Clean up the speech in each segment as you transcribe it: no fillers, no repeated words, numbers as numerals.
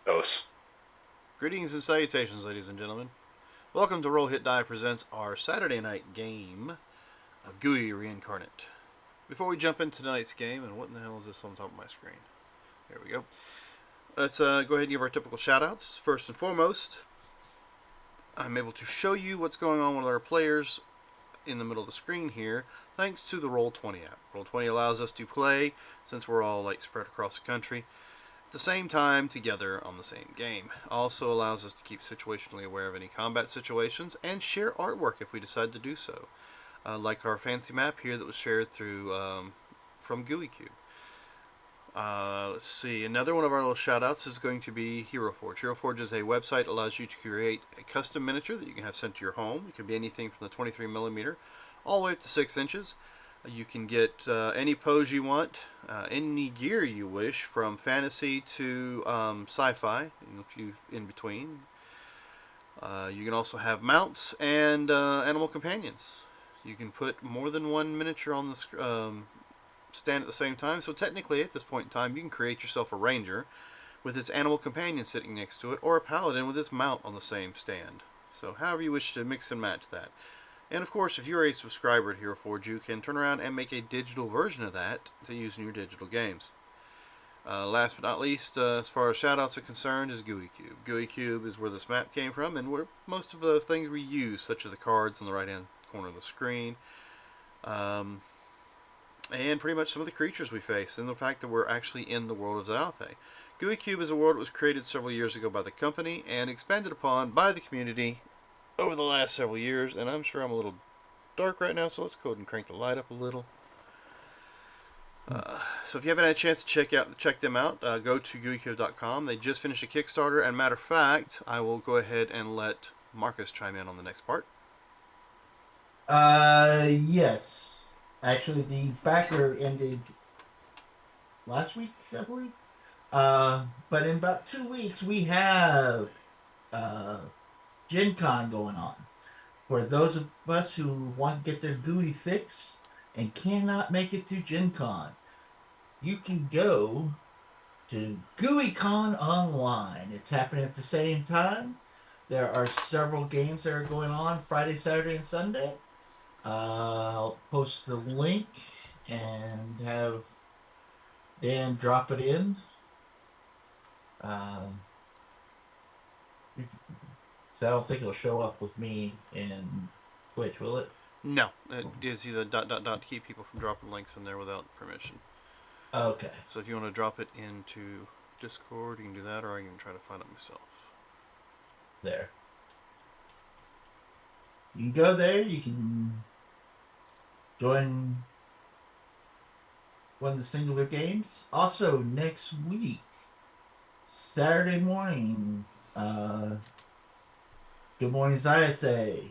Os. Greetings and salutations, ladies and gentlemen. Welcome to Roll Hit Die presents our Saturday night game of Gooey Re-Incarnate. Before we jump into tonight's game, and what in the hell is this on top of my screen? There we go. Let's go ahead and give our typical shoutouts. First and foremost, I'm able to show you what's going on with our players in the middle of the screen here, thanks to the Roll20 app. Roll20 allows us to play, since we're all spread across the country, at the same time together on the same game. Also allows us to keep situationally aware of any combat situations and share artwork if we decide to do so. Like our fancy map here that was shared through from Gooey Cube. Let's see, another one of our little shout outs is going to be Hero Forge. Hero Forge is a website that allows you to create a custom miniature that you can have sent to your home. It can be anything from the 23mm all the way up to 6 inches. You can get any pose you want, any gear you wish, from fantasy to sci-fi, and a few in between. You can also have mounts and animal companions. You can put more than one miniature on the stand at the same time, so technically at this point in time you can create yourself a ranger with its animal companion sitting next to it, or a paladin with its mount on the same stand. So however you wish to mix and match that. And of course, if you're a subscriber to Hero Forge, you can turn around and make a digital version of that to use in your digital games. Last but not least, as far as shoutouts are concerned, is Gooey Cube. Gooey Cube is where this map came from, and where most of the things we use, such as the cards on the right-hand corner of the screen, and pretty much some of the creatures we face, and the fact that we're actually in the world of Zalthe. Gooey Cube is a world that was created several years ago by the company and expanded upon by the community over the last several years, and I'm sure I'm a little dark right now, so let's go ahead and crank the light up a little. So if you haven't had a chance to check them out, go to gooeycube.com. They just finished a Kickstarter, and matter of fact, I will go ahead and let Marcus chime in on the next part. Yes. Actually, the backer ended last week, I believe. But in about 2 weeks, we have Gen Con going on. For those of us who want to get their GUI fix and cannot make it to Gen Con, you can go to GUICon Online. It's happening at the same time. There are several games that are going on Friday, Saturday, and Sunday. I'll post the link and have Dan drop it in. Um, so I don't think it'll show up with me in Twitch, will it? No, it gives you the ... to keep people from dropping links in there without permission. Okay. So if you want to drop it into Discord, you can do that, or I can try to find it myself. There. You can go there. You can join one of the singular games. Also, next week, Saturday morning, Good Morning Zayase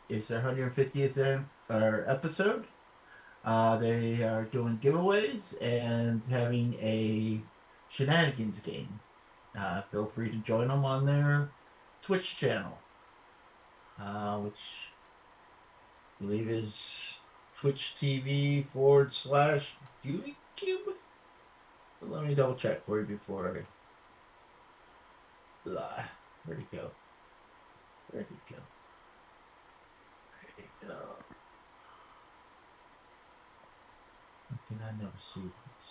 is their 150th episode. They are doing giveaways and having a shenanigans game. Feel free to join them on their Twitch channel, which I believe is Twitch TV /Gooey Cube. But let me double check for you before I. Where'd it go? Where'd it go? Where'd it go? How can I never see this?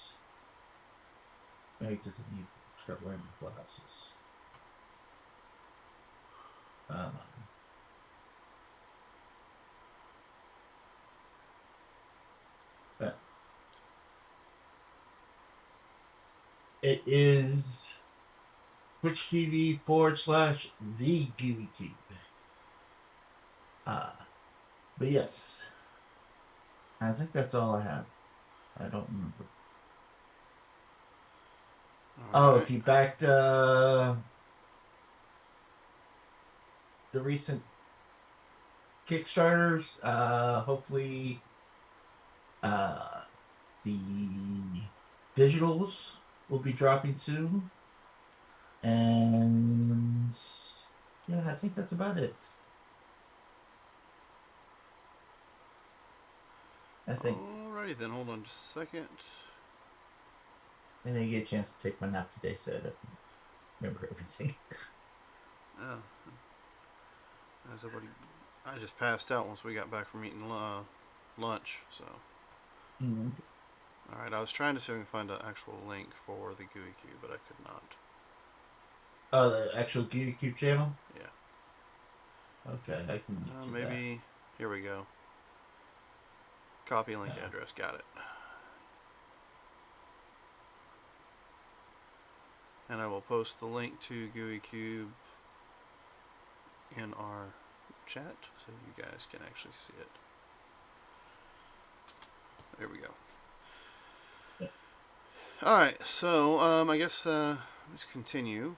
Maybe because I need to start wearing my glasses. But it is Twitch TV /The Gooey Cube. But yes, I think that's all I have. I don't remember. All right. If you backed the recent Kickstarters, hopefully the digitals will be dropping soon. And yeah, I think that's about it. I think. Alrighty then, hold on just a second. And then you get a chance to take my nap today, so remember everything. Yeah. As everybody, I just passed out once we got back from eating lunch. So, Mm-hmm. all right. I was trying to see if I can find an actual link for the Gooey Cube, but I could not. The actual YouTube channel? Yeah. Okay, I can get you that. Maybe. Here we go. Copy link address. Got it. And I will post the link to Gooey Cube in our chat so you guys can actually see it. There we go. Yeah. Alright, so I guess let's continue.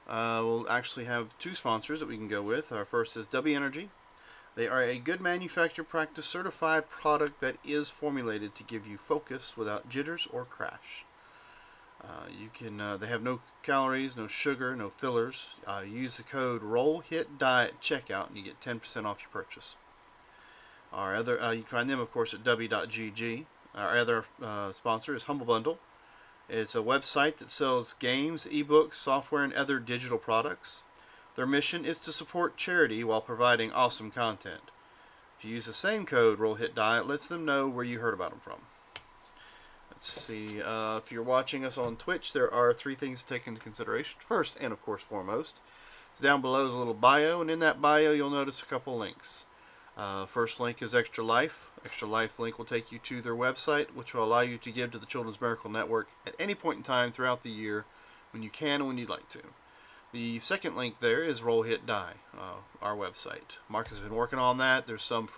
We'll actually have two sponsors that we can go with. Our first is W Energy. They are a good manufacturer practice certified product that is formulated to give you focus without jitters or crash. They have no calories, no sugar, no fillers. Use the code ROLLHITDIE at checkout and you get 10% off your purchase. Our other, you can find them, of course, at w.gg. Our other sponsor is Humble Bundle. It's a website that sells games, ebooks, software, and other digital products. Their mission is to support charity while providing awesome content. If you use the same code ROLLHITDIE, it lets them know where you heard about them from. Let's see, if you're watching us on Twitch, there are three things to take into consideration. First, and of course foremost, is down below is a little bio, and in that bio you'll notice a couple links. First link is Extra Life. Extra Life link will take you to their website, which will allow you to give to the Children's Miracle Network at any point in time throughout the year, when you can and when you'd like to. The second link there is Roll Hit Die, our website. Mark has been working on that. There's some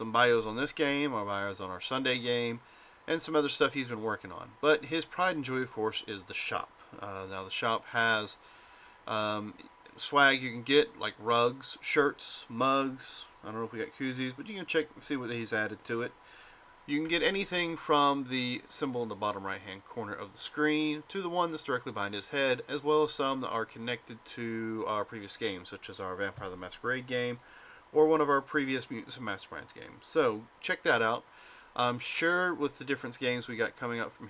bios on this game, our bios on our Sunday game, and some other stuff he's been working on. But his pride and joy, of course, is the shop. Now the shop has swag you can get, like rugs, shirts, mugs. I don't know if we got koozies, but you can check and see what he's added to it. You can get anything from the symbol in the bottom right hand corner of the screen to the one that's directly behind his head, as well as some that are connected to our previous games, such as our Vampire the Masquerade game or one of our previous Mutants and Masterminds games. So check that out. I'm sure with the different games we got coming up from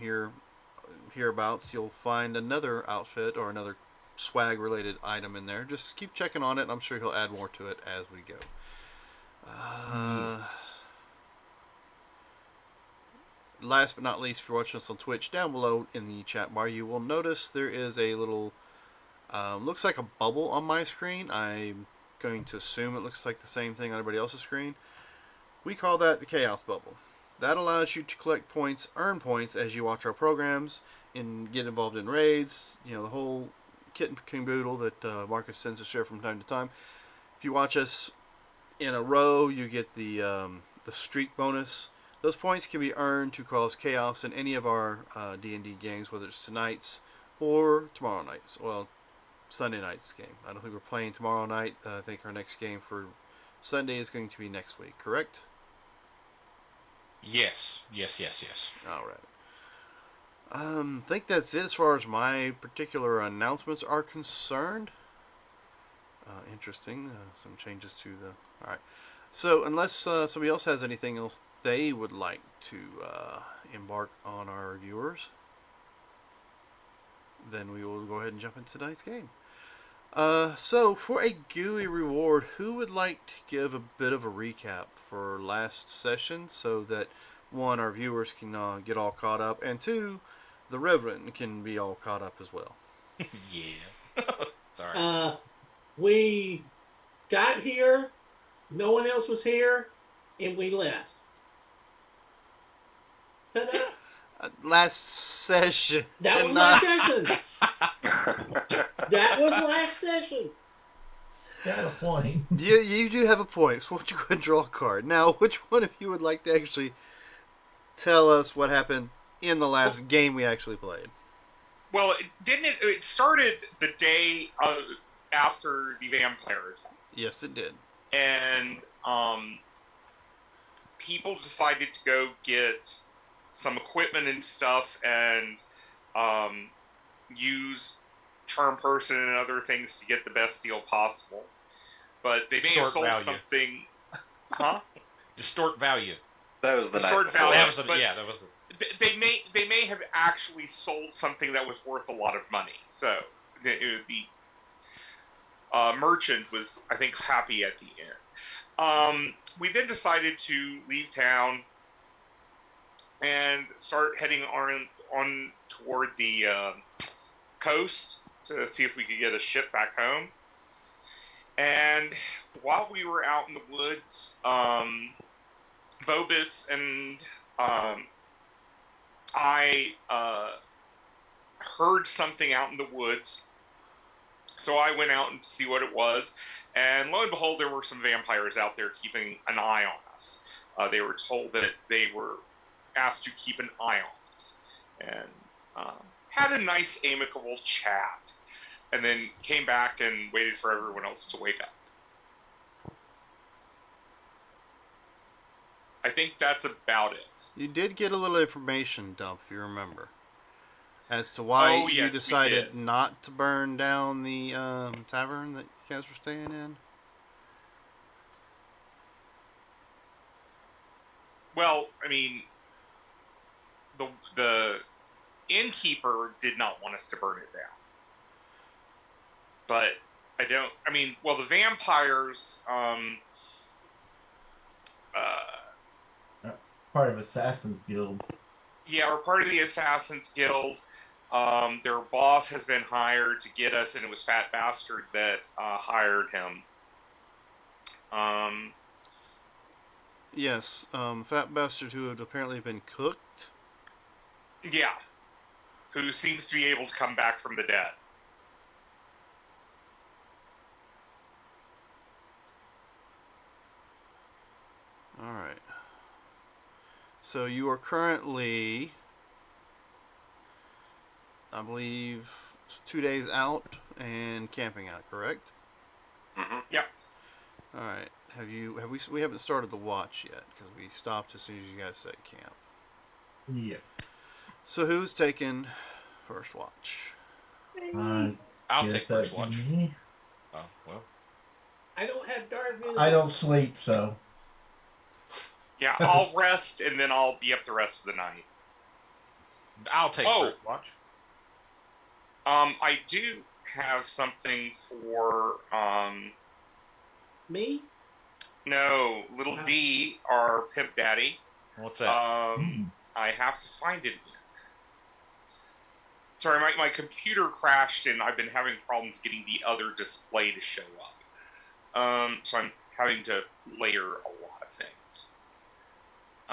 hereabouts, you'll find another outfit or another swag related item in there. Just keep checking on it, and I'm sure he'll add more to it as we go. Yes. Last but not least, if you're watching us on Twitch, down below in the chat bar, you will notice there is a little, looks like a bubble on my screen. I'm going to assume it looks like the same thing on everybody else's screen. We call that the Chaos Bubble. That allows you to collect points, earn points as you watch our programs, and get involved in raids. You know, the whole kit and caboodle that Marcus tends to share from time to time. If you watch us in a row, you get the streak bonus. Those points can be earned to cause chaos in any of our D&D games, whether it's tonight's or tomorrow night's. Well, Sunday night's game. I don't think we're playing tomorrow night. I think our next game for Sunday is going to be next week, correct? Yes. All right. I think that's it as far as my particular announcements are concerned. Interesting. Some changes to the... All right. So unless somebody else has anything else they would like to embark on our viewers, then we will go ahead and jump into tonight's game. So for a Gooey reward, who would like to give a bit of a recap for last session so that, one, our viewers can get all caught up, and two, the Reverend can be all caught up as well? Yeah. Sorry. We got here, no one else was here, and we left. Ta-da. Last session. That was last session. That was last session. Got a point. You do have a point. So why don't you go ahead and draw a card? Now, which one of you would like to actually tell us what happened in the last game we actually played? Well, it started the day after the vampires. Yes, it did. And people decided to go get some equipment and stuff and use Charm Person and other things to get the best deal possible. But they may have sold something... Huh? Distort value. That was the Distort night value. before. That was the, but yeah, that was they may have actually sold something that was worth a lot of money. So the merchant was, I think, happy at the end. We then decided to leave town and start heading on toward the coast to see if we could get a ship back home. And while we were out in the woods, Bobus and I heard something out in the woods. So I went out and see what it was. And lo and behold, there were some vampires out there keeping an eye on us. They were told that they were asked to keep an eye on us. And had a nice, amicable chat. And then came back and waited for everyone else to wake up. I think that's about it. You did get a little information dump, if you remember, as to why you decided not to burn down the tavern that you guys were staying in. Well, I mean, the innkeeper did not want us to burn it down. But the vampires, part of Assassin's Guild. Yeah, we're part of the Assassin's Guild. Their boss has been hired to get us, and it was Fat Bastard that hired him. Yes, Fat Bastard, who had apparently been cooked. Yeah, who seems to be able to come back from the dead. All right. So you are currently, I believe, 2 days out and camping out, correct? Mm-hmm. Yep. All right. We haven't started the watch yet because we stopped as soon as you guys said camp. Yeah. So who's taking first watch? I'll take first watch. Me. Oh, well. I don't have dark vision. I don't sleep, so. Yeah, I'll rest and then I'll be up the rest of the night. I'll take first watch. I do have something for me. No, little D, our pimp daddy. What's that? I have to find it again. Sorry, my computer crashed and I've been having problems getting the other display to show up. So I'm having to layer a lot of things.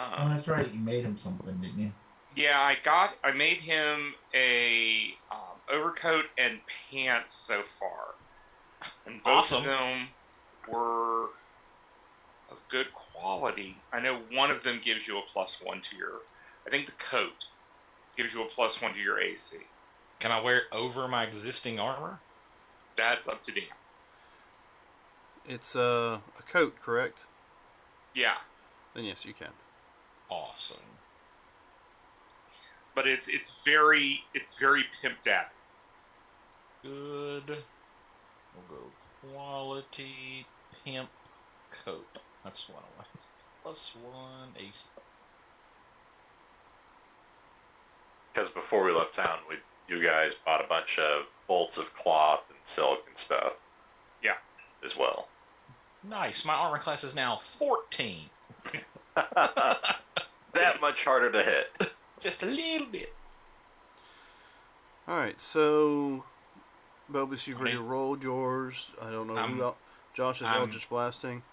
Oh, that's right. You made him something, didn't you? Yeah, I made him a overcoat and pants so far, and both of them were of good quality. I know one of them gives you a +1 to your. I think the coat gives you a +1 to your AC. Can I wear it over my existing armor? That's up to Dan. It's a coat, correct? Yeah. Then yes, you can. Awesome. But it's very pimp daddy. Good. We'll go quality pimp coat. That's what I want. +1 AC. Because before we left town, you guys bought a bunch of bolts of cloth and silk and stuff. Yeah. As well. Nice. My armor class is now 14. That much harder to hit. Just a little bit. Alright, so Bobus, you've already rolled yours. I don't know who Josh is Eldritch Blasting.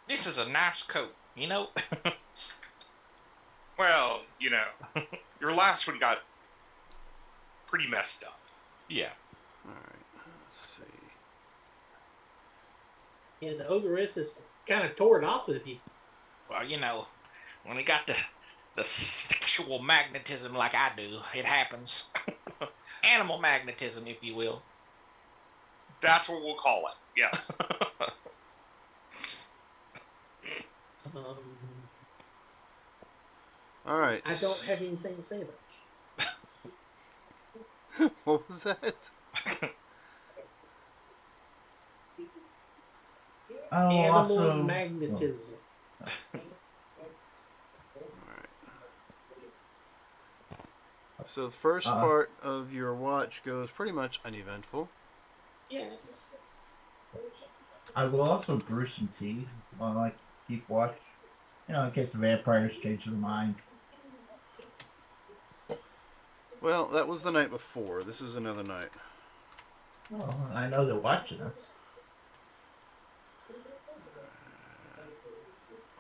This is a nice coat, you know? Well, your last one got pretty messed up. Yeah. Alright, let's see. Yeah, the ogress is kind of tore it off with you. Well, when you got the sexual magnetism like I do, it happens. Animal magnetism, if you will. That's what we'll call it. Yes. Alright. I don't have anything to say about it. What was that? I will Animal also. magnetism. Alright. So the first part of your watch goes pretty much uneventful. Yeah. I will also brew some tea while I keep watch. In case the vampires change their mind. Well, that was the night before. This is another night. Well, I know they're watching us.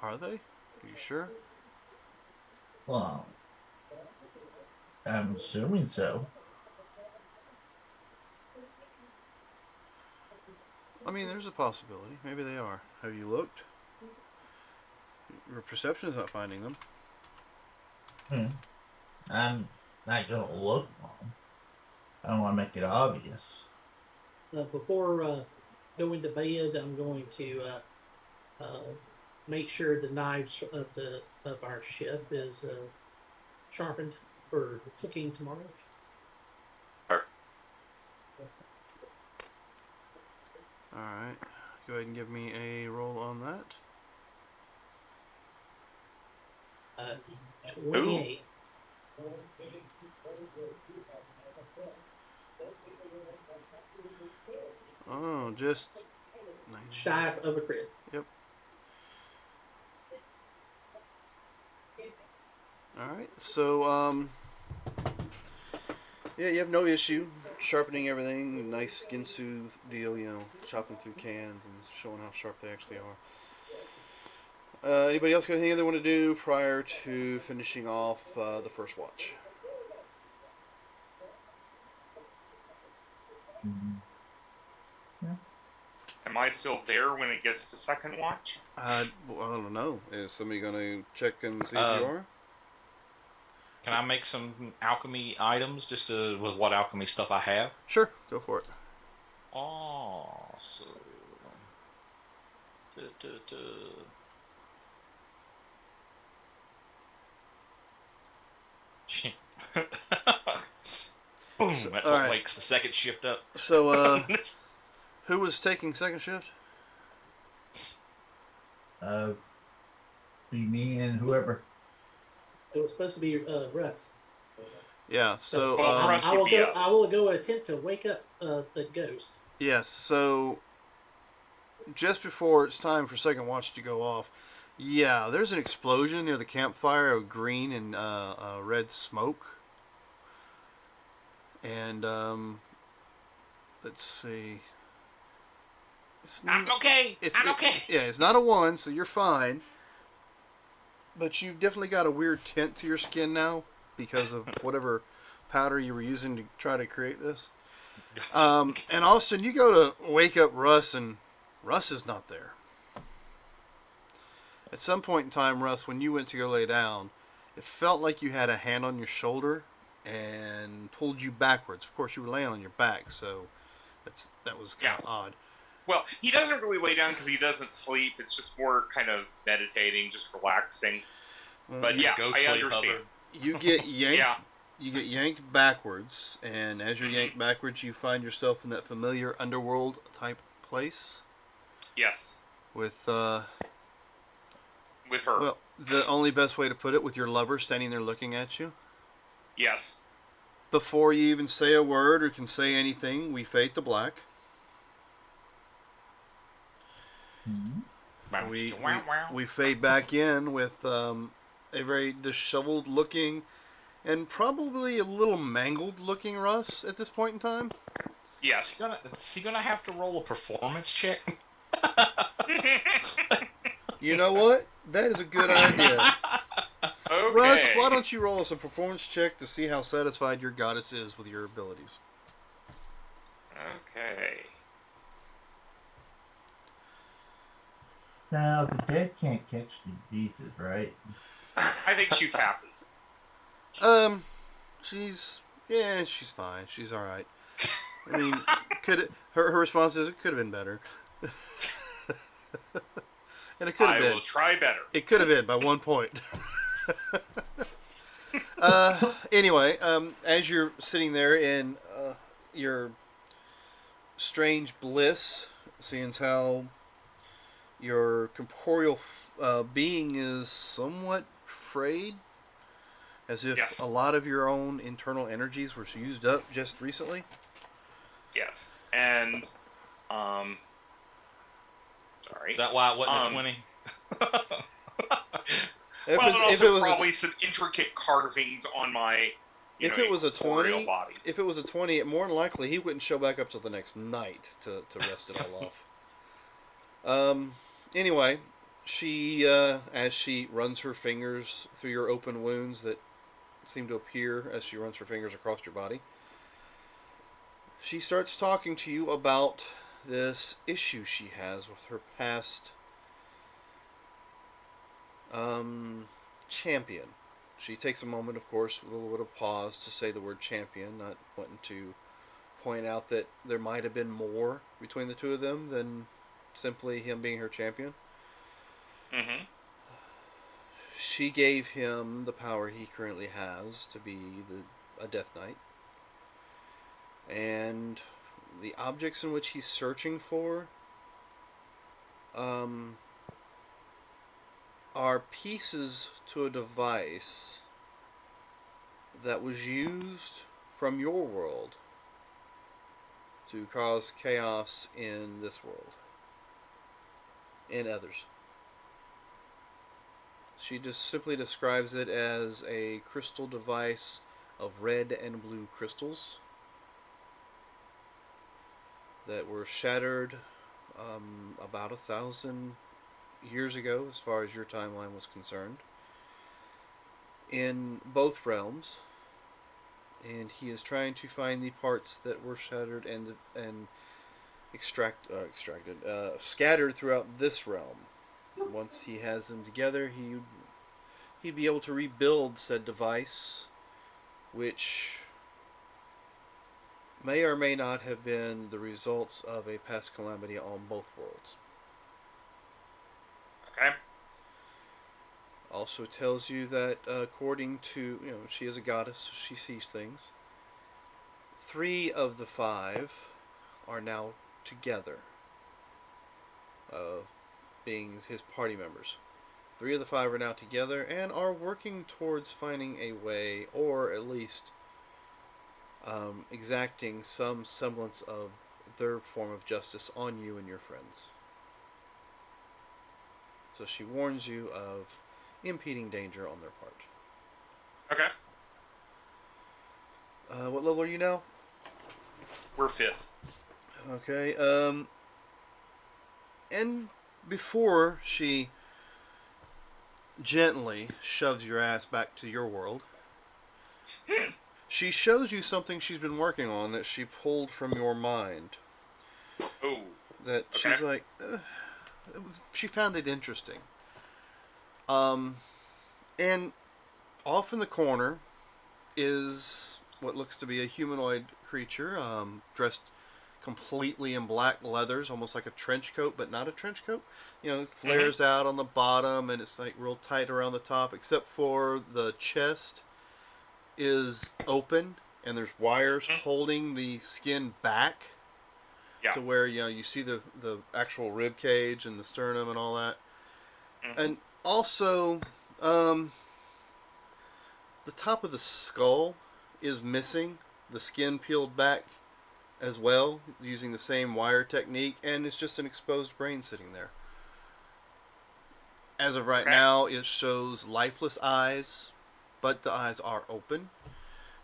Are they? Are you sure? Well, I'm assuming so. I mean, there's a possibility. Maybe they are. Have you looked? Your perception is not finding them. I'm not gonna look long. I don't want to make it obvious. Before going to bed, I'm going to make sure the knives of our chef is sharpened for cooking tomorrow. Alright. Go ahead and give me a roll on that. 28. Oh, just... Shy of a crit. Yep. Alright, so, yeah, you have no issue sharpening everything. Nice skin soothe deal, chopping through cans and showing how sharp they actually are. Anybody else got anything they want to do prior to finishing off the first watch? Am I still there when it gets to second watch? Well, I don't know. Is somebody going to check and see if you are? Can I make some alchemy items just with what alchemy stuff I have? Sure, go for it. Awesome. Boom! So, That's what alright. wakes the second shift up. So, who was taking second shift? Be me and whoever. It was supposed to be Russ. Yeah, so Russ I would be up. will go attempt to wake up the ghost. yes, so just before it's time for second watch to go off, yeah, there's an explosion near the campfire of green and red smoke. And let's see. I'm okay. I'm okay. Yeah, it's not a 1, so you're fine. But you've definitely got a weird tint to your skin now because of whatever powder you were using to try to create this. And all of a sudden, you go to wake up Russ, and Russ is not there. At some point in time, Russ, when you went to go lay down, it felt like you had a hand on your shoulder and pulled you backwards. Of course, you were laying on your back, so that was kind of odd. Well, he doesn't really lay down because he doesn't sleep. It's just more kind of meditating, just relaxing. But yeah, I understand. You get yanked. Yeah. You get yanked backwards, and as you're yanked backwards, you find yourself in that familiar underworld type place. Yes. With her. Well, the only best way to put it, with your lover standing there looking at you. Yes. Before you even say a word or can say anything, we fade to black. Mm-hmm. We fade back in with a very disheveled looking and probably a little mangled looking Russ at this point in time. Yes. Is he gonna have to roll a performance check? You know what? That is a good idea. Okay. Russ, why don't you roll us a performance check to see how satisfied your goddess is with your abilities? Okay. Now, the dead can't catch diseases, right? I think she's happy. She's fine. She's all right. I mean, her response is it could have been better. And it could have been. I will try better. It could have been by 1 point. Anyway, as you're sitting there in your strange bliss, seeing how Your corporeal being is somewhat frayed, as if Yes. a lot of your own internal energies were used up just recently. Yes. And, sorry. Is that why it wasn't a 20? If Well, it, and if it also was probably a, some intricate carvings on my, if it was a corporeal 20, body. if it was a 20, more than likely he wouldn't show back up till the next night to rest it all off. Anyway, she as she runs her fingers through your open wounds that seem to appear as she runs her fingers across your body, she starts talking to you about this issue she has with her past champion. She takes a moment, of course, with a little bit of pause to say the word champion, not wanting to point out that there might have been more between the two of them than simply him being her champion. Mm-hmm. She gave him the power he currently has to be a Death Knight. And the objects in which he's searching for are pieces to a device that was used from your world to cause chaos in this world and others. She just simply describes it as a crystal device of red and blue crystals that were shattered about 1,000 years ago, as far as your timeline was concerned, in both realms, and he is trying to find the parts that were shattered and scattered throughout this realm. Once he has them together, he'd be able to rebuild said device, which may or may not have been the results of a past calamity on both worlds. Okay. Also tells you that according to, she is a goddess, so she sees things. 3 of the 5 are now together, being his party members. 3 of the 5 are now together and are working towards finding a way, or at least exacting some semblance of their form of justice on you and your friends. So she warns you of impeding danger on their part. Okay. What level are you now? We're 5th. Okay. And before she gently shoves your ass back to your world, she shows you something she's been working on that she pulled from your mind. Oh. That Okay. she's like, she found it interesting. And off in the corner is what looks to be a humanoid creature, dressed completely in black leathers, almost like a trench coat, but not a trench coat. It flares out on the bottom, and it's like real tight around the top, except for the chest is open, and there's wires holding the skin back. Yeah. To where you see the actual rib cage and the sternum and all that. And also the top of the skull is missing, the skin peeled back as well, using the same wire technique, and it's just an exposed brain sitting there. As of right now, it shows lifeless eyes, but the eyes are open.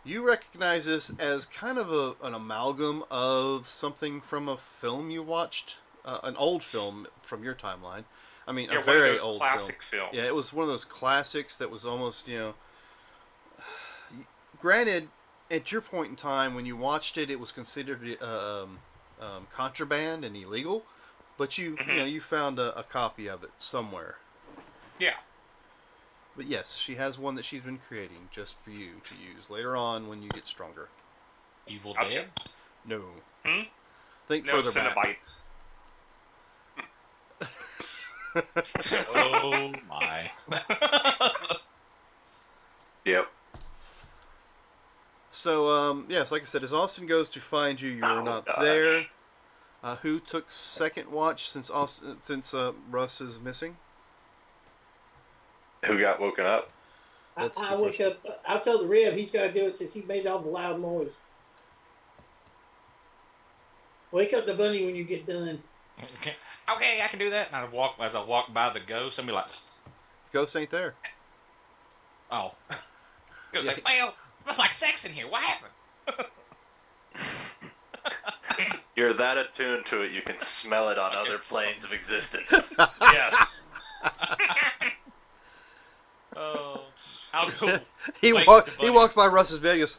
You recognize this as kind of an amalgam of something from a film you watched, an old film from your timeline. I mean, a very one of those old classic film. films. Yeah, it was one of those classics that was almost, granted, at your point in time when you watched it, it was considered contraband and illegal, but you found a copy of it somewhere. Yeah. But yes, she has one that she's been creating just for you to use later on when you get stronger. Evil Gotcha. Dead? No. Hmm? Think No further back. Cenobites. Oh my. Yep. So, yes, like I said, as Austin goes to find you, you're Oh, not gosh. there. Who took second watch since Russ is missing? Who got woken up? That's I the wake question. up. I'll tell the Rev he's got to do it since he made all the loud noise. Wake up the bunny when you get done. Okay, I can do that. And as I walk by the ghost, and be like, Ghost ain't there. oh. It was Yeah. like, well, it smells like sex in here. What happened? You're that attuned to it, you can smell it on other planes of existence. Yes. Oh, I'll go. he wake walk, the he bunny. walks by Russ's bed and goes,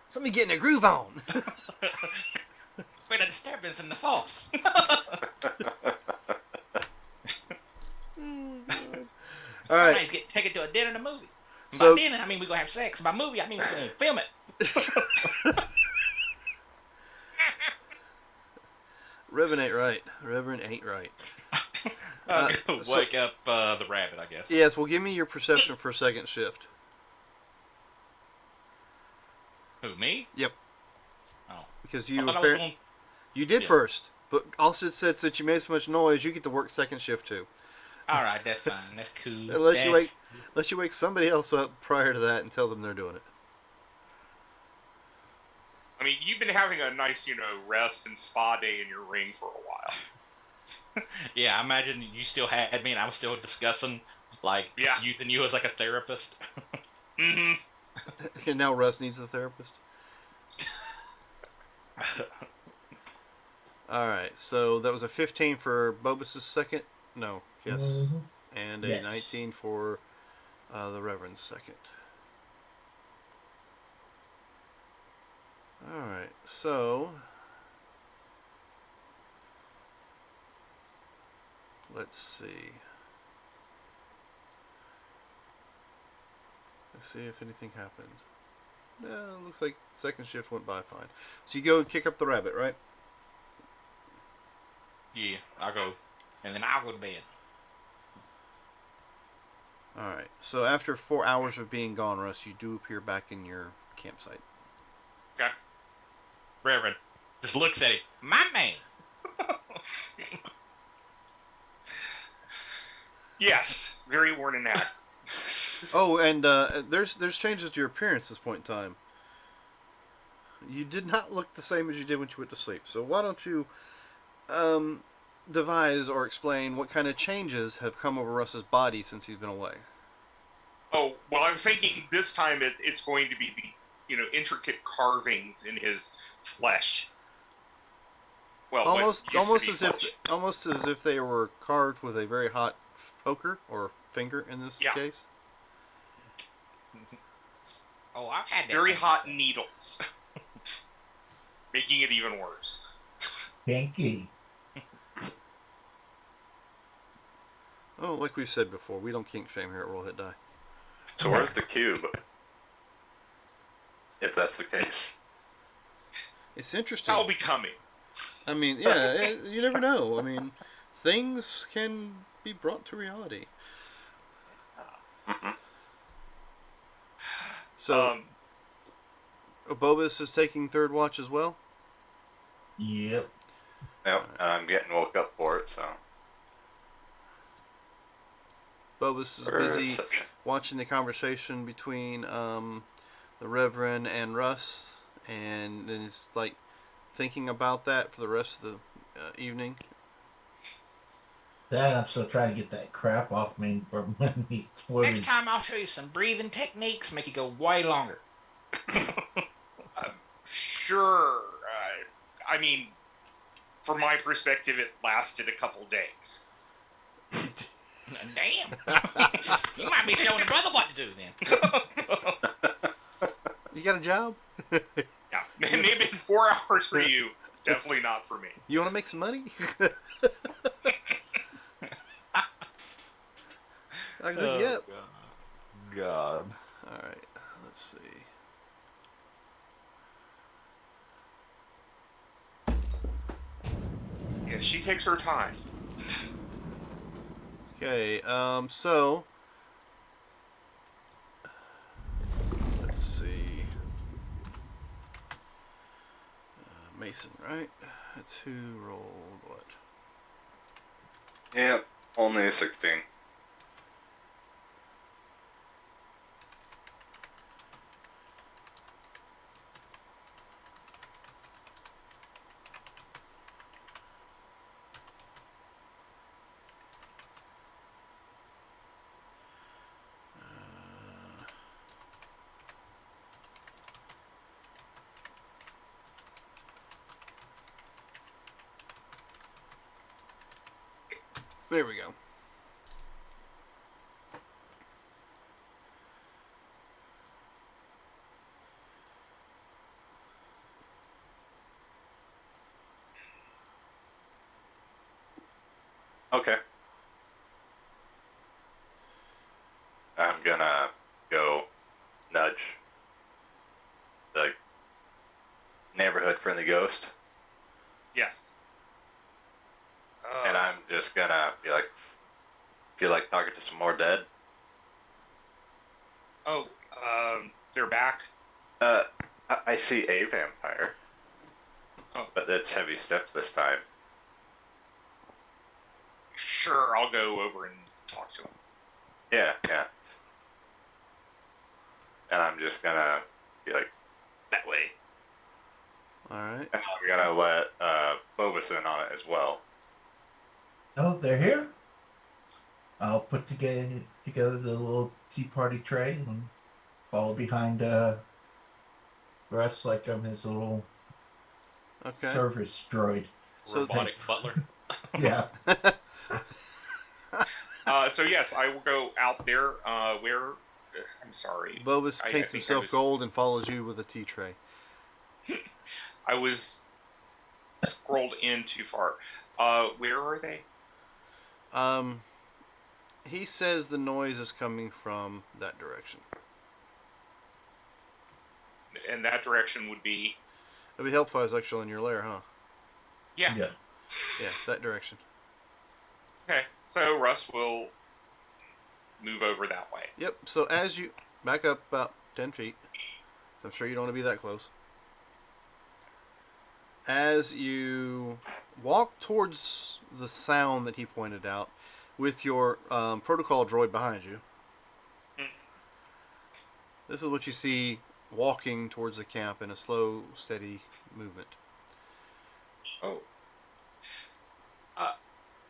somebody getting a groove on. Been a disturbance in the force. All right. Somebody's take it to a dinner and a movie. And So- by dinner, I mean we're gonna have sex. By movie, I mean we're gonna film it. Reverend ain't right. Reverend ain't right. I'll go so- wake up the rabbit, I guess. Yes, well, give me your perception for second shift. Who, me? Yep. Oh. Because I you thought I was going. you did yeah. first, but also it said since you made so much noise, you get to work second shift too. All right, that's fine. That's cool. Unless you wake somebody else up prior to that and tell them they're doing it. I mean, you've been having a nice, rest and spa day in your ring for a while. Yeah, I imagine you still had me, and I was still discussing Yeah. using you as like a therapist. Mm-hmm. And now Russ needs the therapist. All right, so that was a 15 for Bobus's second. No, yes, Mhm. and a Yes. 19 for the Reverend's second. All right, so let's see. Let's see if anything happened. No, looks like second shift went by fine. So you go and kick up the rabbit, right? Yeah, I'll go, and then I'll go to bed. All right. So after 4 hours of being gone, Russ, you do appear back in your campsite. Okay. Reverend just looks at him. My man. Yes. Very worn and out. Oh, and there's changes to your appearance at this point in time. You did not look the same as you did when you went to sleep. So why don't you devise or explain what kind of changes have come over Russ's body since he's been away? Oh, well, I was thinking this time it's going to be the, intricate carvings in his flesh. Well, Almost what used to be flesh. almost as if they were carved with a very hot poker or finger in this Yeah. case. Oh, I've had that. Very hot needles. Making it even worse. Pinky. Oh, like we said before, we don't kink shame here at Roll Hit Die. So where's the cube? If that's the case. It's interesting. That'll be coming. I mean, yeah, you never know. I mean, things can be brought to reality. So, Bobus is taking third watch as well? Yep. Yep, and I'm getting woke up for it, so. Bobus is busy Perception. watching the conversation between the Reverend and Russ, and then he's like thinking about that for the rest of the evening. That I'm still trying to get that crap off me from when he exploded. Next time I'll show you some breathing techniques, make you go way longer. Sure. I mean, from my perspective, it lasted a couple days. Damn. You might be showing the brother what to do then. You got a job? Yeah, maybe 4 hours for you. Definitely not for me. You want to make some money? I go, yep. God. All right, let's see. Yeah, she takes her time. Okay, so let's see. Mason, right? That's who rolled what? Yep, only a 16. There we go. Okay. I'm gonna go nudge the neighborhood friendly ghost, Yes. and I'm just gonna be like, feel like talking to some more dead. Oh, they're back. I see a vampire, Oh. but it's heavy steps this time. Sure, I'll go over and talk to him. Yeah. And I'm just gonna be like, that way. Alright. And I'm gonna let Bovis in on it as well. Oh, they're here? I'll put together the little tea party tray and follow behind Russ like I'm his little Okay. service droid. So Robotic butler. Yeah. So yes, I will go out there. Where? I'm sorry. Bobus I paints think I himself was- gold and follows you with a tea tray. I was scrolled in too far. Where are they? He says the noise is coming from that direction. And that direction would be. It'd be helpful if I was actually in your lair, huh? Yeah. Yeah. Yeah, that direction. Okay. So Russ will move over that way. Yep, so as you back up about 10 feet, I'm sure you don't want to be that close. As you walk towards the sound that he pointed out with your protocol droid behind you, this is what you see walking towards the camp in a slow, steady movement. Oh.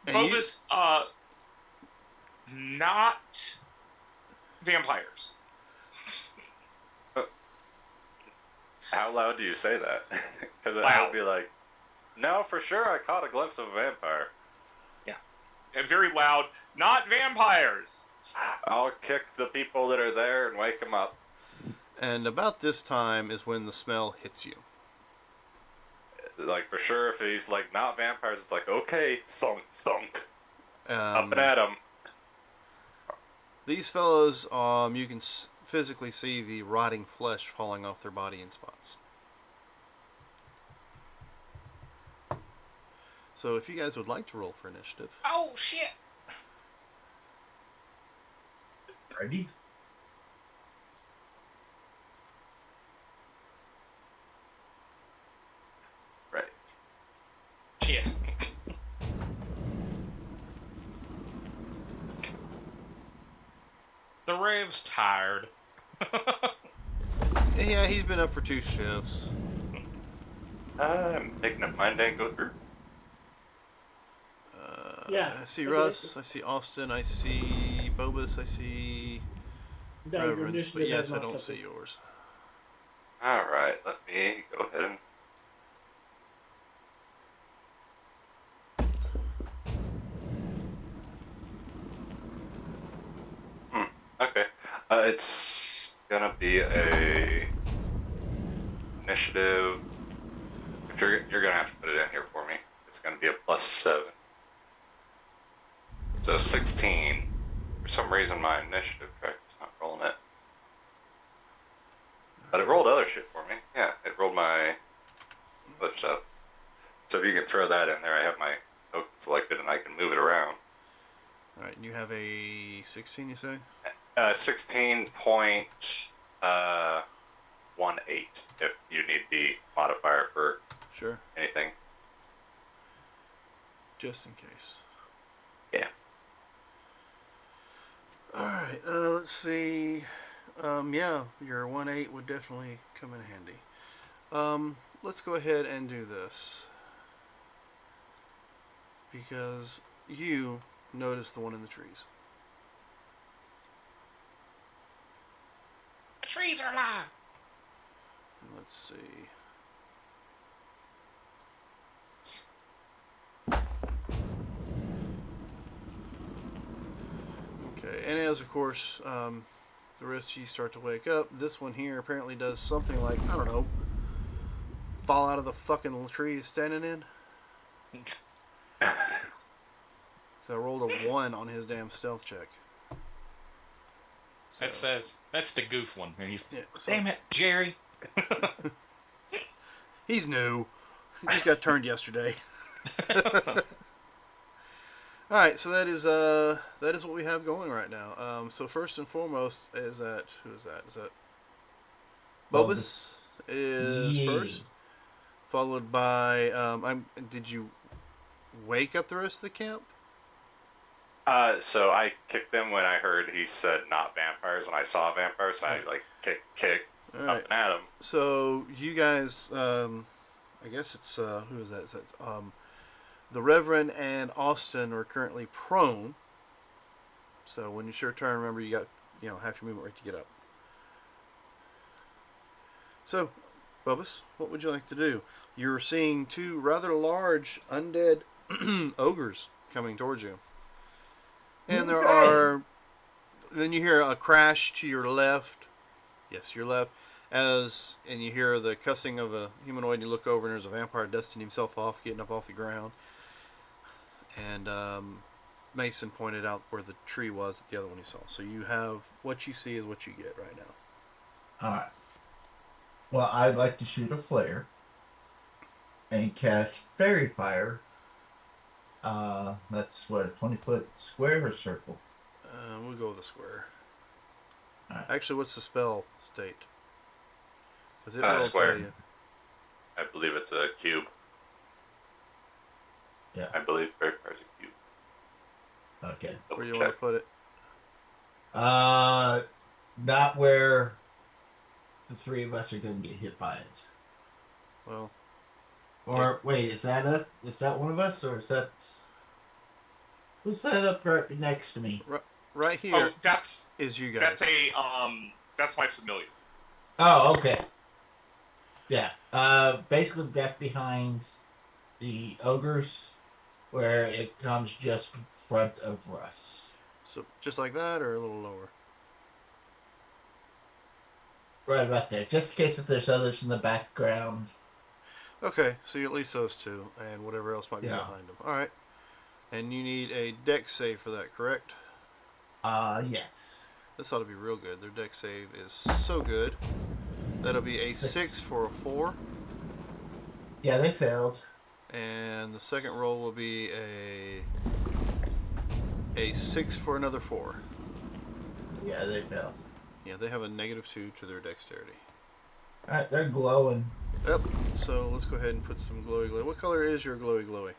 And you- Bobus, not vampires. How loud do you say that? Because I Loud. would be like, no, for sure, I caught a glimpse of a vampire. And very loud, not vampires. I'll kick the people that are there and wake them up. And about this time is when the smell hits you. Like, for sure, if he's like, not vampires, it's like, okay, thunk, thunk. Up Um, and at him. These fellows, you can physically see the rotting flesh falling off their body in spots. So if you guys would like to roll for initiative. Oh shit! Ready? Right. Shit. The Rev's tired. Yeah, he's been up for 2 shifts. I'm taking up mine and go through. Yeah, I see I Russ, guess. I see Austin, I see Bobus, I see No, your Reverends, initiative but yes, has I not don't come see through. yours. Alright, let me go ahead and. Okay. It's gonna be a initiative. If you're gonna have to put it in here for me. It's gonna be a +7. So 16. For some reason, my initiative track is not rolling it. But it rolled other shit for me. Yeah, it rolled my other stuff. So if you can throw that in there, I have my token selected and I can move it around. Alright, and you have a 16, you say? 16.18 if you need the modifier for Sure. anything. Just in case. Yeah. Alright, let's see. Yeah, your 1-8 would definitely come in handy. Let's go ahead and do this. Because you notice the one in the trees. The trees are alive. Let's see. Okay, and as of course, the rest of you start to wake up, this one here apparently does something like, I don't know, fall out of the fucking tree he's standing in. So I rolled a 1 on his damn stealth check. So, That's the goof one. And he's, yeah, so damn it, Jerry. he's new. He just got turned yesterday. All right, so that is what we have going right now. So first and foremost is that who is that? Is that Bobus is first, followed by Did you wake up the rest of the camp? So I kicked them when I heard he said not vampires. When I saw vampires, so I kick All up right. and at him. So you guys, I guess it's who is that? It's, the Reverend and Austin are currently prone. So when it's your turn, remember you got half your movement right to get up. So, Bubus, what would you like to do? You're seeing 2 rather large undead ogres coming towards you. And there are... Then you hear a crash to your left. Yes, your left. And you hear the cussing of a humanoid, and you look over and there's a vampire dusting himself off, getting up off the ground. And Mason pointed out where the tree was at the other one he saw. So you have... What you see is what you get right now. Alright. Well, I'd like to shoot a flare and cast Fairy Fire. That's what, a 20-foot square or circle? We'll go with the square. Right. Actually, what's the spell state? Because it will Square. tell you. I believe it's a cube. Yeah. I believe Fairy Fire's a cube. Okay. Where do you want to put it? Not where the 3 of us are going to get hit by it. Well, Or, wait, is that us? Is that one of us? Or is that... Who's that up right next to me? right here Oh, that's is you guys. that's my familiar. Oh, okay. Yeah. Basically back behind the ogres, where it comes just in front of Russ. So just like that, or a little lower? Right about there. Just in case if there's others in the background. Okay, so you at least those 2, and whatever else might be behind them. All right. And you need a dex save for that, correct? Yes. This ought to be real good. Their dex save is so good. That'll be a 6 for a 4. Yeah, they failed. And the second roll will be a 6 for another 4. Yeah, they failed. Yeah, they have a -2 to their dexterity. Alright, they're glowing. Yep. So let's go ahead and put some glowy glowy. What color is your glowy glowy?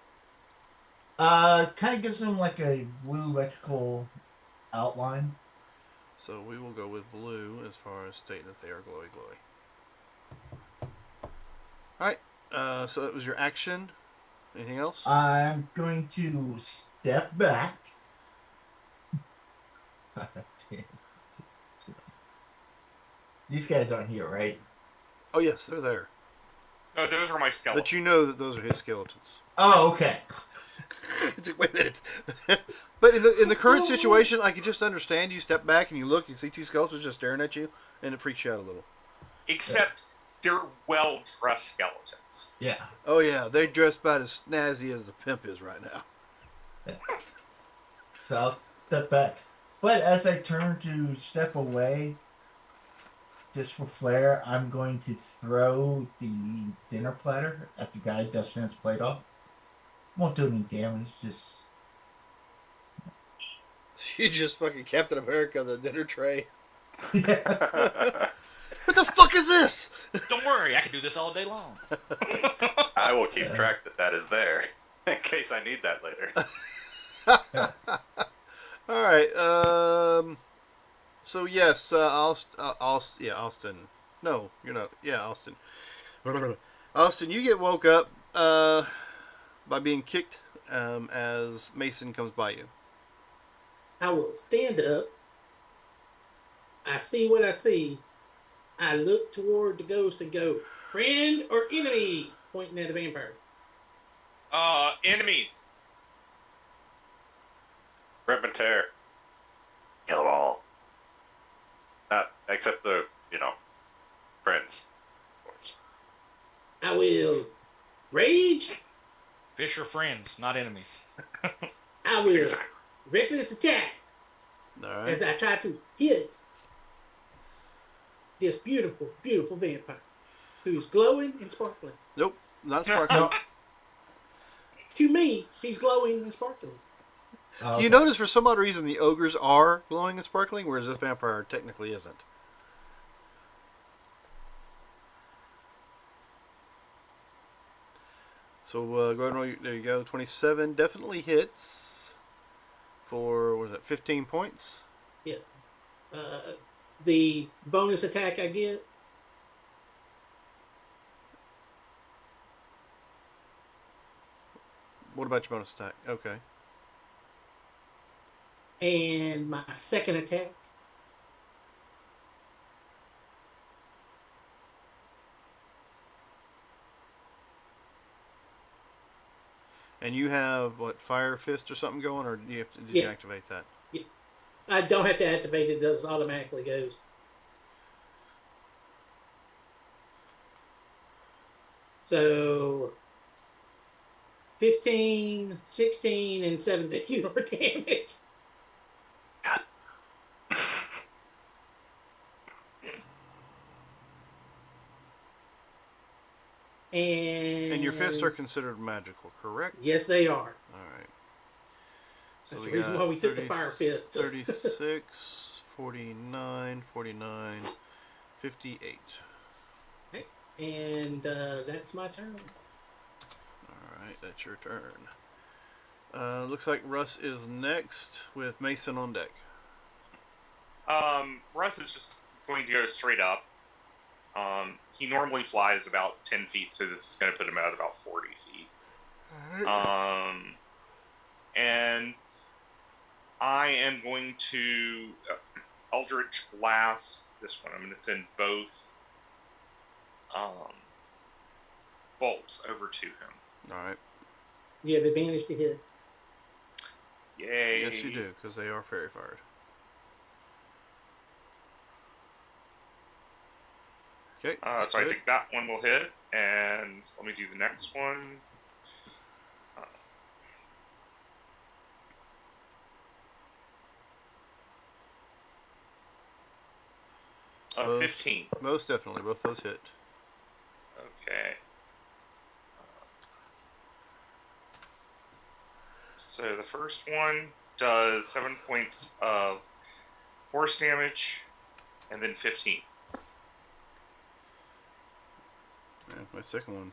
Kind of gives them like a blue electrical outline. So we will go with blue as far as stating that they are glowy glowy. Alright. So that was your action. Anything else? I'm going to step back. These guys aren't here, right? Oh yes, they're there. No, those are my skeletons. But you know that those are his skeletons. Oh, okay. Wait a minute. But in the current situation, I can just understand. You step back and you look, you see 2 skeletons just staring at you, and it freaks you out a little. Except they're well-dressed skeletons. Yeah. Oh yeah, they dress about as snazzy as the pimp is right now. So I'll step back. But as I turn to step away, just for flair, I'm going to throw the dinner platter at the guy dusting his plate off. Won't do any damage, just... So you just fucking Captain America the dinner tray. Yeah. What the fuck is this? Don't worry, I can do this all day long. I will keep track that is there. in case I need that later. All right. So yes, Austin. No, you're not. Yeah, Austin. Austin, you get woke up by being kicked as Mason comes by you. I will stand up. I see what I see. I look toward the ghost and go, friend or enemy, pointing at the vampire. Enemies. Rip and tear. Kill them all. Except the, friends, of course. I will rage. Fish are friends, not enemies. I will Exactly. reckless attack All right. as I try to hit this beautiful, beautiful vampire who's glowing and sparkling. Nope, not sparkling. No. To me, he's glowing and sparkling. You notice for some odd reason the ogres are glowing and sparkling, whereas this vampire technically isn't. So go ahead and roll. There you go. 27 definitely hits for, what is it, 15 points? Yeah. The bonus attack I get, What about your bonus attack? Okay. and my second attack, And you have, what, Fire Fist or something going, or did you Yes. activate that? I don't have to activate it, it does automatically goes. So 15, 16, and 17 more damage. And your fists are considered magical, correct? Yes, they are. All right. So That's we the reason got why we took the fire fist. 36, 49, 49, 58. Okay. And that's my turn. All right, that's your turn. Looks like Russ is next with Mason on deck. Russ is just going to go straight up. He normally flies about 10 feet, so this is going to put him at about 40 feet. And I am going to Eldritch Blast this one. I'm going to send both bolts over to him. All right. You have advantage to hit. Yay. Yes, you do, because they are fairy fired. Okay. So I think that one will hit, and let me do the next one. 15. Most definitely, both those hit. Okay. So the first one does 7 points of force damage, and then 15. Yeah, my second one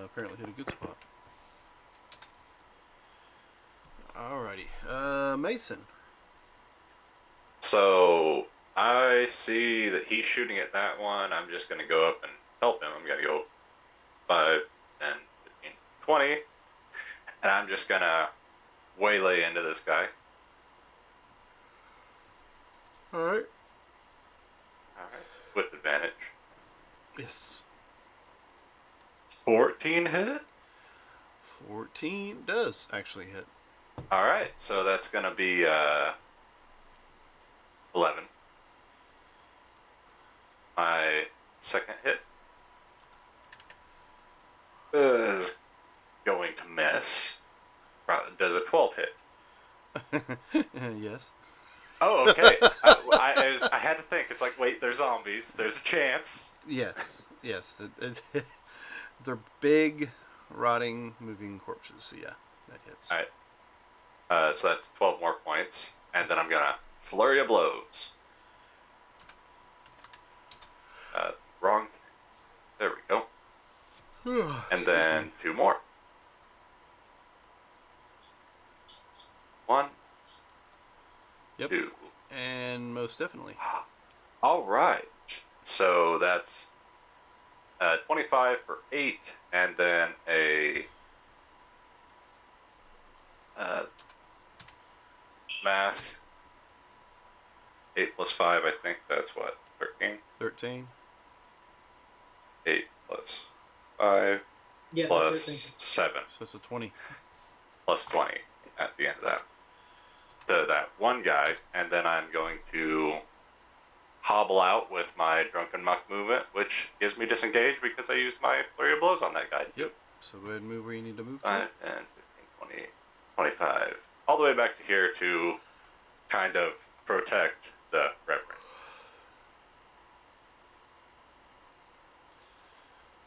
apparently hit a good spot. Alrighty. Mason. So I see that he's shooting at that one. I'm just going to go up and help him. I'm going to go 5, 10, 15, 20. And I'm just going to waylay into this guy. Alright. Alright. With advantage. Yes. 14 hit? 14 does actually hit. Alright, so that's going to be 11. My second hit is going to miss. Does a 12 hit? Yes. Oh, okay. I had to think. It's like, wait, they're zombies. There's a chance. Yes. Yes. They're big, rotting, moving corpses. So yeah, that hits. Alright. So that's 12 more points. And then I'm going to flurry of blows. Wrong. There we go. And then 2 more. 1, Yep. 2. And most definitely. All right. So that's 25 for 8, and then a math 8 plus 5. I think that's what 13. 13. 8 plus 5 Yeah, plus that's 13. 7 So it's a 20. plus 20 at the end of that. To that one guy, and then I'm going to hobble out with my Drunken Muck movement, which gives me disengage because I used my Flurry of Blows on that guy. Yep. So go ahead and move where you need to move. 5, 10, 15, 20, 25. All the way back to here to kind of protect the Reverend.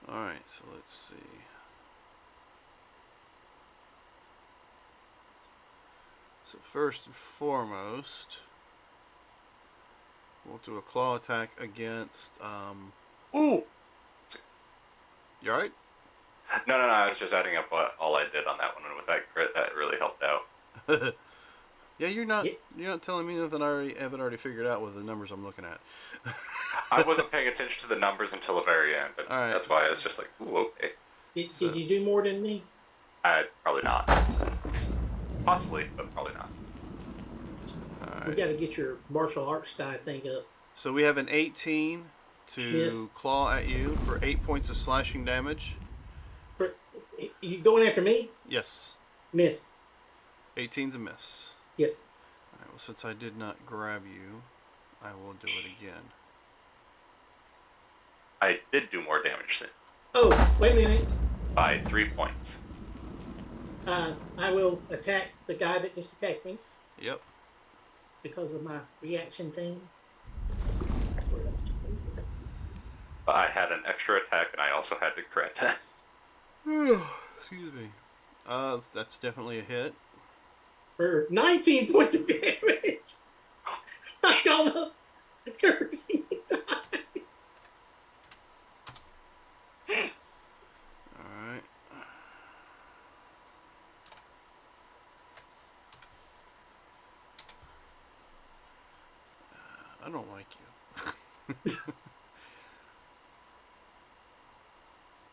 Alright, so let's see. So first and foremost, we'll do a claw attack against, Ooh! you alright? No, I was just adding up what all I did on that one, and with that crit, that really helped out. Yeah, you're not telling me nothing I haven't already figured out with the numbers I'm looking at. I wasn't paying attention to the numbers until the very end, and All right. that's why I was just like, ooh, okay. Did you do more than me? Probably not. Possibly, but probably not. All We right. got to get your martial arts style thing up. So we have an 18 to Yes. claw at you for 8 points of slashing damage. You going after me? Yes. Miss. 18's a miss. Yes. All right, well, since I did not grab you, I will do it again. I did do more damage than Oh, wait a minute. by 3 points. I will attack the guy that just attacked me Yep. because of my reaction thing. But I had an extra attack, and I also had to crit. Excuse me. That's definitely a hit. For 19 points of damage. I gone up every single time. Alright. I don't like you.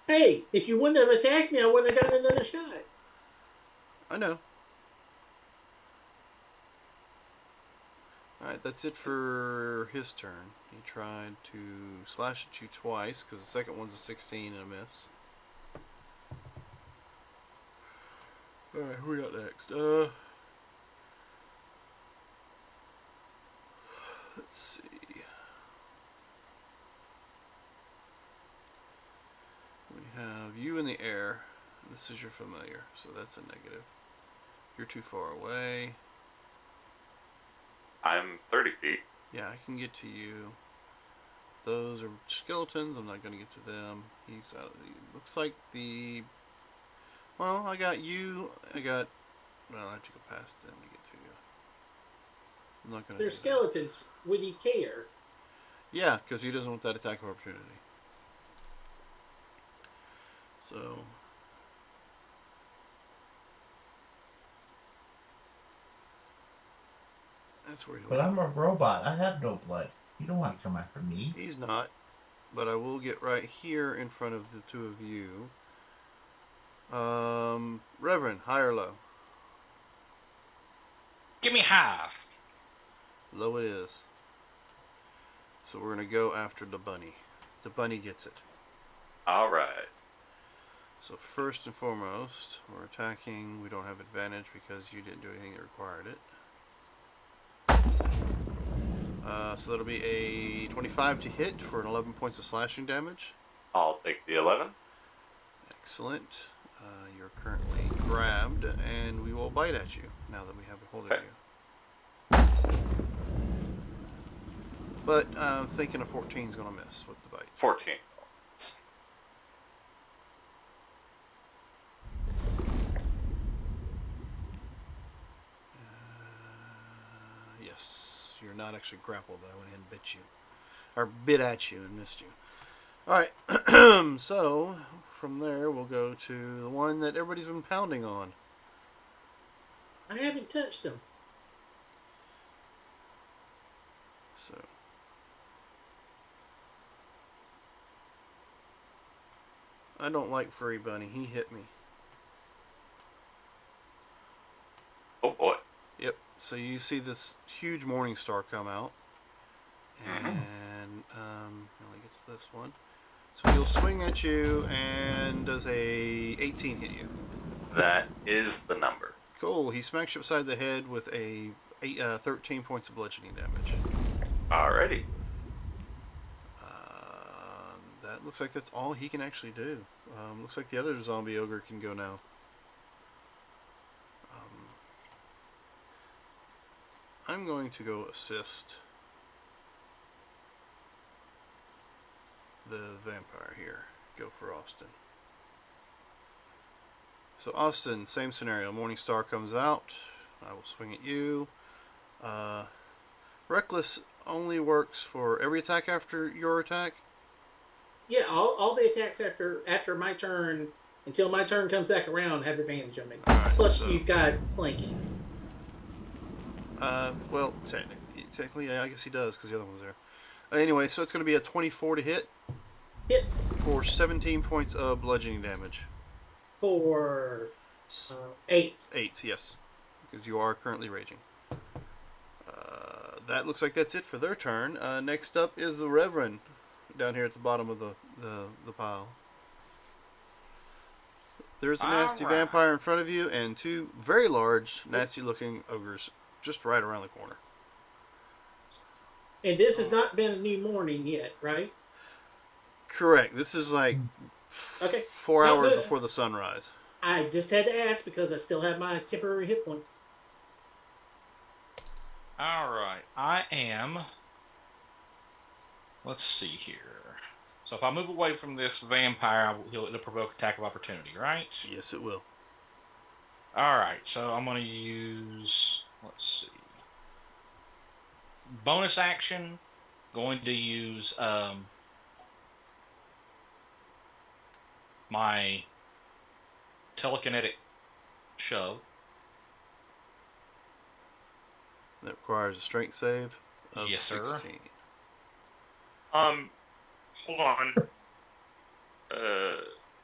Hey, if you wouldn't have attacked me, I wouldn't have gotten another shot. I know. Alright, that's it for his turn. He tried to slash at you twice, because the second one's a 16 and a miss. Alright, who we got next? Let's see. We have you in the air. This is your familiar, so that's a negative. You're too far away. I'm 30 feet. Yeah, I can get to you. Those are skeletons. I'm not going to get to them. He's out of the... Looks like the... Well, I got you. Well, I have to go past them to get to you. I'm not going to They're skeletons. Would he care? Yeah, because he doesn't want that attack of opportunity. So... That's where he'll But I'm a robot. I have no blood. You don't want to come after me. He's not. But I will get right here in front of the two of you. Reverend, high or low? Give me half. Low it is. So we're going to go after the bunny. The bunny gets it. Alright. So first and foremost, we're attacking. We don't have advantage because you didn't do anything that required it. So that'll be a 25 to hit for an 11 points of slashing damage. I'll take the 11. Excellent. You're currently grabbed, and we will bite at you now that we have a hold of you. But I'm thinking a 14 is going to miss with the bite. 14. Yes, you're not actually grappled, but I went ahead and bit you. Or bit at you and missed you. Alright, so from there we'll go to the one that everybody's been pounding on. I haven't touched them. So. I don't like Furry Bunny. He hit me. Oh boy. Yep. So you see this huge morning star come out. And he only gets this one. So he'll swing at you, and does a 18 hit you? That is the number. Cool. He smacks you upside the head with a 13 points of bludgeoning damage. Alrighty. That looks like that's all he can actually do. Looks like the other zombie ogre can go now. I'm going to go assist the vampire here. Go for Austin. So Austin, same scenario. Morning Star comes out. I will swing at you. Reckless only works for every attack after your attack. Yeah, all the attacks after my turn, until my turn comes back around, have advantage on me. Right, Plus, so, you've got flanking. Well, technically, yeah, I guess he does because the other one's there. Anyway, so it's going to be a 24 to hit. Hit. For 17 points of bludgeoning damage. For 8. 8, yes. Because you are currently raging. That looks like that's it for their turn. Next up is the Reverend down here at the bottom of the pile. There's a nasty vampire in front of you and two very large, nasty-looking ogres just right around the corner. And this has not been a new morning yet, right? Correct. This is like okay. 4 hours before the sunrise. I just had to ask because I still have my temporary hit points. All right. I am... Let's see here. So if I move away from this vampire, it'll provoke attack of opportunity, right? Yes, it will. All right. So I'm going to use... Let's see. Bonus action. Going to use my telekinetic shove. That requires a strength save of yes, 16. Sir. Hold on.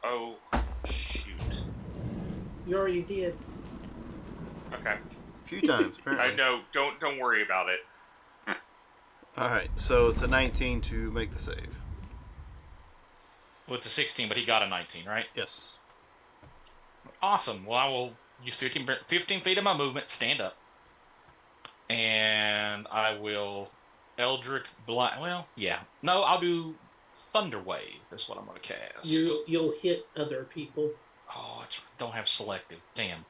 Oh, shoot. You already did. Okay. A few times, apparently. I know. Don't worry about it. All right, so it's a 19 to make the save. Well, it's a 16, but he got a 19, right? Yes. Awesome. Well, I will use 15 feet of my movement, stand up. And I will Eldritch Blast. Well, yeah. No, I'll do Thunder Wave. That's what I'm going to cast. You'll hit other people. Oh, don't have selective. Damn.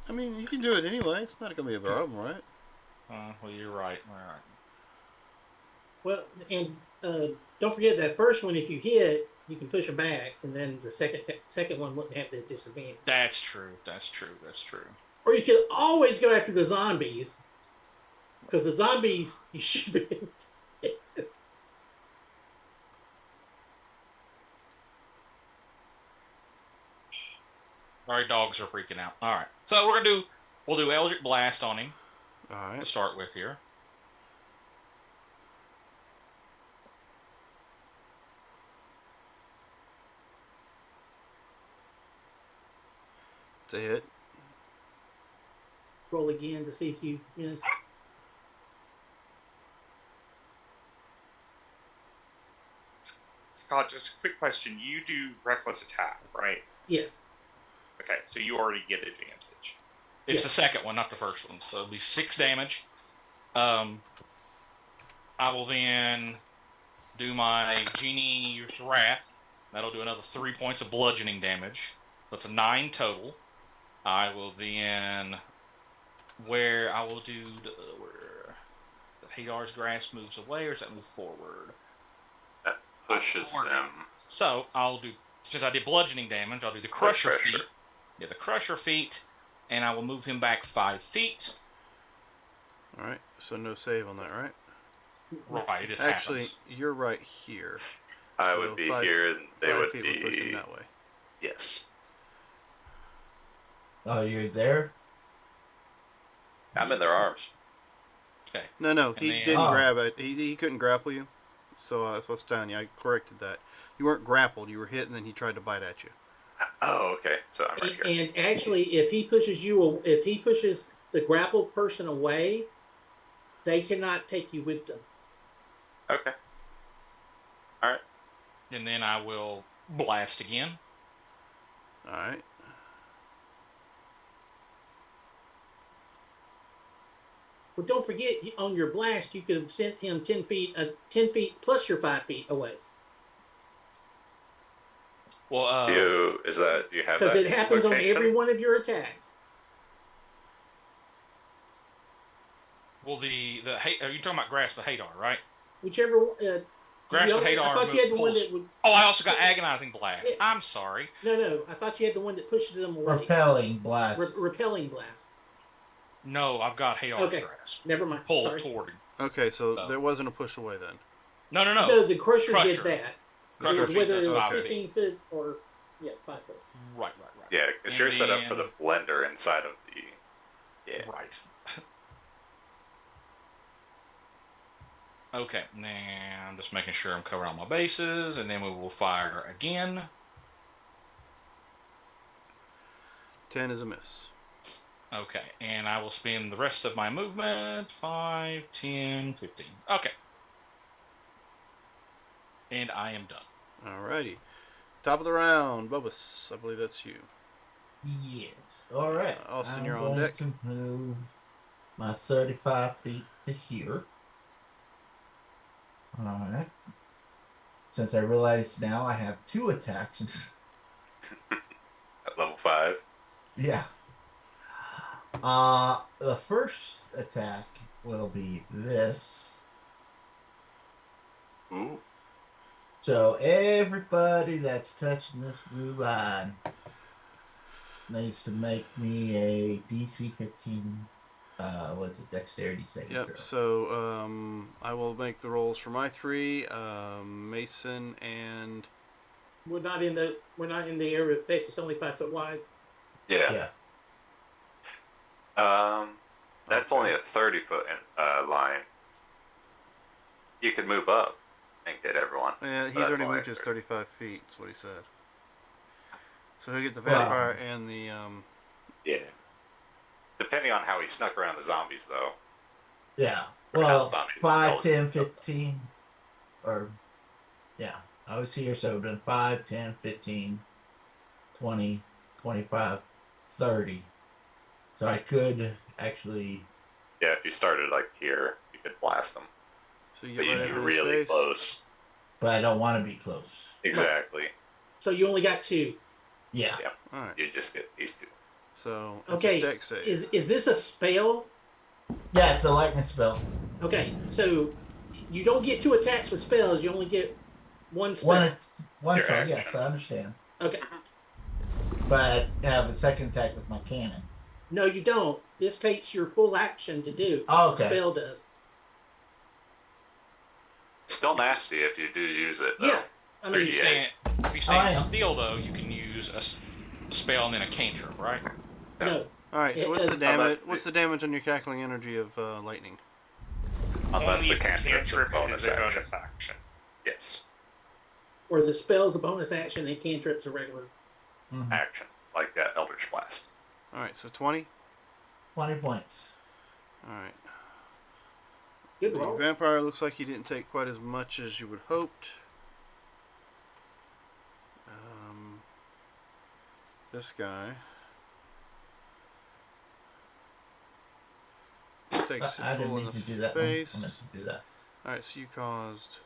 I mean, you can do it anyway. It's not going to be a problem, right? Well, you're right. All right. Well, and don't forget that first one, if you hit, you can push them back, and then the second one wouldn't have the disadvantage. That's true. That's true. Or you could always go after the zombies, because the zombies, you should be able to hit. All right, dogs are freaking out. All right. So we'll do Eldritch Blast on him. All right. To start with here. It's a hit. Roll again to see if you miss. Scott, just a quick question. You do reckless attack, right? Yes. Okay, so you already get advantage. It's the second one, not the first one. So it'll be 6 damage. I will then do my Genie's Wrath. That'll do another 3 points of bludgeoning damage. So it's a 9 total. I will then... Where I will do... where the Hadar's Grasp moves away, or does that move forward? That pushes them. So I'll do... Since I did bludgeoning damage, I'll do the Crusher Feat. Yeah, the Crusher Feat. And I will move him back 5 feet. All right, so no save on that, right? Right, it just Actually, happens. you're right here. I So would be 5 here, and they would feet would push him be... that way. Yes. Oh, you're there? I'm in their arms. Okay. No, And he then- didn't Oh. grab it. He couldn't grapple you. So that's what's down you. I corrected that. You weren't grappled. You were hit, and then he tried to bite at you. Oh, okay. So I'm right here. And actually, if he pushes the grappled person away, they cannot take you with them. Okay. All right. And then I will blast again. All right. But don't forget, on your blast, you could have sent him 10 feet plus your 5 feet away. Well, Do you have Because that it happens on location? every one of your attacks. well, are you talking about Grasp of Hadar, right? Whichever. Grasp of I Hadar thought you had the one pulls- that would. Oh, I also got Agonizing Blast. Yeah. I'm sorry. No. I thought you had the one that pushes them away. Repelling blast. Repelling blast. No, I've got Hadar's Okay. Grasp. Never mind. Pull Sorry. toward him. Okay, so Oh. there wasn't a push away then. No. No, the Crusher did Crusher. that. Crusher It was whether does it was 5 feet. 15 feet or 5 foot. Right. Yeah, because And you're set up for then- the blender inside of the. Yeah. Right. Okay, now I'm just making sure I'm covering all my bases, and then we will fire again. 10 is a miss. Okay, and I will spend the rest of my movement 5, 10, 15. Okay. And I am done. Alrighty. Top of the round, Bubus. I believe that's you. Yes. All right. Austin, I'm you're on going deck. to move my 35 feet to here. All right. Since I realize now I have 2 attacks. At level 5. Yeah. The first attack will be this. Ooh. So everybody that's touching this blue line needs to make me a DC 15. What's it? Dexterity saving throw. Yep. So I will make the rolls for my 3. Mason and We're not in the area of effect. It's only 5 foot wide. Yeah. Yeah. That's Okay. only a 30-foot line. You could move up and get everyone. Yeah, he's But that's already only moved his 30. 35 feet. That's what he said. So he'll get the Wow. vampire and the Yeah. Depending on how he snuck around the zombies, though. Yeah. Or not Well, zombies, 5, 10, skeletons. 15. Or, yeah. I was here, so I've done 5, 10, 15, 20, 25, 30. So I could actually. Yeah, if you started like here, you could blast them. so you But get you'd right be up in his really face. close. But I don't want to be close. Exactly. So you only got 2. Yeah. Yeah. All right. You just get these 2. So it's Okay. a deck save. Is this a spell? Yeah, it's a lightning spell. Okay, so you don't get 2 attacks with spells. You only get 1 spell. One Your spell, action. yes, I understand. Okay. But I have a second attack with my cannon. No, you don't. This takes your full action to do. Oh, The okay. spell does. Still nasty if you do use it, though. Yeah. I If mean, you Yeah. stand, if you I stand am. still, though, you can use a spell and then a cantrip, right? no. All right. So it- what's the unless damage? the- What's the damage on your cackling energy of lightning? Unless Only the if cantrip's a cantrip bonus is a action. bonus action. Yes. Or the spell's a bonus action and cantrip's a regular. Mhm. Action. Like that Eldritch Blast. All right. So 20. 20 points. All right. Good The roll. vampire looks like he didn't take quite as much as you would hoped. This guy takes I it didn't full in mean the to do that one. I face. meant to do that. All right. So you caused.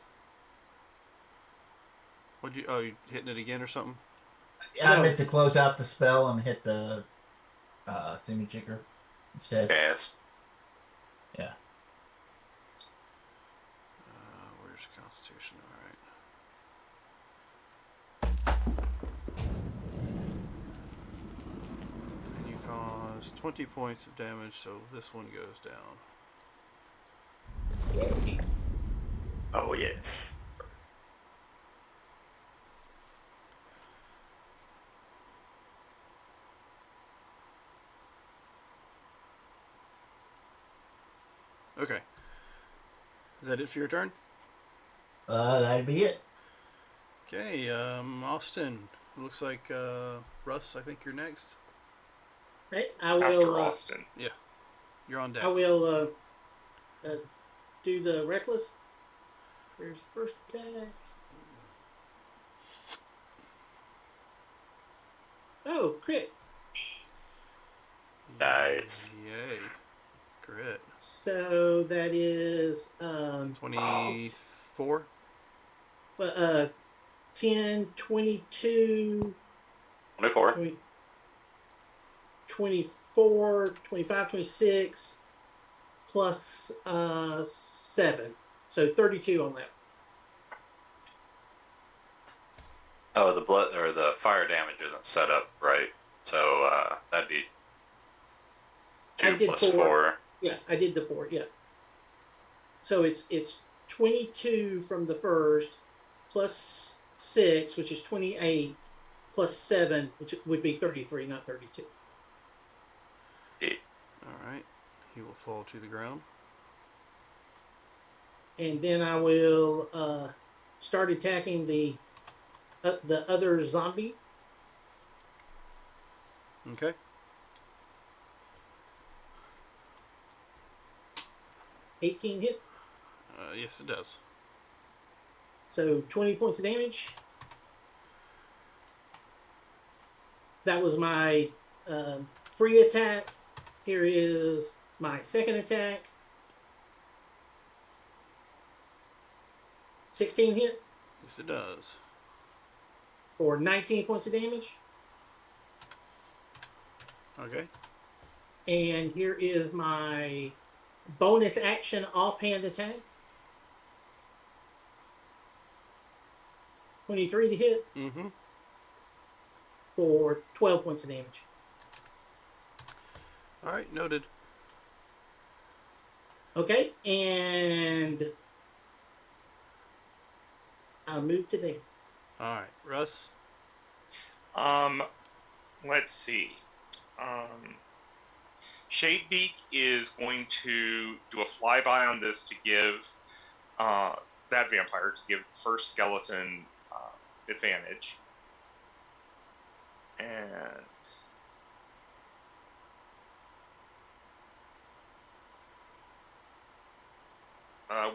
What'd you? Oh, you hitting it again or something? Yeah, I No. meant to close out the spell and hit the thingy-jigger instead. Yes. Yeah. Where's Constitution? All right. And you cause 20 points of damage, so this one goes down. Yay. Oh, yes. Okay. Is that it for your turn? That'd be it. Okay, Austin. Looks like Russ, I think you're next. Right, After Austin. You're on deck. I will do the reckless. There's first attack. Oh, crit. Nice. Yay. Crit. So that is 24? 10, 22, 24. 20, 24, 25, 26, plus 7. So 32 on that. Oh, the blood or the fire damage isn't set up right, so that'd be I 2 did plus 4. 4. Yeah, I did the 4. Yeah. So it's 22 from the first, plus 6, which is 28, plus 7, which would be 33, not 32. Alright. He will fall to the ground. And then I will start attacking the other zombie. Okay. $18 hit. Yes, it does. So 20 points of damage. That was my free attack. Here is my second attack. 16 hit Yes, it does. for 19 points of damage. Okay. And here is my bonus action offhand attack. 23 to hit Mm-hmm. for 12 points of damage. Alright, noted. Okay, and I'll move to there. Alright, Russ. Let's see. Shadebeak is going to do a flyby on this to give that vampire to give the first skeleton advantage, and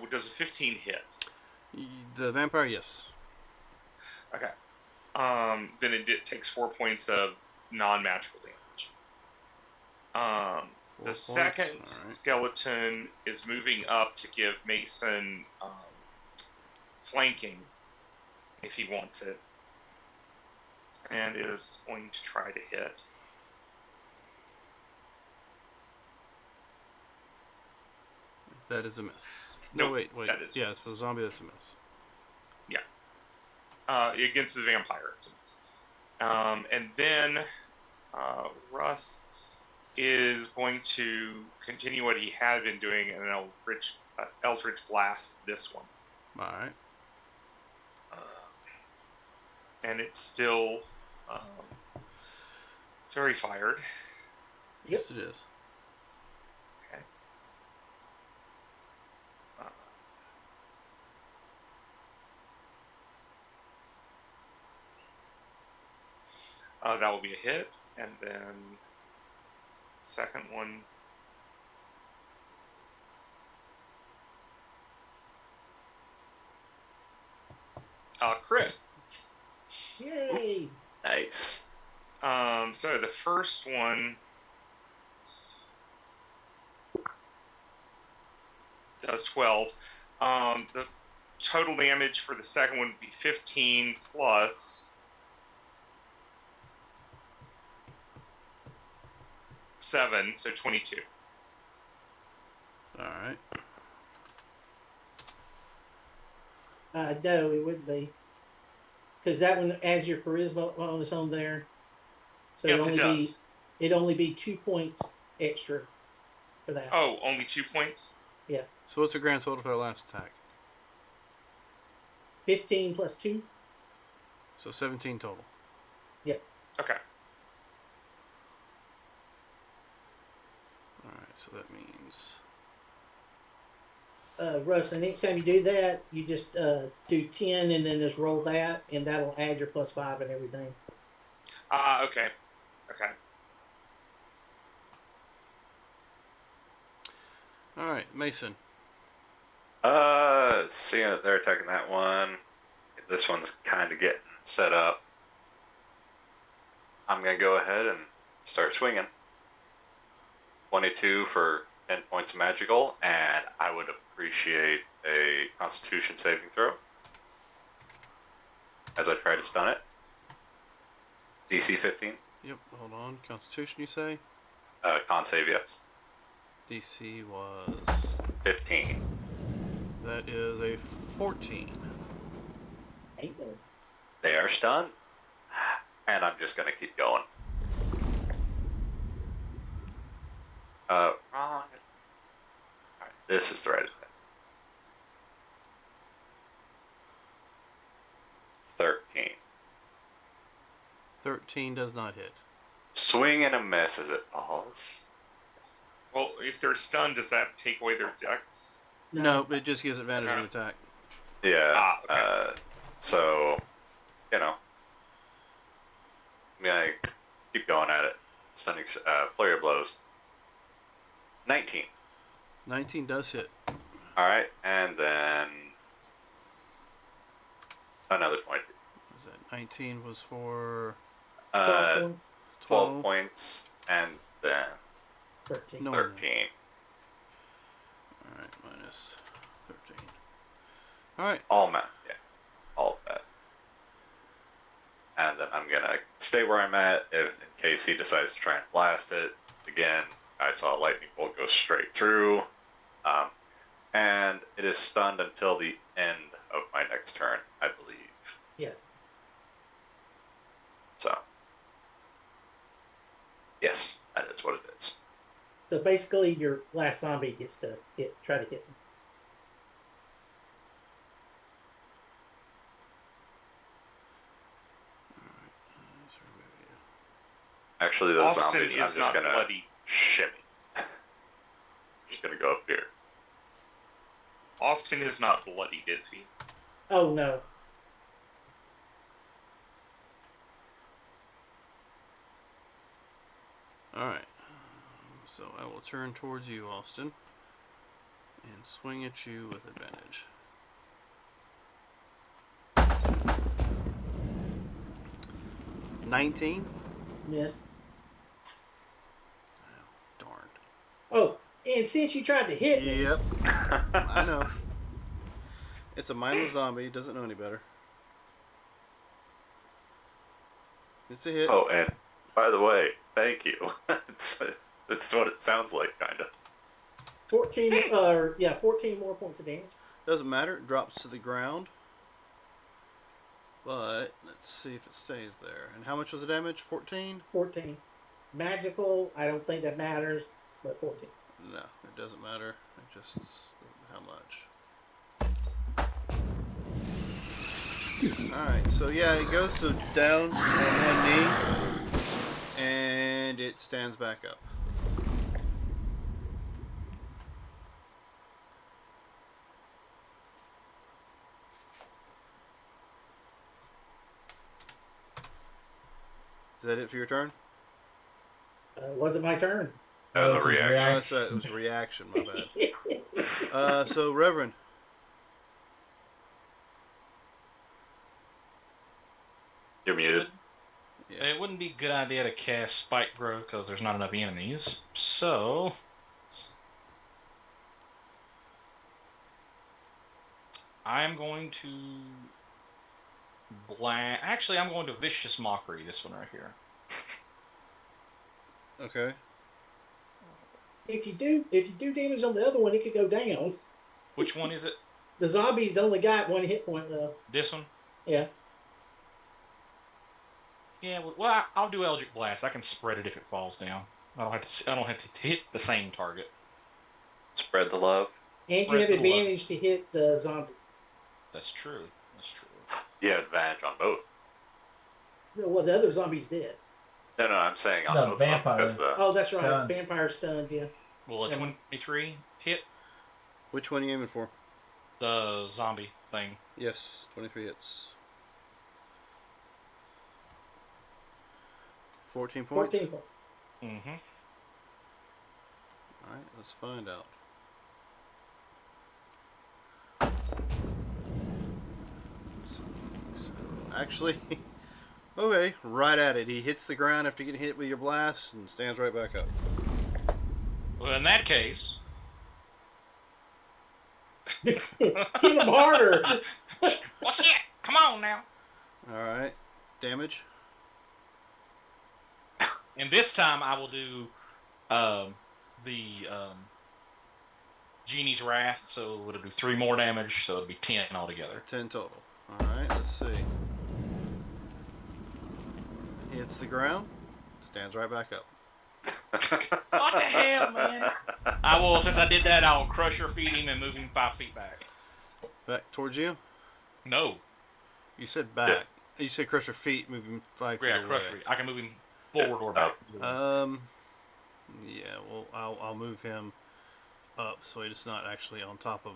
does a 15 hit? The vampire, yes. Okay. Then it takes 4 points of non-magical damage. 4 The points, second alright. skeleton is moving up to give Mason flanking if he wants it, and is going to try to hit. That is a miss. No, Nope, wait. that is a Yeah, miss. it's the zombie that's a miss. Against the vampire, it means. And then Russ is going to continue what he had been doing in an Eldritch Blast this one. Alright. And it's still very fired. Yes, it is. Okay. That will be a hit, and then second one. Crit. Yay! Nice. So the first one does 12. The total damage for the second one would be 15 plus 7, so 22. Alright. No, it wouldn't be. Because that one adds your charisma on its own there. So Yes, it does. It'd only be 2 points extra for that. Oh, only 2 points? Yeah. So what's the grand total for that last attack? 15 plus 2. So 17 total. Okay. Alright, so that means Russ, the next time you do that, you just do 10 and then just roll that, and that'll add your +5 and everything. Okay. Okay. All right, Mason. Seeing that they're attacking that one, this one's kind of getting set up. I'm gonna go ahead and start swinging. 22 for 10 points of magical, and I would appreciate a Constitution saving throw as I try to stun it. DC 15. Yep, hold on. Constitution, you say? Con save, yes. DC was 15. That is a 14. Ain't no. They are stunned, and I'm just gonna keep going. Wrong. Alright, this is the right attack. 13. 13 does not hit. Swing and a miss as it falls. Well, if they're stunned, does that take away their dex? No, it just gives advantage Okay. of attack. Yeah. Okay. So, you know, I'm gonna keep going at it. Stunning, flurry of blows. 19. 19 does hit. All right, and then another point. What was that? 19 was for 12 points. 12 points, and then 13. No. 13. All right, minus 13. All right. All of that. And then I'm gonna stay where I'm at in case he decides to try and blast it. Again, I saw a lightning bolt go straight through. And it is stunned until the end of my next turn, I believe. Yes. So, yes, that is what it is. So basically, your last zombie gets to try to hit him. Actually, those Austin zombies, I'm is just not gonna bloody. shimmy. Just gonna go up here. Austin is not bloodied, is he? Oh no. All right. So I will turn towards you, Austin, and swing at you with advantage. $19. Miss. Oh, darn. Oh, and since you tried to hit me, Yep. I know. It's a mindless zombie. Doesn't know any better. It's a hit. Oh, and by the way, thank you. That's what it sounds like, kind of. 14 more points of damage. Doesn't matter. It drops to the ground. But let's see if it stays there. And how much was the damage? 14? 14. Magical, I don't think that matters, but 14. No, it doesn't matter. It just how much. Alright, so yeah, it goes to down on one knee and it stands back up. Is that it for your turn? Wasn't my turn. That was That a was his reaction. Oh, that's it was a reaction, my bad. So Reverend. You're muted. Yeah. It wouldn't be a good idea to cast Spike Grow because there's not enough enemies. So, I'm going to Actually, I'm going to Vicious Mockery. This one right here. Okay. If you do damage on the other one, it could go down. Which one is it? The zombie's only got 1 hit point though. This one? Yeah. Yeah. Well, I'll do Eldritch Blast. I can spread it if it falls down. I don't have to hit the same target. Spread the love. And Spread you have the love. advantage to hit the zombie. That's true. That's true. You have advantage on both. Well, the other zombie's dead. No, I'm saying on The both of them, vampire. because the Oh, that's right. Stunned. Vampire stunned, yeah. Will a Yeah. 23 hit? Which one are you aiming for? The zombie thing. Yes, 23 hits. 14 points? 14 points. Mm-hmm. Alright, let's find out. Let's see. So, actually, okay, right at it. He hits the ground after getting hit with your blast and stands right back up. Well, in that case, Hit him harder. well, shit! Come on now. Alright, damage? And this time I will do the Genie's Wrath, so it'll do 3 more damage, so it'll be 10 altogether. 10 total. Alright, let's see. He hits the ground, stands right back up. What the hell, man? I will, since I did that, I'll crusher feed him and move him 5 feet back. Back towards you? No. You said back. Yes. You said crush your feet, move him 5 feet Yeah, away. crusher feed. I can move him forward or back. Yeah, well, I'll move him up so he's not actually on top of,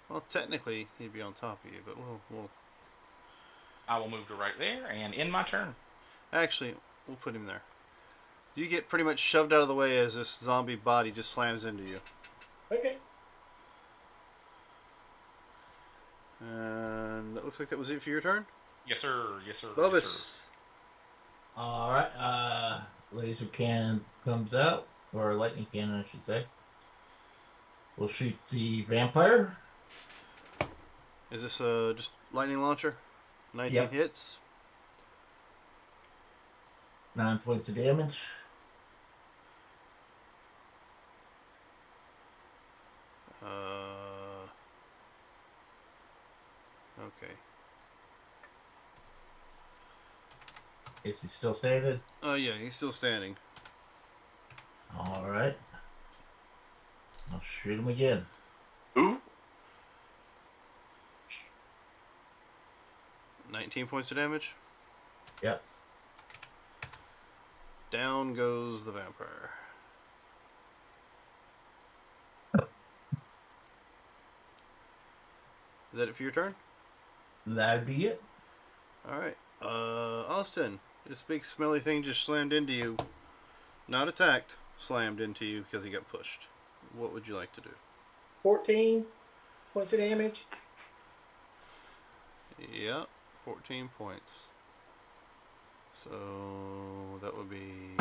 well, technically he'd be on top of you, but we'll I will move to right there and end my turn. actually, we'll put him there. You get pretty much shoved out of the way as this zombie body just slams into you. Okay. And that looks like that was it for your turn. Yes, sir. Yes, sir. Bobus. Yes, sir. All right. Laser cannon comes out, or lightning cannon, I should say. We'll shoot the vampire. Is this just lightning launcher? 19 Yep. hits. 9 points of damage. Okay. Is he still standing? Oh yeah, he's still standing. All right. I'll shoot him again. Ooh. 19 points of damage. Yep. Down goes the vampire. Is that it for your turn? That'd be it. Alright. Austin, this big smelly thing just slammed into you. Not attacked, slammed into you because he got pushed. What would you like to do? 14 points of damage. Yep, 14 points. So that would be...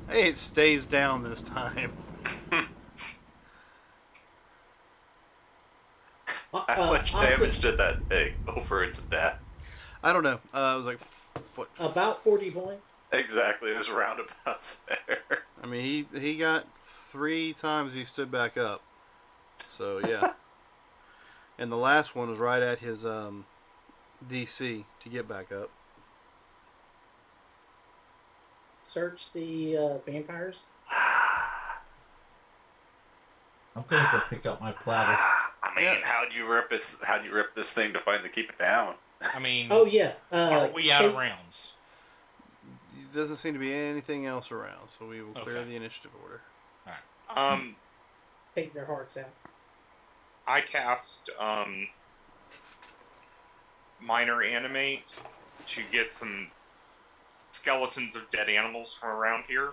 Hey, it stays down this time. How much Austin, damage did that take over its death? I don't know. It was like... What? about 40 points. Exactly, it was roundabouts there. I mean, he got 3 times he stood back up. So, yeah. And the last one was right at his DC to get back up. Search the vampires. I'm gonna go pick up my platter. I mean, Yeah. how'd you rip this thing to finally keep it down? I mean, Oh yeah. are we out of rounds? There doesn't seem to be anything else around, so we will clear Okay. the initiative order. Take their hearts out. I cast minor animate to get some skeletons of dead animals from around here,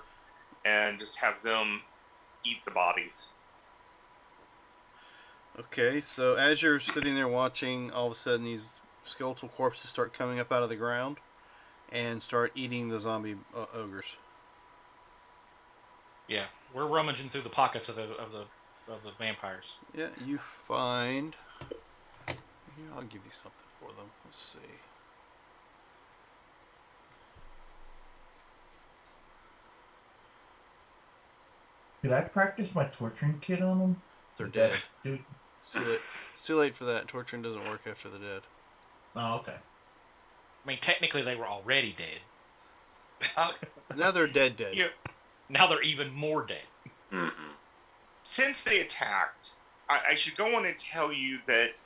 and just have them eat the bodies. Okay, so as you're sitting there watching, all of a sudden these skeletal corpses start coming up out of the ground and start eating the zombie ogres. Yeah, we're rummaging through the pockets of the vampires. Yeah, you find... Here, I'll give you something for them. Let's see. Could I practice my torturing kit on them? They're dead. Dude. It's too late for that. Torturing doesn't work after the dead. Oh, okay. I mean, technically they were already dead. Now they're dead. Yeah. Now they're even more dead. Mm-mm. Since they attacked, I should go on and tell you that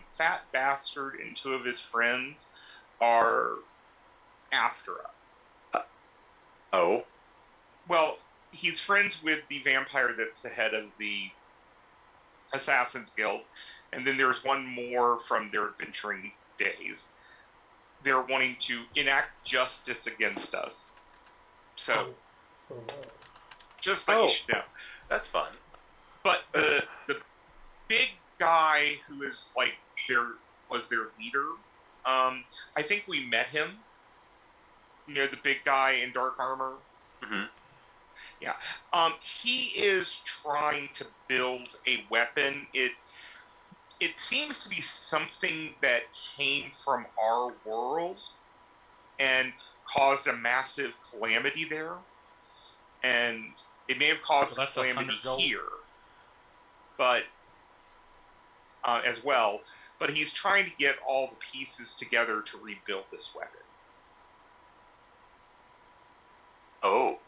Fat Bastard and 2 of his friends are after us. Oh, Well, he's friends with the vampire that's the head of the Assassin's Guild, and then there's one more from their adventuring days. They're wanting to enact justice against us. So, just that you should know. That's fun. But the big guy who is like was their leader. I think we met him. You know, the big guy in dark armor. Mm-hmm. Yeah. He is trying to build a weapon. It seems to be something that came from our world and caused a massive calamity there. And it may have caused a calamity here, but as well. But he's trying to get all the pieces together to rebuild this weapon. Oh.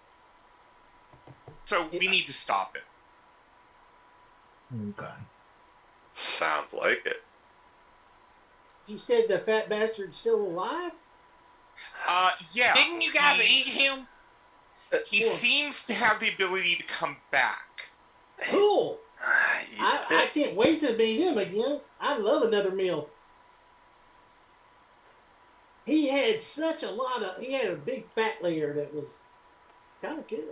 So we need to stop it. Okay. Sounds like it. You said the fat bastard's still alive? Yeah. Didn't you guys eat him? He seems to have the ability to come back. Cool. I can't wait to meet him again. I love another meal. He had he had a big fat layer that was kind of good.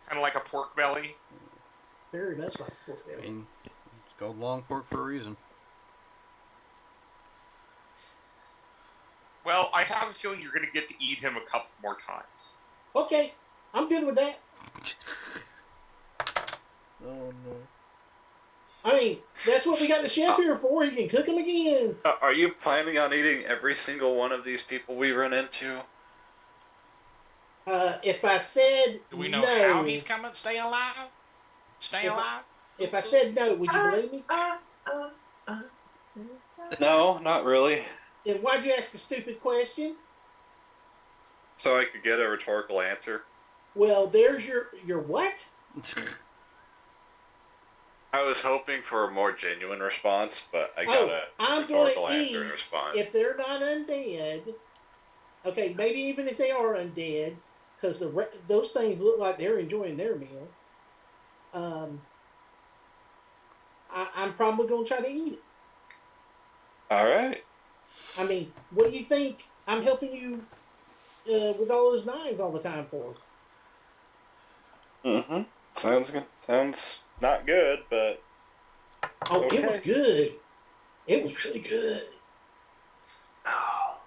Kind of like a pork belly. Very much like pork belly. I mean, it's called long pork for a reason. Well, I have a feeling you're going to get to eat him a couple more times. Okay, I'm good with that. Oh no. I mean, that's what we got the chef here for. He can cook them again. Are you planning on eating every single one of these people we run into? If I said Do we know no, how he's coming? Staying alive? Staying alive? If I said no, would you believe me? No, not really. Then why'd you ask a stupid question? So I could get a rhetorical answer. Well, there's your what? I was hoping for a more genuine response, but I got a I'm rhetorical going to answer in eat response. if they're not undead. Okay, maybe even if they are undead, because those things look like they're enjoying their meal. I'm probably going to try to eat it. All right. I mean, what do you think I'm helping you with all those knives all the time for? Mm-hmm. Sounds good. Sounds not good, but Oh, okay. It was good. It was really good. Oh.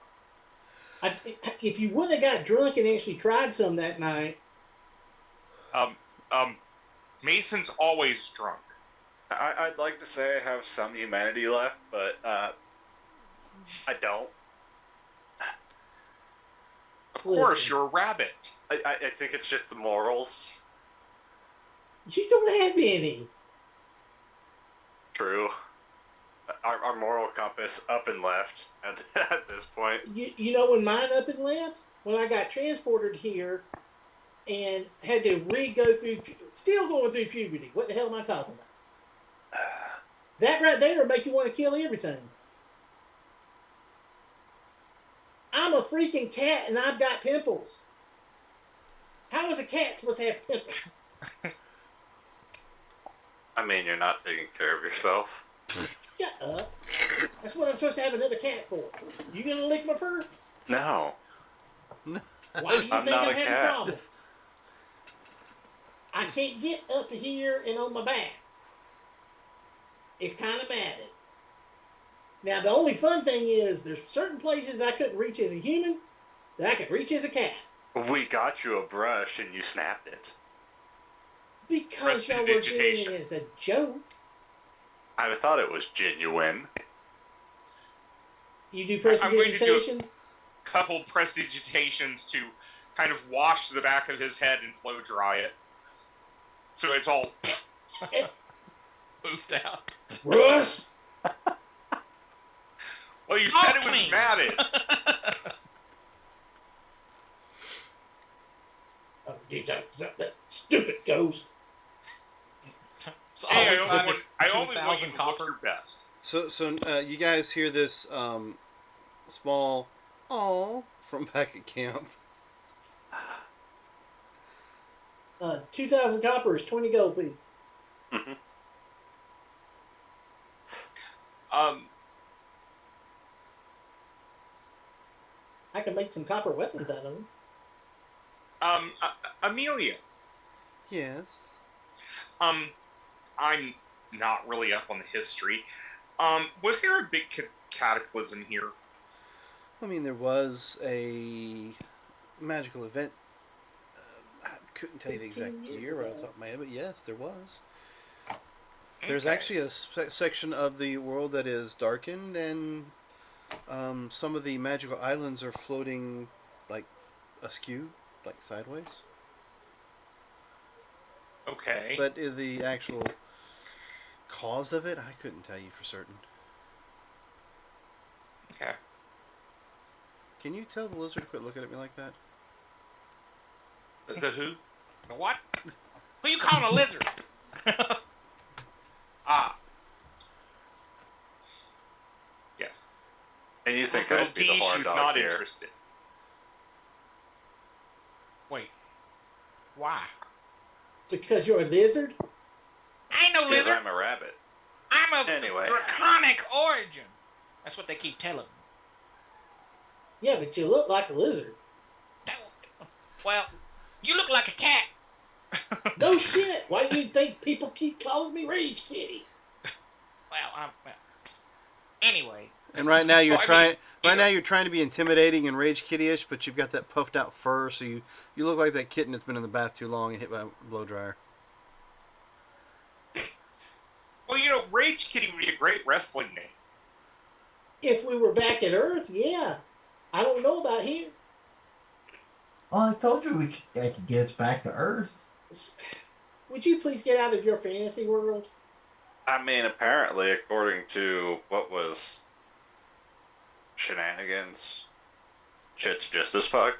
If you wouldn't have got drunk and actually tried some that night. Mason's always drunk. I'd like to say I have some humanity left, but I don't. Of course, you're a rabbit. I think it's just the morals. You don't have any. True. Our moral compass up and left at this point. You know when mine up and left? When I got transported here and had to go through, still going through puberty. What the hell am I talking about? That right there will make you want to kill everything. I'm a freaking cat and I've got pimples. How is a cat supposed to have pimples? I mean, you're not taking care of yourself. Shut up. That's what I'm supposed to have another cat for. You gonna lick my fur? No. Why do you I'm think not I'm a having cat. problems? I can't get up to here and on my back. It's kind of matted. Now, the only fun thing is there's certain places I couldn't reach as a human that I could reach as a cat. We got you a brush and you snapped it. Because y'all were doing Prestidigitation. it as a joke. I thought it was genuine. You do I'm going to do prestidigitation? Couple prestidigitations to kind of wash the back of his head and blow dry it. So it's all... Moved out. Russ! Well, you said it was clean. matted. Oh, you that stupid ghost. So Hey, I'll I buy this only want you 2,000 to copper. look your best. So you guys hear this small "aw" from back at camp. 2,000 copper is 20 gold, please. Um, I can make some copper weapons out of them. Amelia. Yes. I'm not really up on the history. Was there a big cataclysm here? I mean, there was a magical event. I couldn't tell you the exact 15 years year right off the ago. top of my head, but yes, there was. There's Okay. actually a section of the world that is darkened, and some of the magical islands are floating like askew, like sideways. Okay. But the actual cause of it, I couldn't tell you for certain. Okay. Can you tell the lizard to quit looking at me like that? The who? The what? Who you calling a lizard? Ah. Yes. And you think Little I'd be the D, horn she's dog not here? interested. Wait. Why? Because you're a lizard? I ain't no Because lizard. I'm a rabbit. I'm a Anyway. draconic origin. That's what they keep telling me. Yeah, but you look like a lizard. Well, you look like a cat. No shit. Why do you think people keep calling me Rage Kitty? Well, anyway. And right now you're Well, I trying. mean, Right now you're trying to be intimidating and rage kitty-ish, but you've got that puffed out fur, so you look like that kitten that's been in the bath too long and hit by a blow dryer. Well, Rage Kitty would be a great wrestling name. If we were back at Earth, yeah. I don't know about here. Well, I told you I could get us back to Earth. Would you please get out of your fantasy world? I mean, apparently, according to what was shenanigans, shit's just as fuck.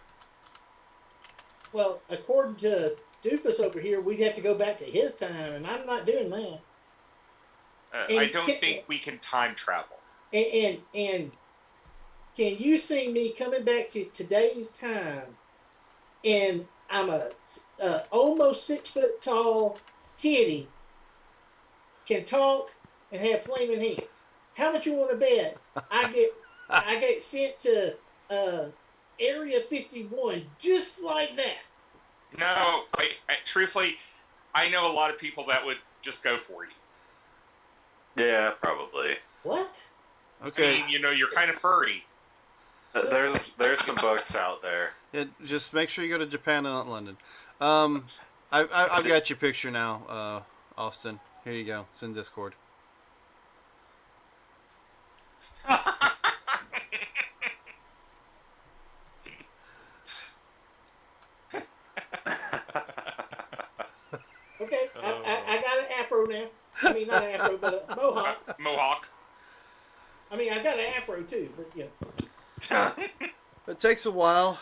Well, according to Doofus over here, we'd have to go back to his time, and I'm not doing that. I don't think we can time travel. And can you see me coming back to today's time, and I'm a almost 6 foot tall kitty, can talk and have flaming hands? How much you want to bet I get sent to Area 51 just like that? No, truthfully, I know a lot of people that would just go for you. Yeah, probably. What? Okay. I mean, you're kind of furry. There's some books out there. Yeah, just make sure you go to Japan and not London. I've got your picture now, Austin. Here you go. It's in Discord. Okay, I got an afro now. I mean, not an afro, but a mohawk. Mohawk. I mean, I got an afro too, but yeah. It takes a while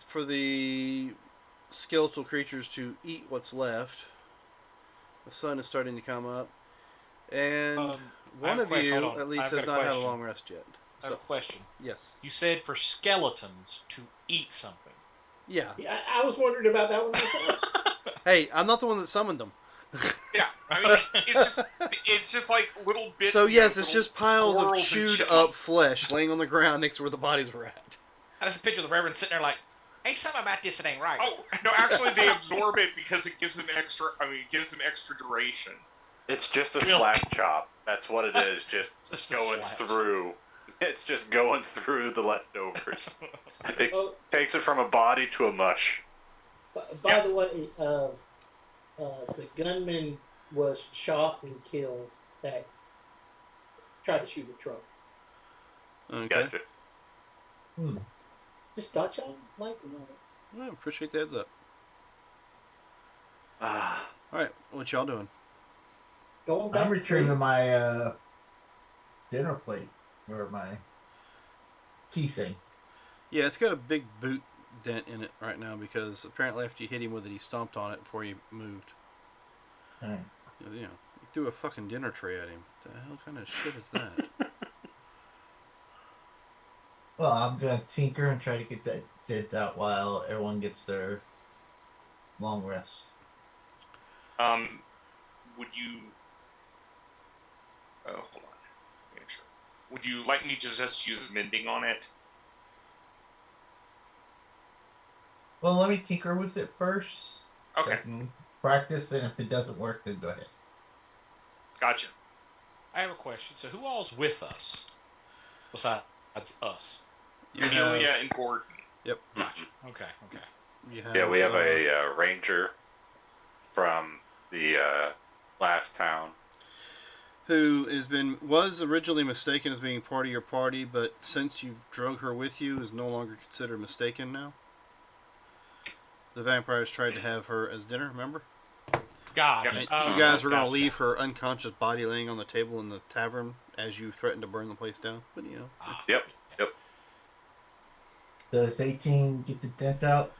for the skeletal creatures to eat what's left. The sun is starting to come up, and I one have a of question. you Hold on. at least I've has got a not had a question. long rest yet. I have a question. Yes. You said for skeletons to eat something. Yeah. Yeah, I was wondering about that one myself. Hey, I'm not the one that summoned them. Yeah, I mean, it's just like little bits. So yes, it's little just piles of squirrels and chewed up chipmunks. flesh laying on the ground next to where the bodies were at. I just picture the Reverend sitting there like, hey, something about this, it ain't right. Oh no, actually, they absorb it because it gives them extra. I mean, it gives them extra duration. It's just a Really? slap chop. That's what it is. Just Just a going slap. through. It's just going through the leftovers. It Oh, takes it from a body to a mush. by the way, the gunman was shot and killed that tried to shoot a truck. Okay. Gotcha. Just thought y'all like to know that. I appreciate the heads up. Ah, All right, what y'all doing? Going back I'm to sleep. retrieving my dinner plate or my tea thing. Yeah, it's got a big boot dent in it right now because apparently after you hit him with it, he stomped on it before he moved. Alright. You threw a fucking dinner tray at him. What the hell kind of shit is that? Well, I'm gonna tinker and try to get that dent out while everyone gets their long rest. Would you? Oh, hold on. Make sure. Would you like me to just use mending on it? Well, let me tinker with it first. So Okay, I can practice, and if it doesn't work, then go ahead. gotcha. I have a question. So who all's with us besides us? You have, Amelia and Gordon. yep. Gotcha. Okay. You have, Yeah, we have a ranger from the last town. who was originally mistaken as being part of your party, but since you've drug her with you, is no longer considered mistaken now. The vampires tried to have her as dinner, remember? Gosh. And Oh, you guys were going to gotcha. leave her unconscious body laying on the table in the tavern as you threatened to burn the place down. But, you know. Ah, Yep. Does 18 get the dent out?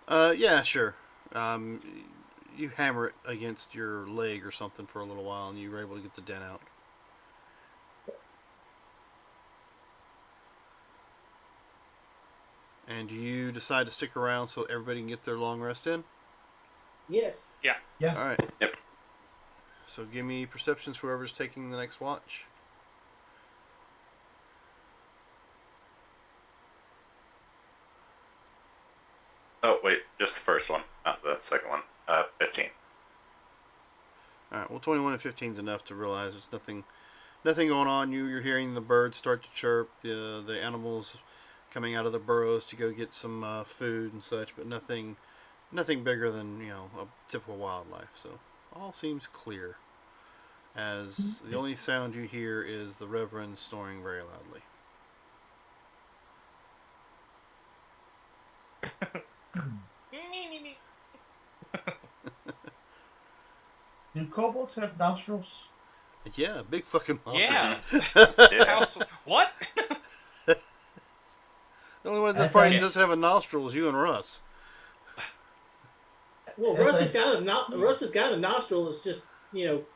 Yeah, sure. You hammer it against your leg or something for a little while, and you were able to get the dent out. And do you decide to stick around so everybody can get their long rest in? Yes. Yeah. All right. Yep. So give me perceptions, whoever's taking the next watch. Oh wait, just the first one, not the second one. 15. All right. Well, 21 and 15 is enough to realize there's nothing going on. You're hearing the birds start to chirp, the animals coming out of the burrows to go get some food and such, but nothing bigger than a typical wildlife. So all seems clear. As the only sound you hear is the Reverend snoring very loudly. Do kobolds have nostrils? Yeah, big fucking monster. Yeah. Yeah. What? The only one that That's probably like- doesn't have a nostril is you and Russ. Well, That's Russ like- has got a nostril. It's just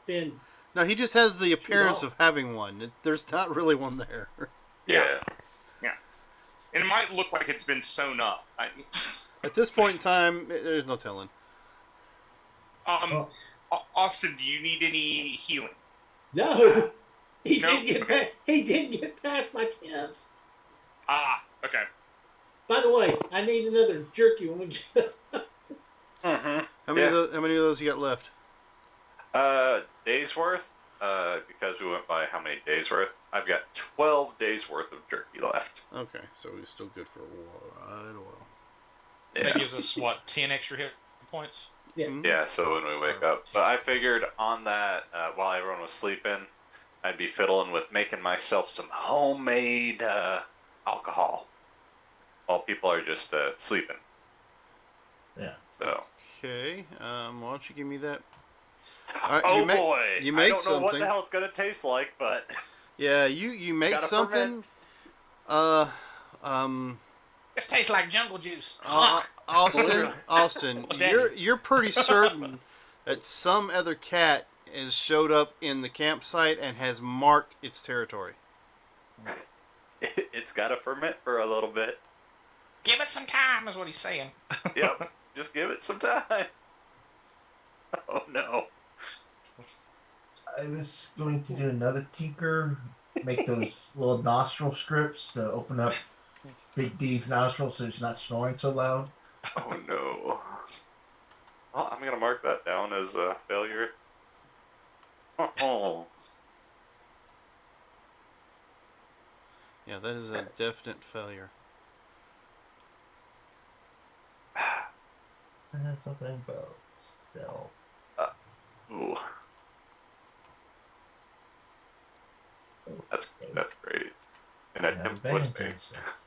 been. No, he just has the appearance off. of having one. There's not really one there. Yeah. And it might look like it's been sewn up. At this point in time, there's no telling. Oh. Austin, do you need any healing? No, he Nope. didn't get past my tips. Ah, okay. By the way, I need another jerky when we get. Mm-hmm. How many of those you got left? Days worth. Because we went by how many days worth? I've got 12 days worth of jerky left. Okay, so he's still good for quite a while. That gives us, what, 10 extra hit points? Yeah. Mhm. Yeah, so when we wake up. But I figured on that, while everyone was sleeping, I'd be fiddling with making myself some homemade alcohol while people are just sleeping. Yeah. So. Okay, why don't you give me that? Alright, Oh you make- boy! you I make don't know what something. the hell it's gonna taste like, but Yeah, you make Gotta something. This tastes like jungle juice. Austin, What that you're pretty certain that some other cat has showed up in the campsite and has marked its territory. it's gotta ferment for a little bit. Give it some time, is what he's saying. Yep, just give it some time. Oh no! I was going to do another tinker, make those little nostril strips to open up Big D's nostril so it's not snoring so loud. Oh no! Well, I'm gonna mark that down as a failure. Oh. Yeah, that is a definite failure. I had something about stealth. Ooh. That's great. And I Yeah, didn't bang whisper. into stealth.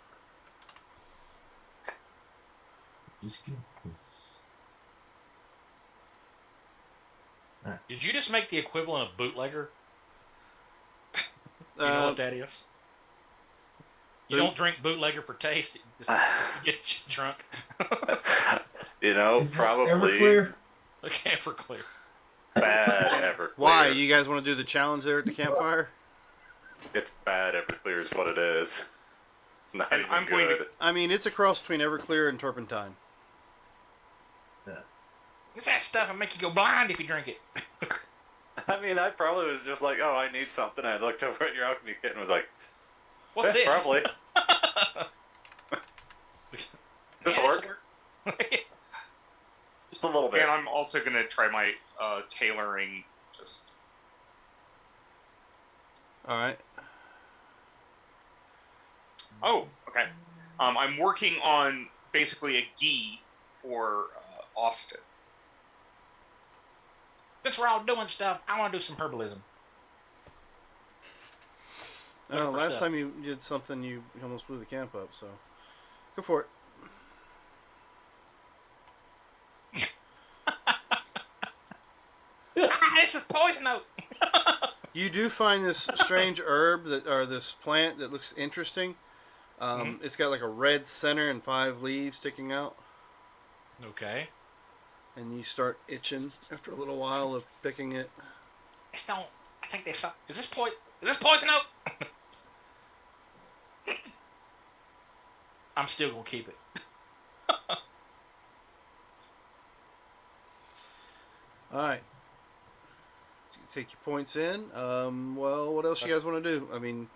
Just give this. Did you just make the equivalent of bootlegger? You know what that is? You don't drink bootlegger for taste. It just get you drunk. You know, Is that probably Everclear? Okay, for clear. bad Everclear. Why? You guys want to do the challenge there at the campfire? It's bad Everclear is what it is. It's not And even I'm going good. to- I mean, it's a cross between Everclear and Turpentine. It's that stuff that make you go blind if you drink it. I mean, I probably was just like, oh, I need something. I looked over at your alchemy kit and was like, What's "Yeah, this? probably. This'll work. Just a little bit. And I'm also going to try my tailoring. Just All right. Oh, okay. I'm working on basically a gi for Austin. Since we're all doing stuff, I want to do some herbalism. Looking for Last stuff. time you did something, you almost blew the camp up. So, go for it. This is poison oak. You do find this strange herb or this plant that looks interesting. It's got like a red center and 5 leaves sticking out. Okay. And you start itching after a little while of picking it. It's don't. I think they saw. Is this poison oak? I'm still gonna keep it. All right. Take your points in. Well, what else you guys want to do? I mean,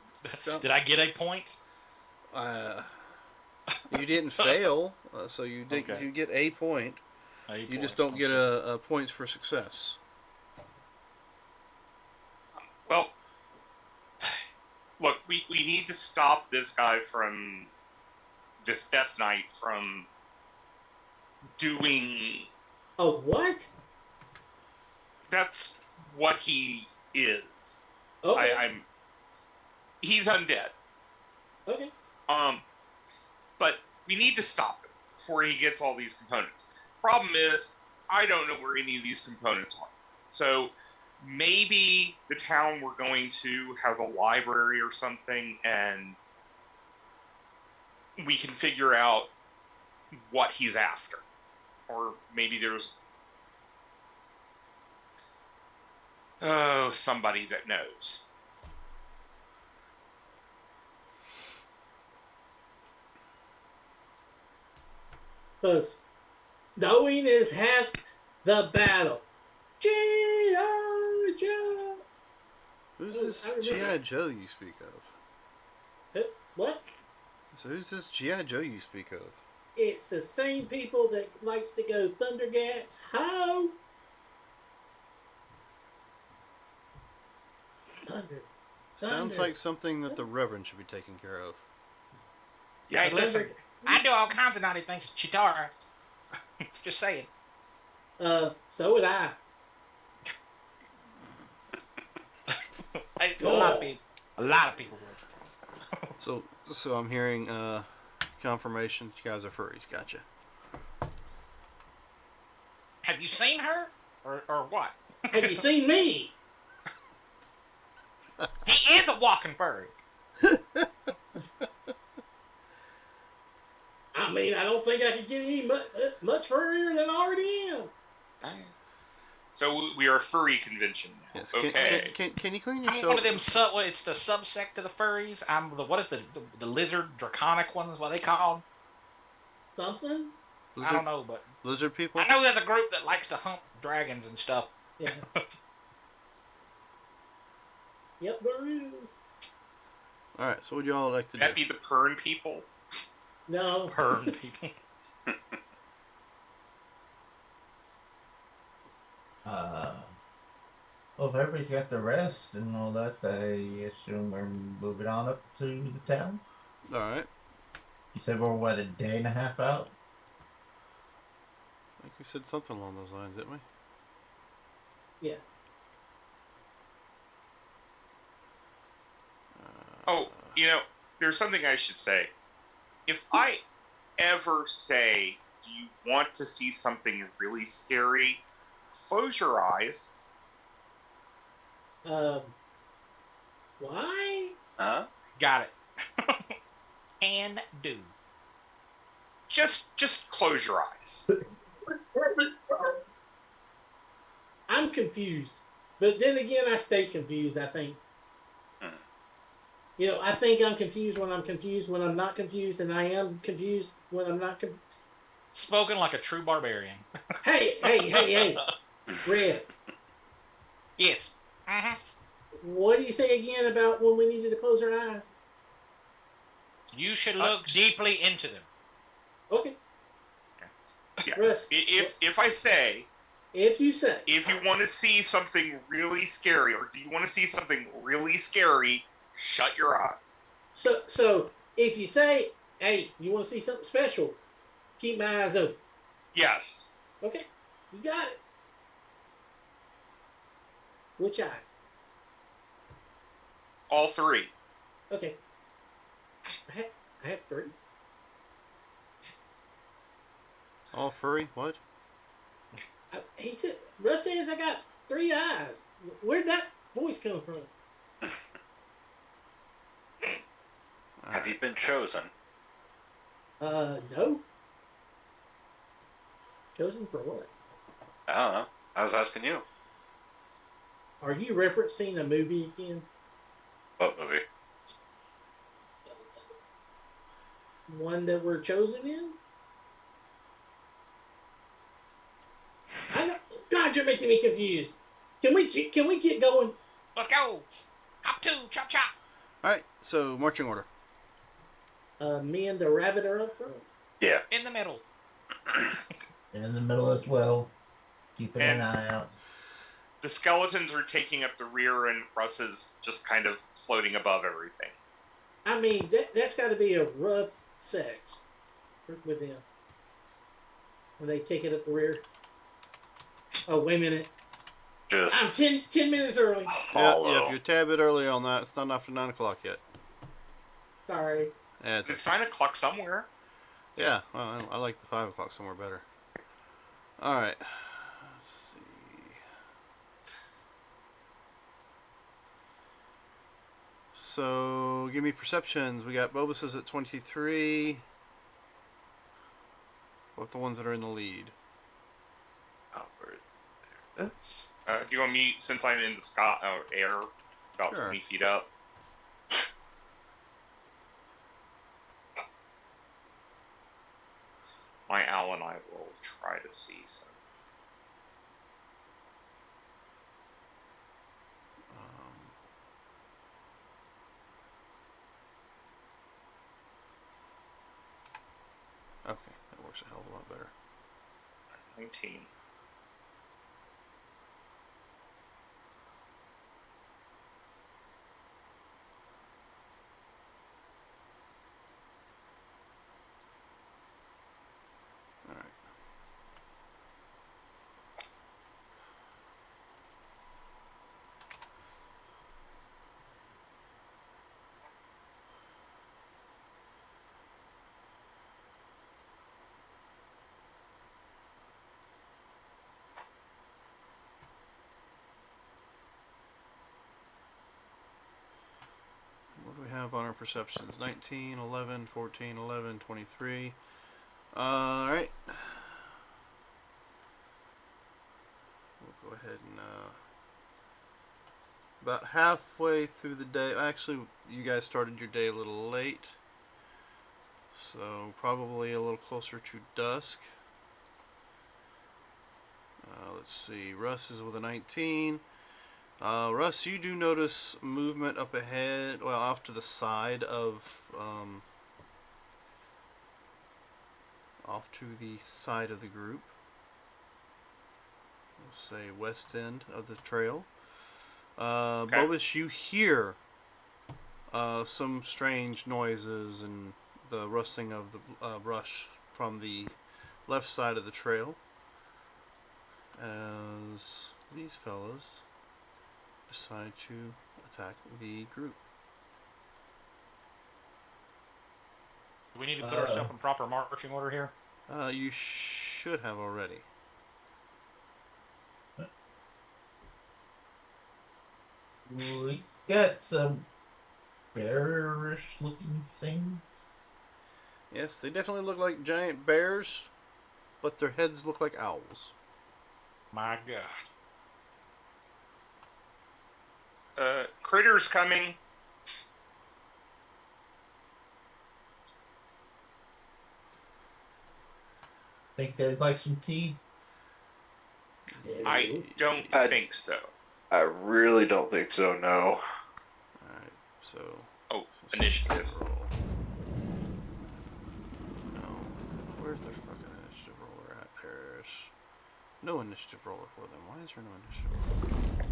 Did I get a point? you didn't fail, so you did. Okay. You get a point. You just don't get a points for success. Well, look, we need to stop this guy from this Death Knight from doing. Oh, what? That's what he is. Okay. He's undead. Okay. But we need to stop him before he gets all these components. Problem is, I don't know where any of these components are. So maybe the town we're going to has a library or something, and we can figure out what he's after. Or maybe there's somebody that knows. Because knowing is half the battle. G.I. Joe. Who's Oh, this I remember. G.I. Joe you speak of? What? So who's this G.I. Joe you speak of? It's the same people that likes to go Thundercats. How? Thunder. Sounds Thunder. like something that the Reverend should be taking care of. Yeah, Hey, listen, I do all kinds of naughty things to Chitara. Just saying. So would I. A lot of people would. So I'm hearing confirmation. You guys are furries. Gotcha. Have you seen her? Or what? Have you seen me? He is a walking furry. I mean, I don't think I could get any much furrier than I already am. So we are a furry convention now. Yes. Okay. Can you clean I'm yourself? one of them. It's the subsect of the furries. I'm the what is the lizard draconic one is what they called. Something? Lizard, I don't know, but lizard people. I know there's a group that likes to hump dragons and stuff. Yeah. Yep, there is. All right. So what would y'all like to Would that do? be the Pern people? No. Burn people. Well, if everybody's got the rest and all that, I assume we're moving on up to the town. All right. You said we're, what, a day and a half out? I think we said something along those lines, didn't we? Yeah. Oh, there's something I should say. If I ever say, do you want to see something really scary? Close your eyes. Why? Huh? Got it. And do. Just close your eyes. I'm confused. But then again, I stay confused, I think. I think I'm confused when I'm confused when I'm not confused, and I am confused when I'm not confused. Spoken like a true barbarian. Hey. Red, Yes. what do you say again about when we needed to close our eyes? You should look deeply into them. Okay. Yes. Russ, If I say, if you say, if you want to see something really scary, or do you want to see something really scary, shut your eyes. so if you say, hey, you want to see something special, keep my eyes open. Yes. Okay, you got it. Which eyes? All three. Okay. I have 3. All furry? What? He said, Russ says I got 3 eyes. Where'd that voice come from? Have you been chosen? No. Chosen for what? I don't know. I was asking you. Are you referencing a movie again? What movie? One that we're chosen in? I know. God, you're making me confused. Can we get going? Let's go. Hop 2, chop chop. All right. So marching order. Me and the rabbit are up front. Yeah. In the middle. In the middle as well. Keeping an And- eye out. The skeletons are taking up the rear, and Russ is just kind of floating above everything. I mean, that's got to be a rough sex with them when they take it up the rear. Oh, wait a minute. Just I'm 10 minutes early. hollow. Yep, you're a tad bit early on that. It's not after 9 o'clock yet. Sorry. Yeah, it's It's 9 o'clock somewhere. yeah. Well, I like the 5 o'clock somewhere better. All right. Let's see. So give me perceptions. We got Bobuses at 23. What the ones that are in the lead? Oh, where is it? Do you want me, since I'm in the sky air, about Sure. 20 feet up? My owl and I will try to see some. Okay, that works a hell of a lot better. 19. All right. What do we have on our perceptions? 19, 11, 14, 11, 23. All right. We'll go ahead and about halfway through the day. Actually, you guys started your day a little late, so probably a little closer to dusk. Let's see. Russ is with a 19. Russ, you do notice movement up ahead, well, off to the side of, the group. We'll say west end of the trail. Okay. Bobus, you hear some strange noises and the rustling of the brush from the left side of the trail as these fellas decide to attack the group. Do we need to put ourselves in proper marching order here? You should have already. We got some bearish looking things. Yes, they definitely look like giant bears, but their heads look like owls. My God. Critters coming. Think they'd like some tea? I don't I- think so. I really don't think so, no. Alright, so. Oh, initiative. Roll. No. Where's the fucking initiative roller at? There's no initiative roller for them. Why is there no initiative roller?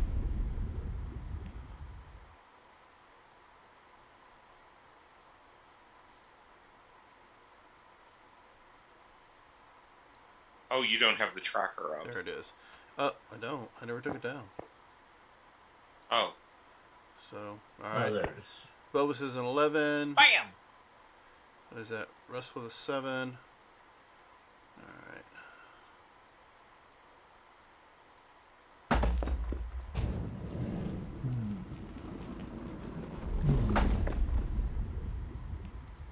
Oh, you don't have the tracker up. There it is. I don't. I never took it down. Oh, So, Oh, alright. there it is. Bobus is an 11. Bam! What is that? Russ with a 7. Alright.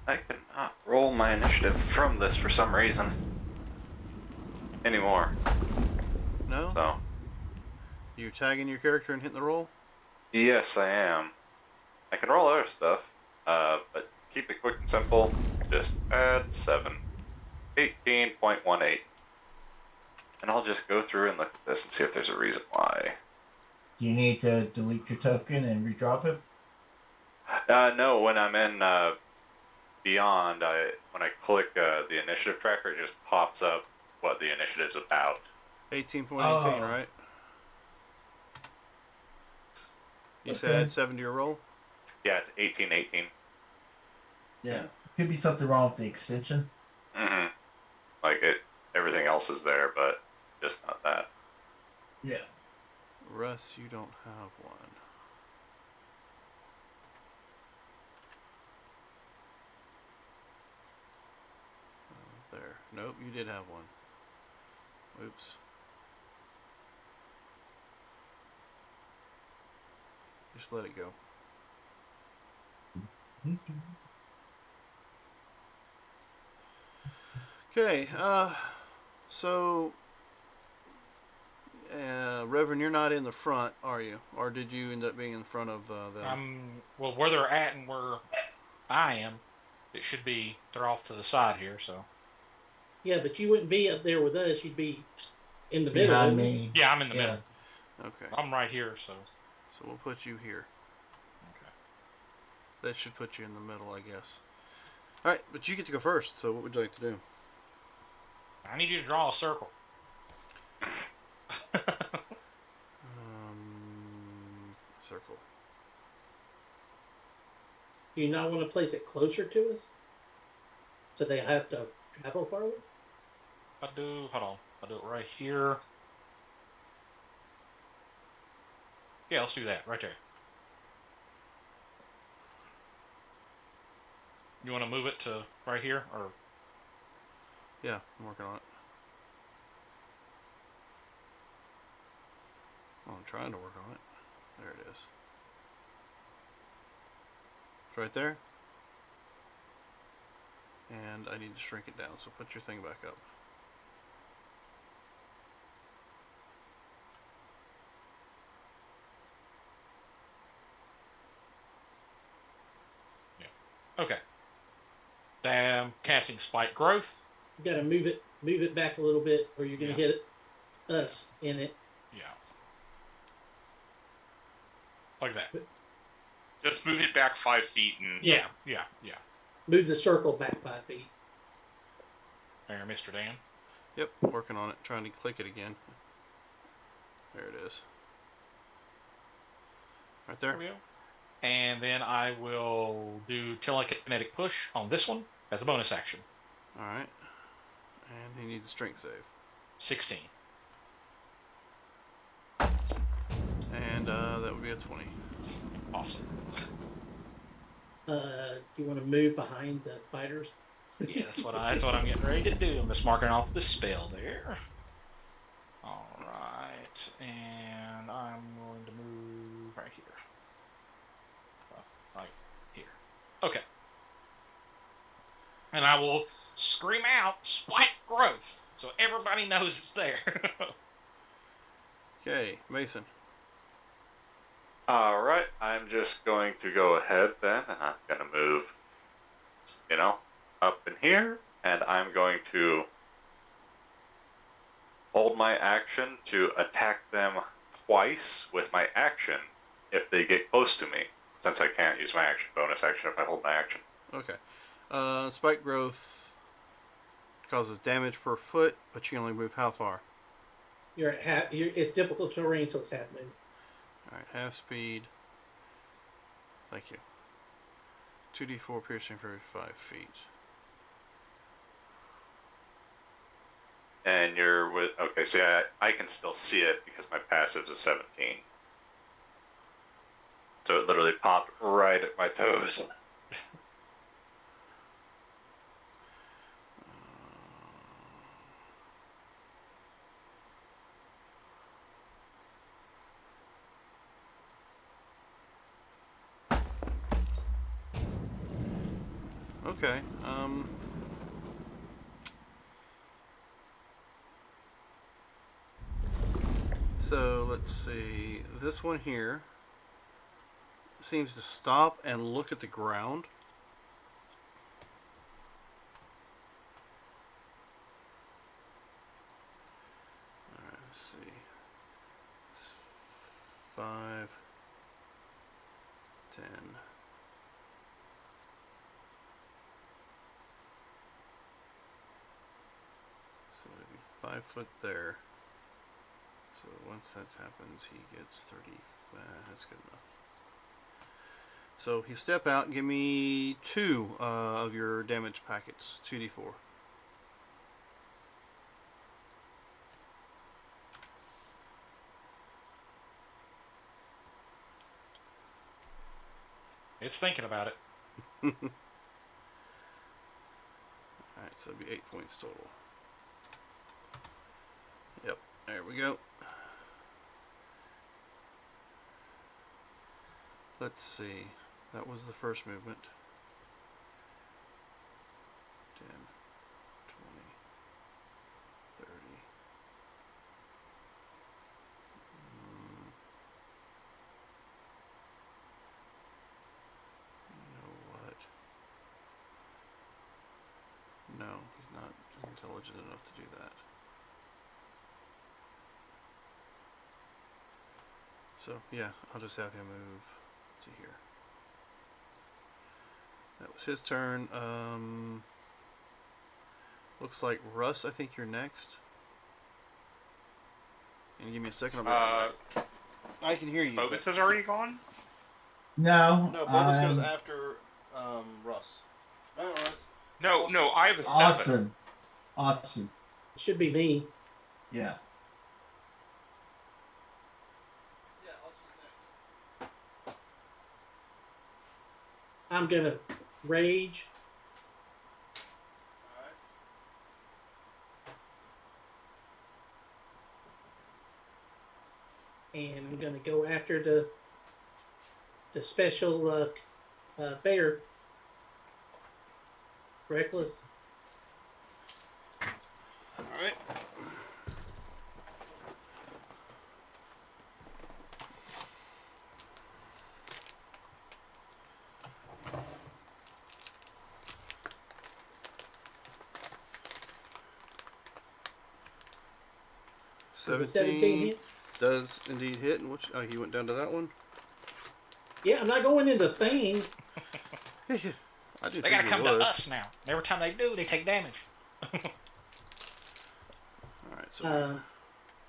I cannot roll my initiative from this for some reason anymore. No? So, You tagging your character and hitting the roll? yes, I am. I can roll other stuff, but keep it quick and simple. Just add 7. 18.18. And I'll just go through and look at this and see if there's a reason why. Do you need to delete your token and redrop it? No, when I'm in Beyond, when I click the initiative tracker, it just pops up what the initiative's about. 18.18, Oh. right? You Okay. said add 7 to your roll? Yeah, it's 1818. Yeah. Could be something wrong with the extension. Mm-hmm. Like everything else is there, but just not that. Yeah. Russ, you don't have one. There. Nope, you did have one. Oops. Just let it go. Okay, so, Reverend, you're not in the front, are you? Or did you end up being in front of them? Well, where they're at and where I am, it should be, they're off to the side here, so. Yeah, but you wouldn't be up there with us. You'd be in the middle. Behind wouldn't you? me. Yeah, I'm in the Yeah. middle. Okay, I'm right here, so. so we'll put you here. Okay. That should put you in the middle, I guess. Alright, but you get to go first, so what would you like to do? I need you to draw a circle. Circle. Do you not want to place it closer to us, so they have to travel farther? Hold on. I'll do it right here. Yeah, let's do that right there. You want to move it to right here, or Yeah, I'm working on it. Well, I'm trying to work on it. There it is. It's right there. And I need to shrink it down, so put your thing back up. okay? Casting spike growth. You got to move it back a little bit, or you're going to Yes. get us in it. Yeah. Like that. just move it back 5 feet and Yeah. Move the circle back 5 feet. There, Mr. Dan. Yep, working on it. Trying to click it again. There it is. Right there. There we go. And then I will do telekinetic push on this one as a bonus action. Alright. And he needs a strength save. 16. And that would be a 20. Awesome. Do you want to move behind the fighters? Yeah, that's what I'm getting ready to do. I'm just marking off the spell there. All right, and I'm going to move right here. Right here. Okay. And I will scream out spike growth so everybody knows it's there. Okay, Mason. Alright, I'm just going to go ahead then, and I'm going to move, up in here, and I'm going to hold my action to attack them twice with my action if they get close to me, since I can't use my action bonus action if I hold my action. Okay. Spike growth causes damage per foot, but you can only move how far? You're at half. It's difficult terrain, so it's half movement. All right, half speed. Thank you. 2d4 piercing for every 5 feet. And you're with... Okay, so yeah, I can still see it because my passive's a 17. So it literally popped right at my toes. Okay. So let's see. This one here seems to stop and look at the ground. All right, let's see. It's 5, 10. So it'd be 5 foot there. So once that happens, he gets 30. That's good enough. So he step out and give me 2 of your damage packets, 2d4. It's thinking about it. Alright, so it'll be 8 points total. Yep, there we go. Let's see. That was the first movement. 10, 20, 30. You know what? No, he's not intelligent enough to do that. So, yeah, I'll just have him move to here. That was his turn. Looks like Russ, I think you're next. Can you give me a second? I'll be right back. I can hear you. Bogus has already gone? No. No, Bogus goes after Russ. No, Russ. No, I have a 7. Austin. It should be me. Yeah. Yeah, Austin's next. I'm gonna rage. And I'm gonna go after the special bear. Reckless. Alright. Does a 17 hit? does indeed hit. And which? Oh, he went down to that one. Yeah, I'm not going into thing. I do. They gotta come to us now. Every time they do, they take damage. All right, so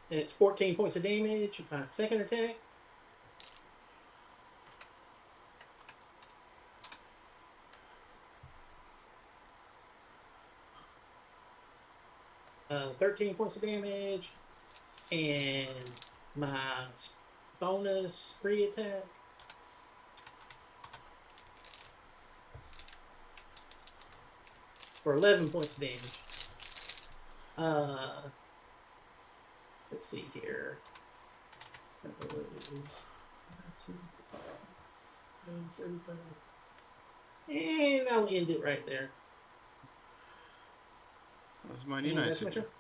It's 14 points of damage. My second attack. Uh, 13 points of damage. And my bonus free attack. For 11 points of damage. Let's see here. And I'll end it right there. that was mighty And nice that's my of you. turn.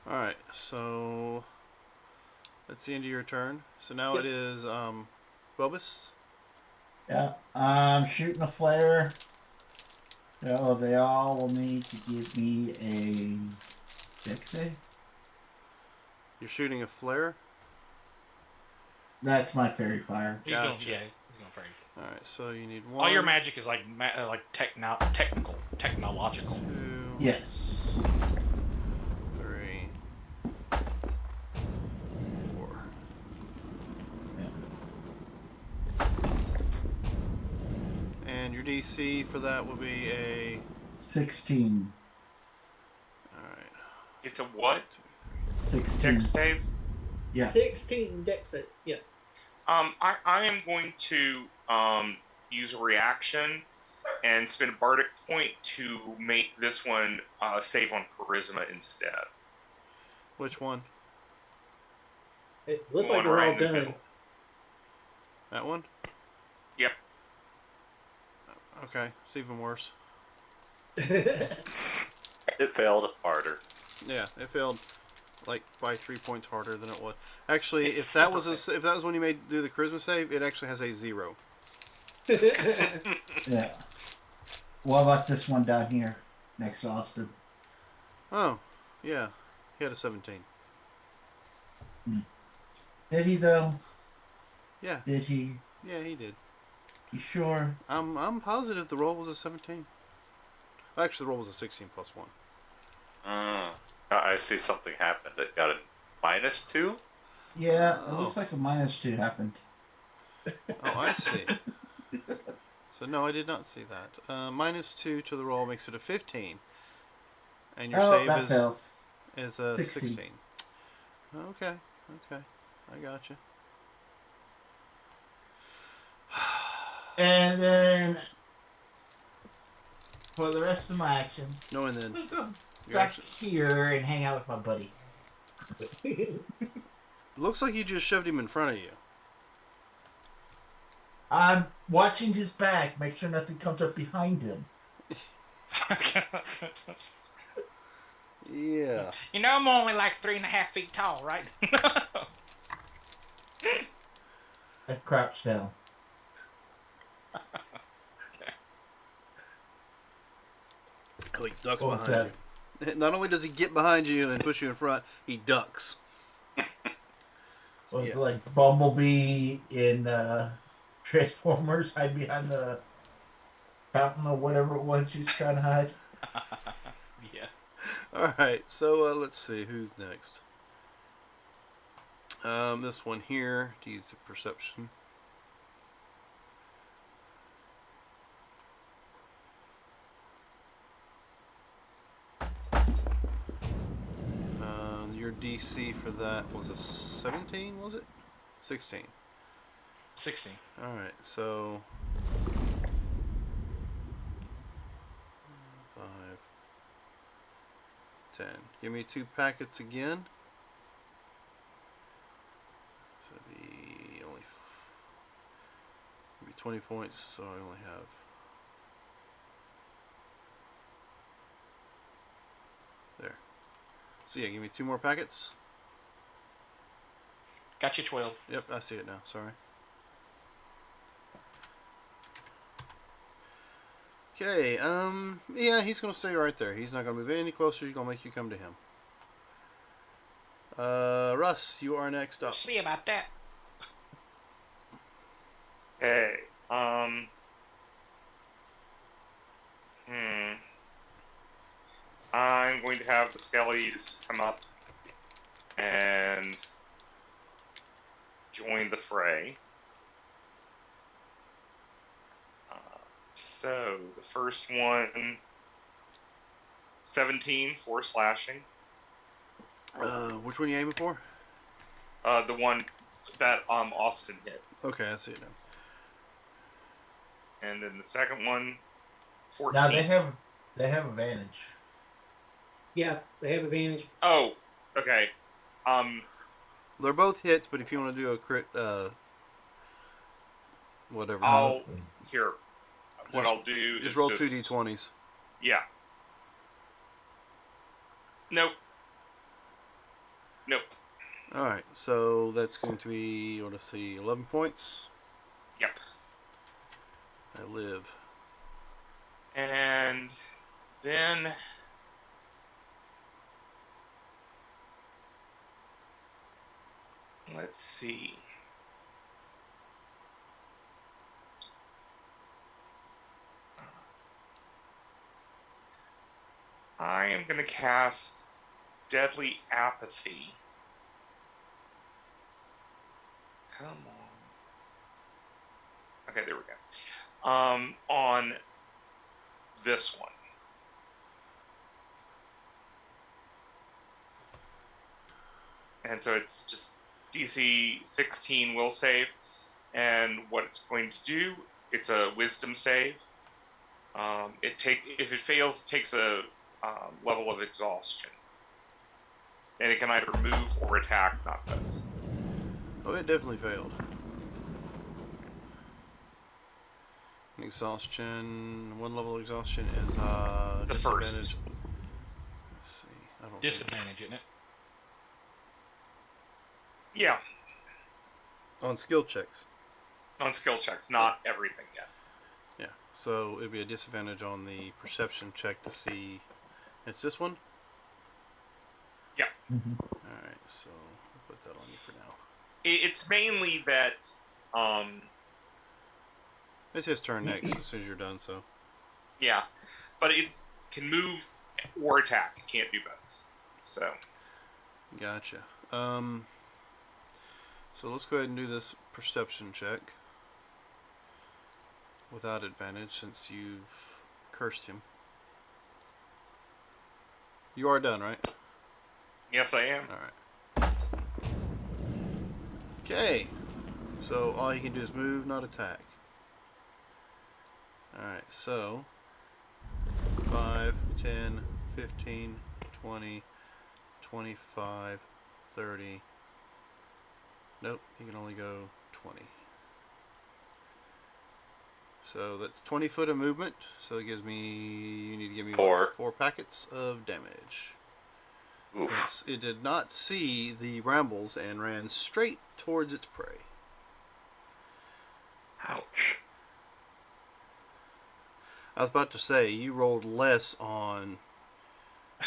All right, so that's the end of your turn. So now Yep. it is Bubus. Yeah. I'm shooting a flare Oh, they all will need to give me a deck save. You're shooting a flare? That's my fairy fire. He's doing, Gotcha. he's doing very. Alright, so you need one. All your magic is like technological. 2, Yes. 3, 4. Yeah. And your DC for that will be a... 16. Alright. It's a what? 16. Dex save? Yeah. 16 deck set. Yeah. I am going to use a reaction and spend a bardic point to make this one save on charisma instead. Which one? It looks One like we're right all in the done. middle. That one? Yep. Okay, it's even worse. It failed harder. Yeah, it failed like by 3 points harder than it was. Actually, if that was when you made do the charisma save, it actually has a 0. Yeah. What about this one down here next to Austin? Oh, yeah, he had a 17. Did he though? Yeah, Did he? yeah, he did. You sure? I'm positive the roll was a 17. Actually, the roll was a 16 plus 1. I see something happened. It got a -2. Yeah, it Oh. looks like a -2 happened. Oh, I see. So no, I did not see that. -2 to the roll makes it a 15, and your that save fails. is a 16. 16. Okay, I got you. And then for the rest of my action, No, and then I'm gonna go your back action. here and hang out with my buddy. Looks like you just shoved him in front of you. I'm watching his back, make sure nothing comes up behind him. Yeah. You know I'm only like 3.5 feet tall, right? I crouch down. Oh, he ducks What was behind you. Not only does he get behind you and push you in front, he ducks. So it's Yeah. like Bumblebee in Transformers hide behind the fountain or whatever it was she was trying to hide. Yeah. All right, so let's see who's next. This one here. To use the perception. Your DC for that was a 17, was it? 16. 16. All right, so 5, 10. Give me 2 packets again. So it'd be only 20 points. So I only have. There. So yeah, give me 2 more packets. Got you 12. Yep, I see it now. Sorry. Okay, yeah, he's gonna stay right there. He's not gonna move any closer. He's gonna make you come to him. Russ, you are next up. See about that. Okay. I'm going to have the Skellies come up and join the fray. So the first one, 17 for slashing. Which one are you aiming for? The one that Austin hit. Okay, I see it now. And then the second one, 14. Now they have advantage. Yeah, they have advantage. Oh, okay. They're both hits, but if you want to do a crit, whatever. Here. What I'll do Just is roll 2 d20s. Yeah. Nope. All right, so that's going to be, let's see, 11 points. Yep. I live. And then let's see. I am going to cast Deadly Apathy. Come on. Okay, there we go. On this one. And so it's just DC 16 will save. And what it's going to do, it's a wisdom save. If it fails, it takes a level of exhaustion. And it can either move or attack, not both. Oh, it definitely failed. Exhaustion. One level of exhaustion is The disadvantage. first. Let's see. I don't think. Disadvantage, isn't it? Yeah, On skill checks. on skill checks, not everything yet. Yeah. So it'd be a disadvantage on the perception check to see. It's this one? Yeah. Mhm. Alright, so I'll put that on you for now. It's mainly that It's his turn next as soon as you're done, so. yeah, but it can move or attack. It can't do both. So Gotcha. So let's go ahead and do this perception check without advantage since you've cursed him. You are done, right? yes, I am. Alright. Okay. So all you can do is move, not attack. Alright, so 5, 10, 15, 20, 25, 30. Nope, you can only go 20. So that's 20 foot of movement. So it gives me, you need to give me Four. 4 packets of damage. Oof. It did not see the brambles and ran straight towards its prey. Ouch. I was about to say, you rolled less on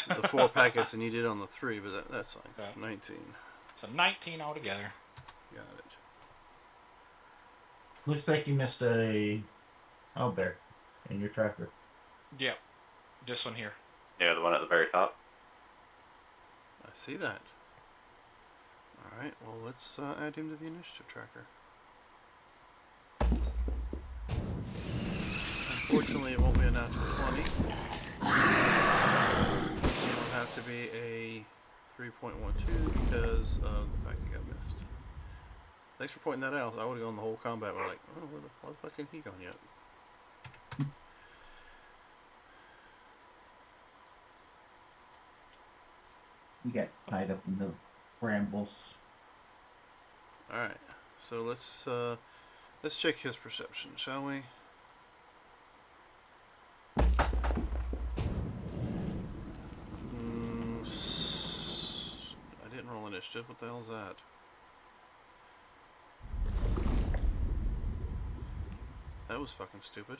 the 4 packets than you did on the 3, but that's fine. Okay. 19. So 19 altogether. Got it. Looks like you missed a owlbear in your tracker. Yep. This one here. Yeah, the one at the very top. I see that. Alright, well, let's add him to the initiative tracker. Unfortunately, it won't be a natural 20. It'll have to be a 3.12 because of the fact he got missed. Thanks for pointing that out. I would have gone the whole combat with like, oh, why the fuck ain't he gone yet? You got tied up in the brambles. Alright, so let's check his perception, shall we? I didn't roll initiative. What the hell is that? That was fucking stupid.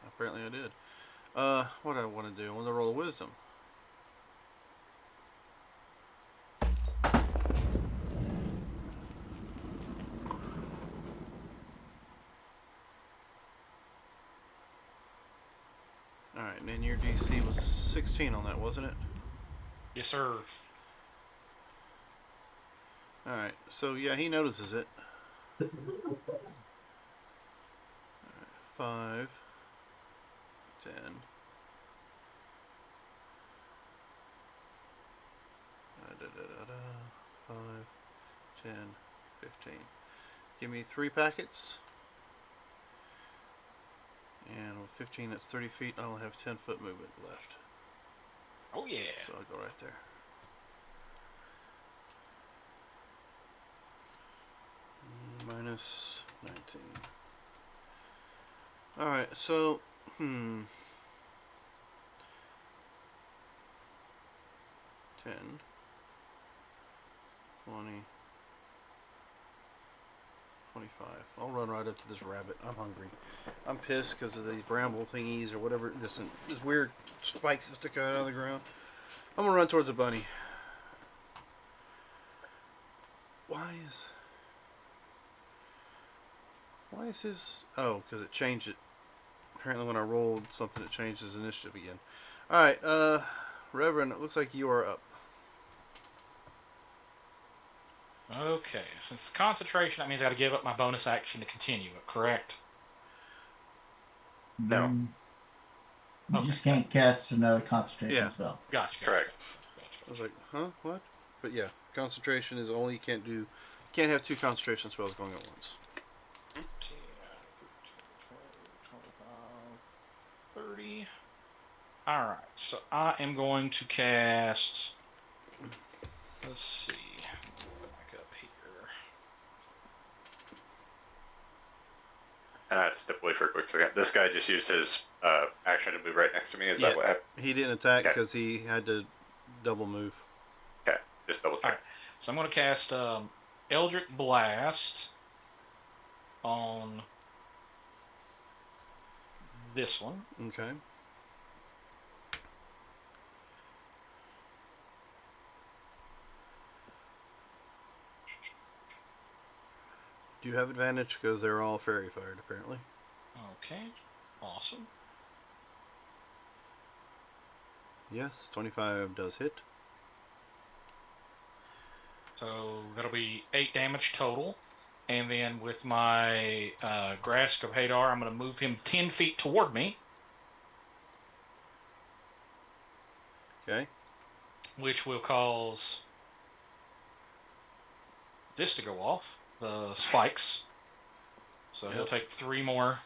Apparently I did. What do I want to do? I want to roll a wisdom. Alright, and then your DC was a 16 on that, wasn't it? Yes, sir. Alright, so yeah, he notices it. 5, 10. 5, 10, 15. Give me 3 packets. And with 15, that's 30 feet. I only have 10 foot movement left. Oh, yeah. So I'll go right there. Minus 19. Alright, so, 10, 20, 25. I'll run right up to this rabbit. I'm hungry. I'm pissed because of these bramble thingies or whatever. This weird spikes that stick out of the ground. I'm gonna run towards the bunny. Why is his... Oh, because it changed it. Apparently when I rolled something, it changed his initiative again. Alright, Reverend, it looks like you are up. Okay, since concentration, that means I got to give up my bonus action to continue it, correct? No. You just can't cast another concentration spell. Gotcha. Correct. I was like, huh? What? But yeah, concentration is only... You can't have 2 concentration spells going at once. 10, 25, 30. Alright, so I am going to cast... Let's see. Back up here. And I had to step away for a quick second. This guy just used his action to move right next to me. Is that what happened? He didn't attack Okay. because he had to double move. Okay, just double check. Alright, so I'm going to cast Eldritch Blast on this one. Okay. Do you have advantage because they're all fairy fired apparently? Okay, awesome. Yes, 25 does hit. So that'll be 8 damage total. And then with my Grasp of Hadar, I'm going to move him 10 feet toward me, Okay. which will cause this to go off, the spikes. So he'll take 3 more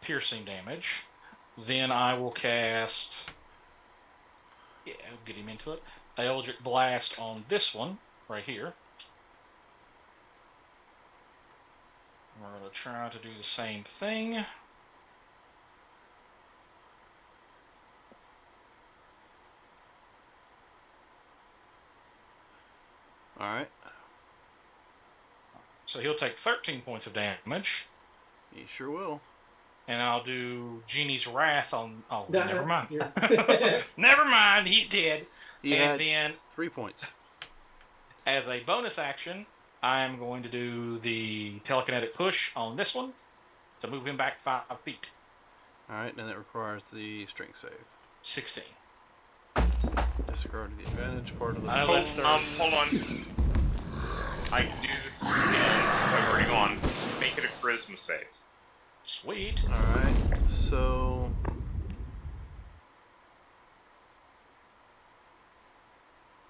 piercing damage. Then I will cast... Yeah, I'll get him into it. Eldritch Blast on this one, right here. We're going to try to do the same thing. Alright. So he'll take 13 points of damage. He sure will. And I'll do Genie's Wrath on... Oh, No, never mind. you're- Never mind, he's dead. He And had then, 3 points. as a bonus action, I'm going to do the telekinetic push on this one to move him back 5 feet. Alright, and that requires the strength save. 16. Disregard the advantage part of the... I know that's their... Hold on. I can do this again since I've already gone. Make it a charisma save. Sweet. Alright, so...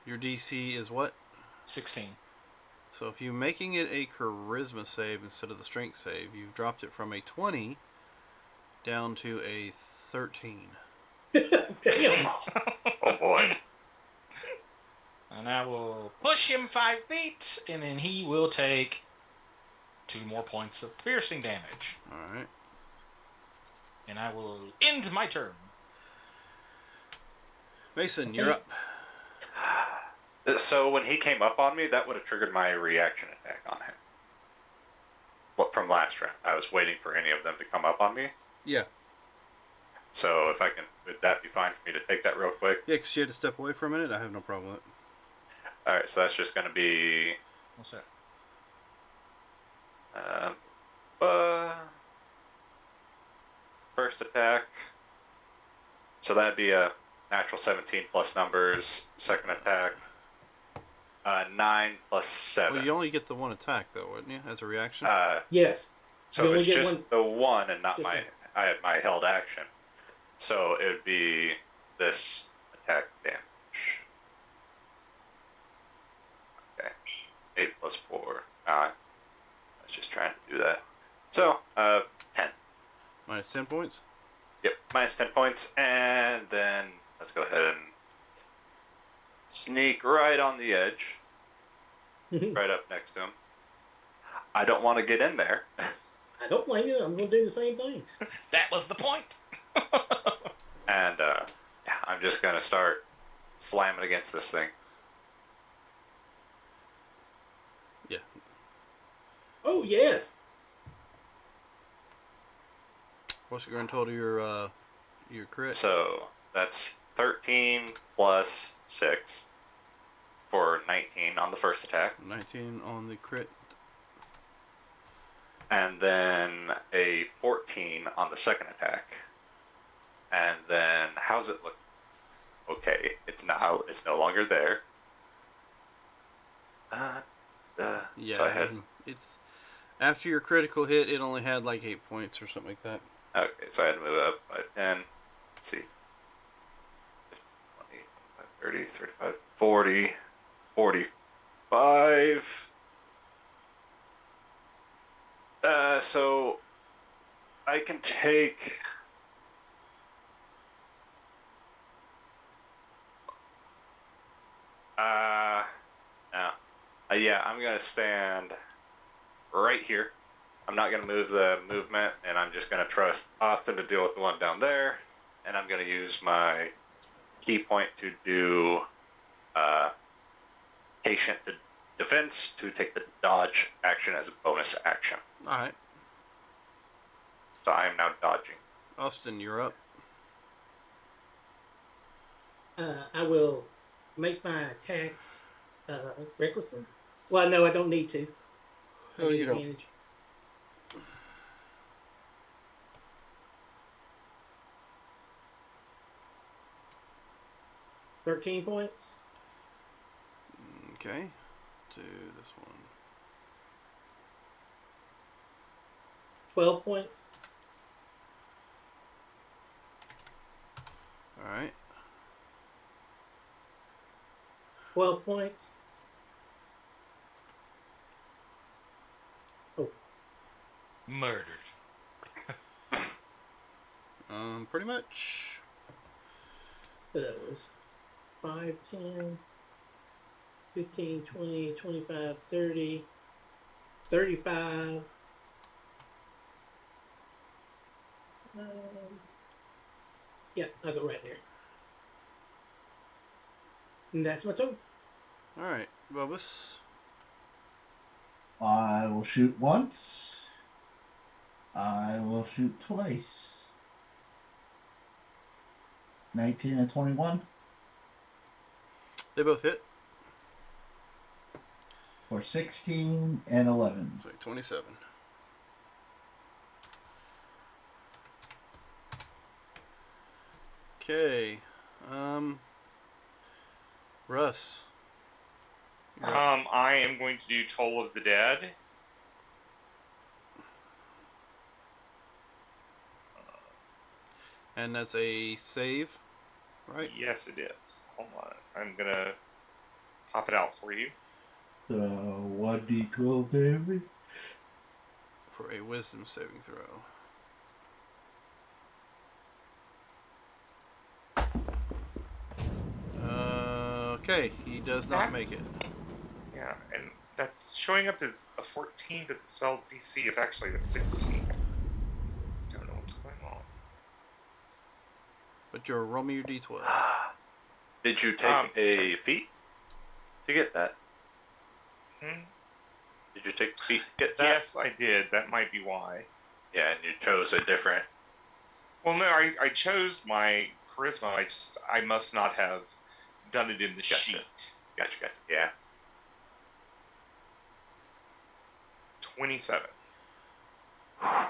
Your DC is what? 16. So if you're making it a charisma save instead of the strength save, you've dropped it from a 20 down to a 13. Damn. Oh boy. And I will push him 5 feet, and then he will take 2 more points of piercing damage. Alright. And I will end my turn. Mason, you're up. So when he came up on me, that would have triggered my reaction attack on him. What from last round? I was waiting for any of them to come up on me. Yeah. So if I can, would that be fine for me to take that real quick? Yeah, because you had to step away for a minute. I have no problem with it. All right, so that's just going to be What's that? first attack. So that'd be a natural 17 plus numbers. Second attack, 9 plus 7. Well, you only get the one attack, though, wouldn't you, as a reaction? Yes. So You only it's get just one. the one and not Just my. one. I had my held action, so it would be this attack damage. Okay, 8 plus 4, 9. I was just trying to do that. So 10. Minus 10 points? Yep, minus 10 points, and then let's go ahead and sneak right on the edge, right up next to him. I don't want to get in there. I don't blame you. I'm going to do the same thing. That was the point. And yeah, I'm just going to start slamming against this thing. Yeah. Oh, yes. What's the grand total of your crit? So that's 13 plus 6 for 19 on the first attack. 19 on the crit. And then a 14 on the second attack. And then how's it look? Okay, it's no longer there. Yeah, So I had it's after your critical hit, it only had like 8 points or something like that. okay, so I had to move up by 10. Let's see. 20, 30, 35, 40, 45. So I can take no. Yeah, I'm gonna stand right here. I'm not gonna move the movement, and I'm just gonna trust Austin to deal with the one down there, and I'm gonna use my key point to do patient defense to take the dodge action as a bonus action. All right, So I am now dodging. Austin, you're up. I will make my attacks recklessly. Well, no, I don't need to. I Oh, get you don't. advantage. $13 points. Okay, do this one. 12 points. All right, 12 points. Murdered. pretty much. So that was 5, 10, 15, 20, 25, 30, 35. Yeah, I'll go right there. And that's my turn. All right, Bubus. I will shoot once. I will shoot twice. 19 and 21 They both hit. for 16 and 11. So 27. Okay, Russ. You're up. I am going to do Toll of the Dead. And that's a save, right? Yes, it is. Hold on. I'm going to pop it out for you. 1d12 damage. For a wisdom saving throw. Okay, he does not make it. Yeah, and that's showing up as a 14, but the spell DC is actually a 16. Don't know what's going on. But you're roll me your d12. Did you take a feat to get that? Did you take the feat to get that? Yes, I did. That might be why. Yeah, and you chose a different. Well, no, I chose my charisma. I must not have done it in the Gotcha. sheet. Gotcha. Yeah. 27.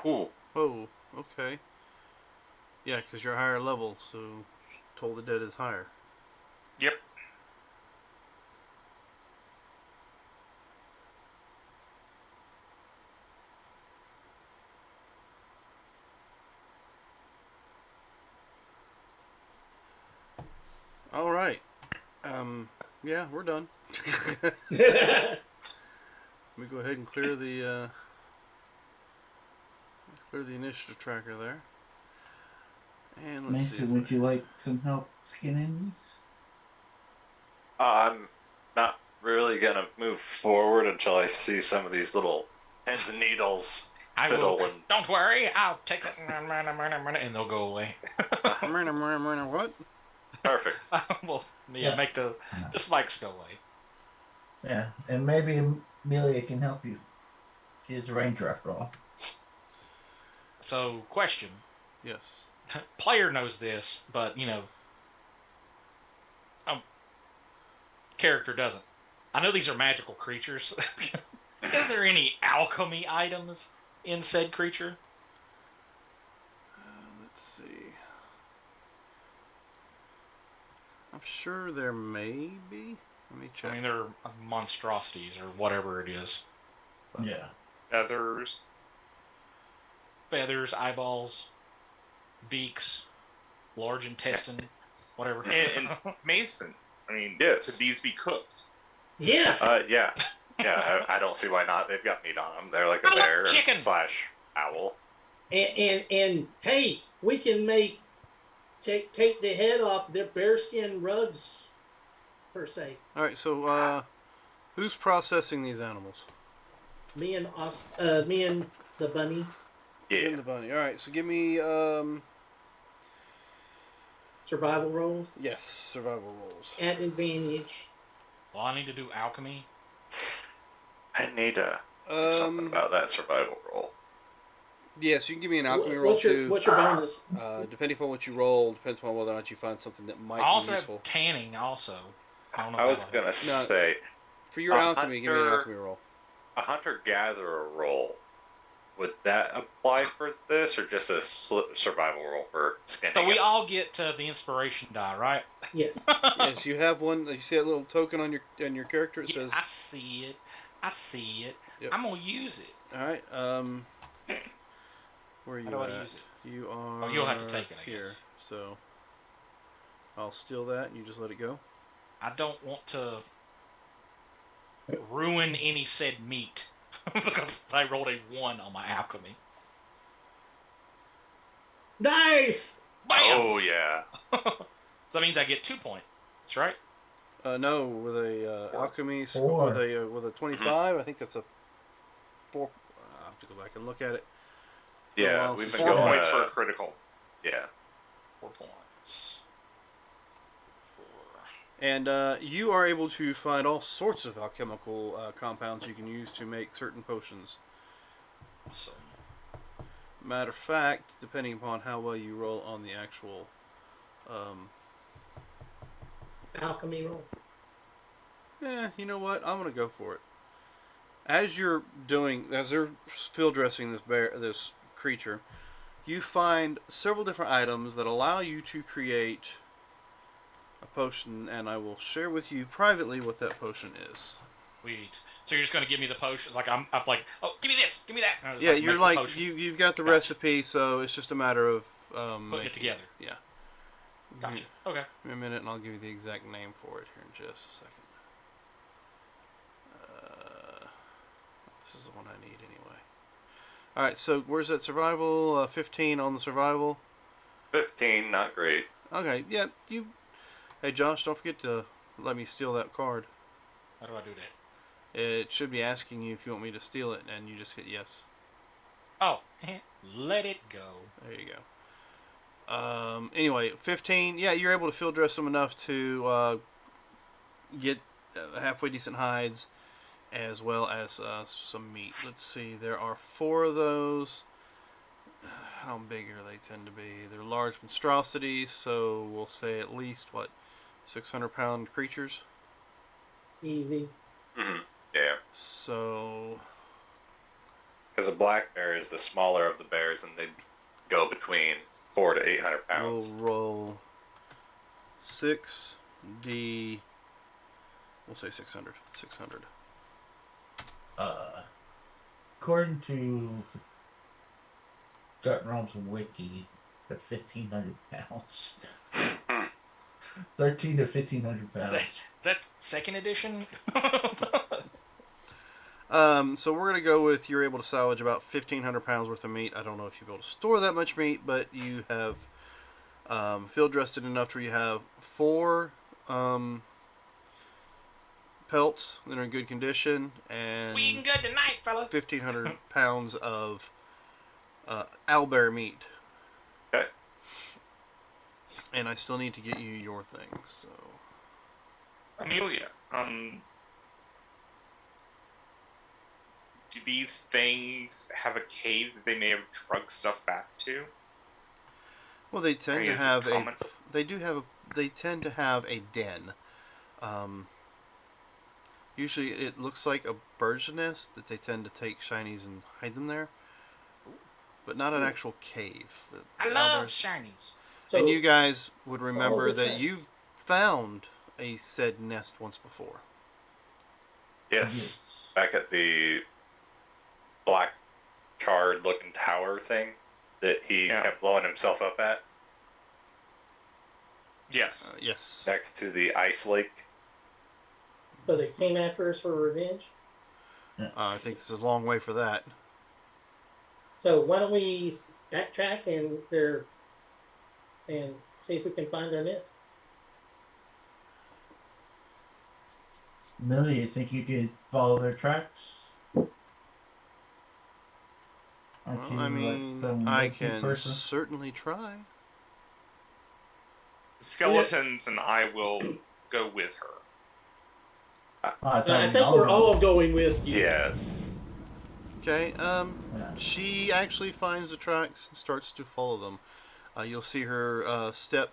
Ooh. Oh, okay. Yeah, because you're higher level, so Toll the Dead is higher. Yep. All right. Yeah, we're done. Let me go ahead and clear the initiative tracker there. And let's see. Mason, would you like some help skinning these? I'm not really gonna move forward until I see some of these little pins and needles I fiddle will. and. Don't worry, I'll take that, and they'll go away. What? Perfect. Well, Yeah. make the spikes go away. Yeah, and maybe Amelia can help you is a ranger after all. So, question. Yes. Player knows this, but, character doesn't. I know these are magical creatures. Is there any alchemy items in said creature? Let's see. I'm sure there may be. Let me check. I mean, they're monstrosities or whatever it is. Yeah. Feathers. Feathers, eyeballs, beaks, large intestine, whatever. And Mason, I mean, Yes. could these be cooked? Yes. Yeah. Yeah, I don't see why not. They've got meat on them. They're like a I love bear chicken. / owl. And hey, we can take the head off their bearskin rugs, per se. All right. So, who's processing these animals? Me and the bunny. You Yeah. and the bunny. All right. So give me Survival rolls yes, survival rolls. at advantage. Well, I need to do alchemy. I need to do something about that survival roll. Yes, you can give me an alchemy roll too. What's your bonus? Depending upon what you roll, depends upon whether or not you find something that might I also be useful. have tanning. Also, I don't know. I if was that'll gonna help. say For your A alchemy, give me an hunter- alchemy roll. a hunter-gatherer roll. Would that apply for this, or just a survival roll for standing? So we up? all get the inspiration die, right? Yes. Yes, you have one. You see that little token on your character? It Yeah, says. I see it. I see it. Yep. I'm gonna use it. All right. Where are you How do I at? use it? You are. Oh, you'll have to take it, I here. guess. So I'll steal that, and you just let it go. I don't want to ruin any said meat because I rolled a 1 on my alchemy. Nice. Bam! Oh yeah. So that means I get 2 points. That's right. No, with a alchemy Four. with a 25, I think that's a 4. I'll have to go back and look at it. Yeah, well, we've been 4 going. points for a critical. Yeah. 4 points. 4. And you are able to find all sorts of alchemical compounds you can use to make certain potions. Awesome. Matter of fact, depending upon how well you roll on the actual Alchemy roll. you know what? I'm gonna go for it. As they're field dressing this creature, you find several different items that allow you to create a potion, and I will share with you privately what that potion is. Sweet. So you're just gonna give me the potion? Like I'm like, oh, give me this, give me that. And I just, Yeah, make you're the like potion, you've got the Gotcha. recipe, so it's just a matter of putting it together. Yeah. Gotcha. Okay. Give me a minute, and I'll give you the exact name for it here in just a second. This is the one I need anyway. All right, so where's that survival? 15 on the survival. 15, not great. Okay, yeah, you. Hey, Josh, don't forget to let me steal that card. How do I do that? It should be asking you if you want me to steal it, and you just hit yes. Oh, let it go. There you go. Anyway, 15. Yeah, you're able to field dress them enough to get halfway decent hides, as well as some meat. Let's see. There are 4 of those. How big are they tend to be? They're large monstrosities, so we'll say at least, 600-pound creatures? Easy. Mm-hmm. Yeah. So... Because a black bear is the smaller of the bears, and they go between 400 to 800 pounds. we'll roll 6d... We'll say 600. 600. According to Gut Realms Wiki, they're 1,500 pounds. 13 to 1,500 Is pounds. that second edition? So we're going to go with you're able to salvage about 1,500 pounds worth of meat. I don't know if you'll be able to store that much meat, but you have field dressed it enough to where you have 4 pelts that are in good condition and We eating good tonight, fellas. 1,500 pounds of owlbear meat. Okay. And I still need to get you your thing, so... Amelia, do these things have a cave that they may have trucked stuff back to? Well, they tend I mean, to is it have common? they tend to have a den. Usually, it looks like a bird's nest that they tend to take shinies and hide them there, but not an actual cave. I love shinies. So And you guys would remember the that tracks. you found a said nest once before. Yes. Back at the black charred looking tower thing that he Yeah. kept blowing himself up at Yes. Yes. next to the ice lake. So they came after us for revenge. I think this is a long way for that. So why don't we backtrack and see if we can find their nest? Millie, you think you could follow their tracks? Aren't Well, you I like mean, some I Lexi can person? certainly try. Skeletons and I will go with her. I thought I we think we're all going with you. Yes. Okay, Yeah. she actually finds the tracks and starts to follow them. You'll see her step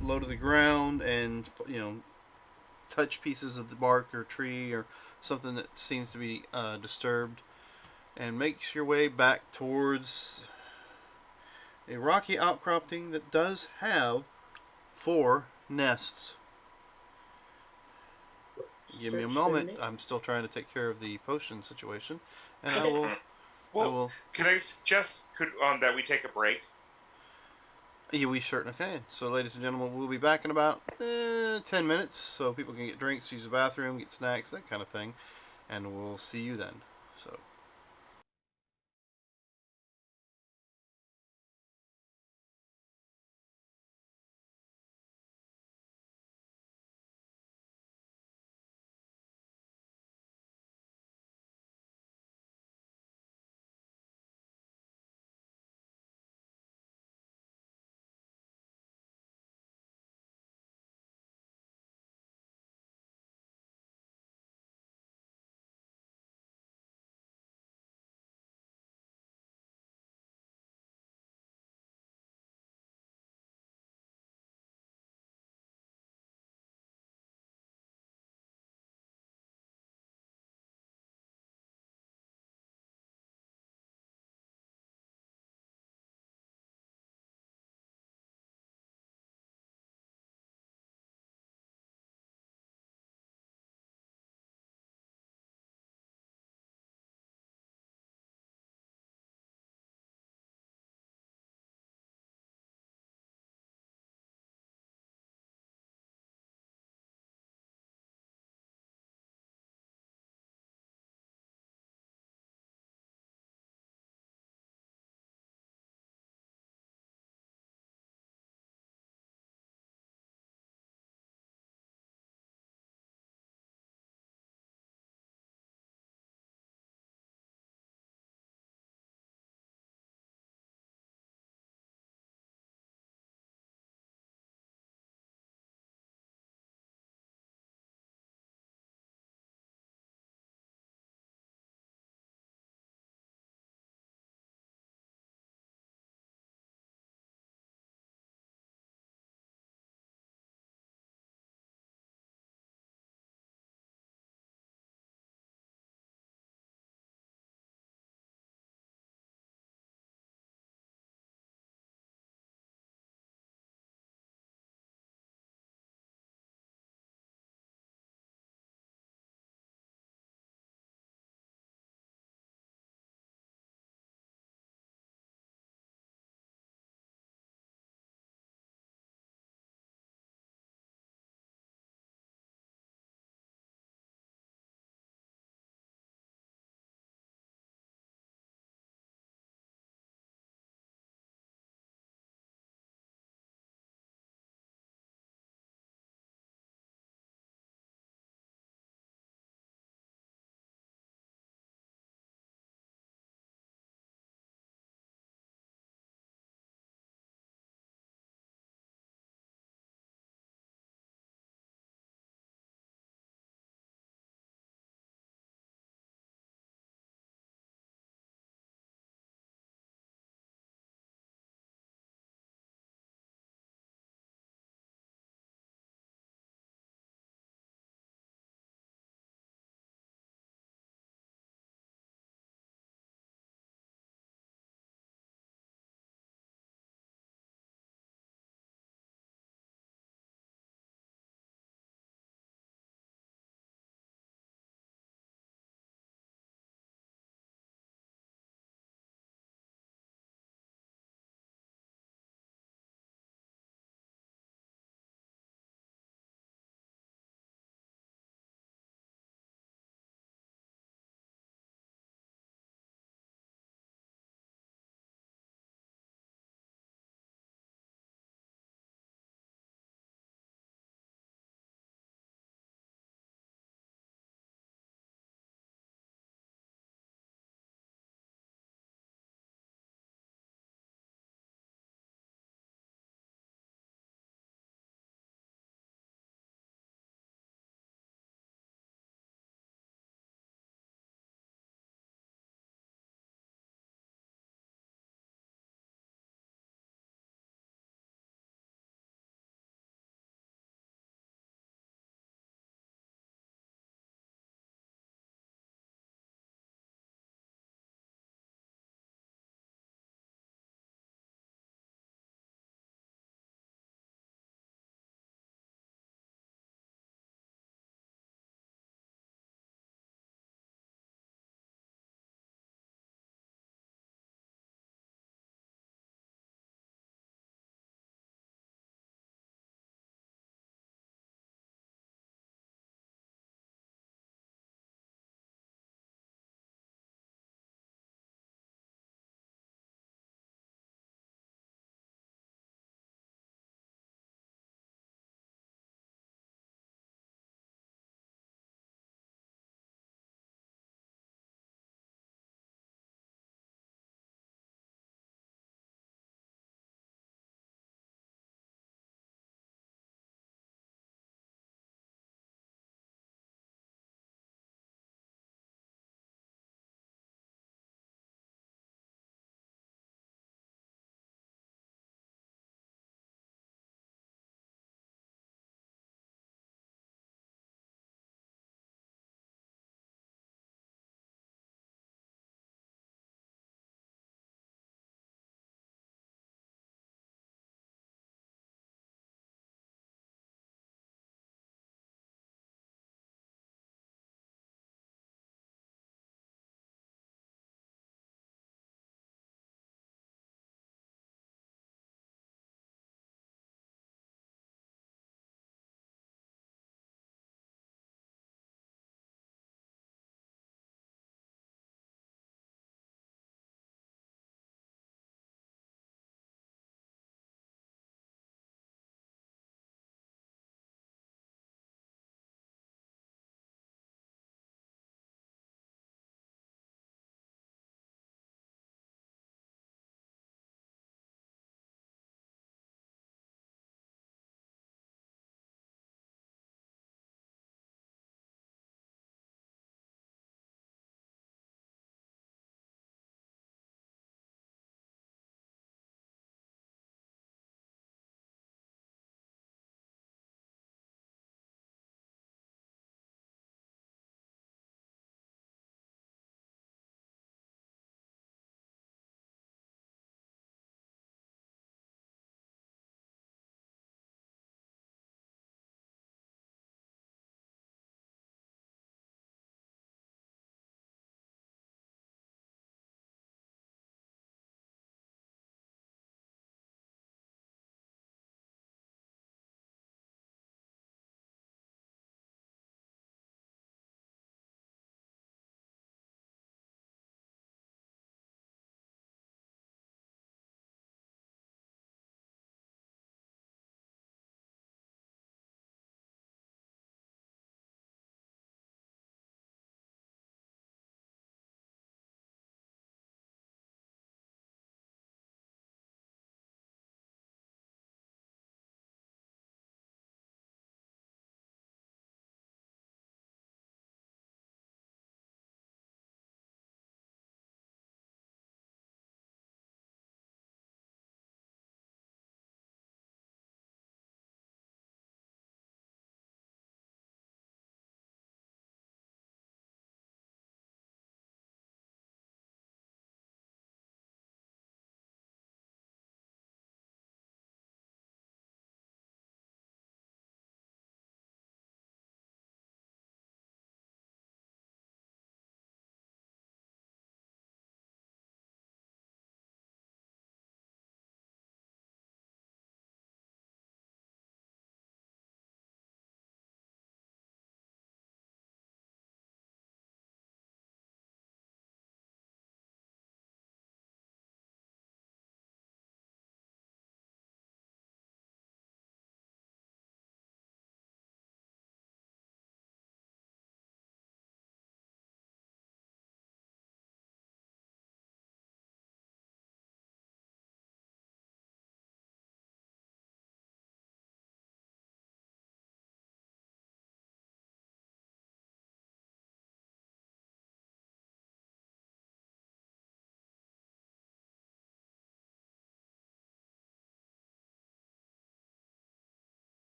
low to the ground and, touch pieces of the bark or tree or something that seems to be disturbed, and makes your way back towards a rocky outcropping that does have 4 nests. Give me a Search moment. their nest. I'm still trying to take care of the potion situation, and I will. Well, I will. can I suggest that we take a break? Yeah, we certainly can. So, ladies and gentlemen, we'll be back in about 10 minutes, so people can get drinks, use the bathroom, get snacks, that kind of thing, and we'll see you then. So.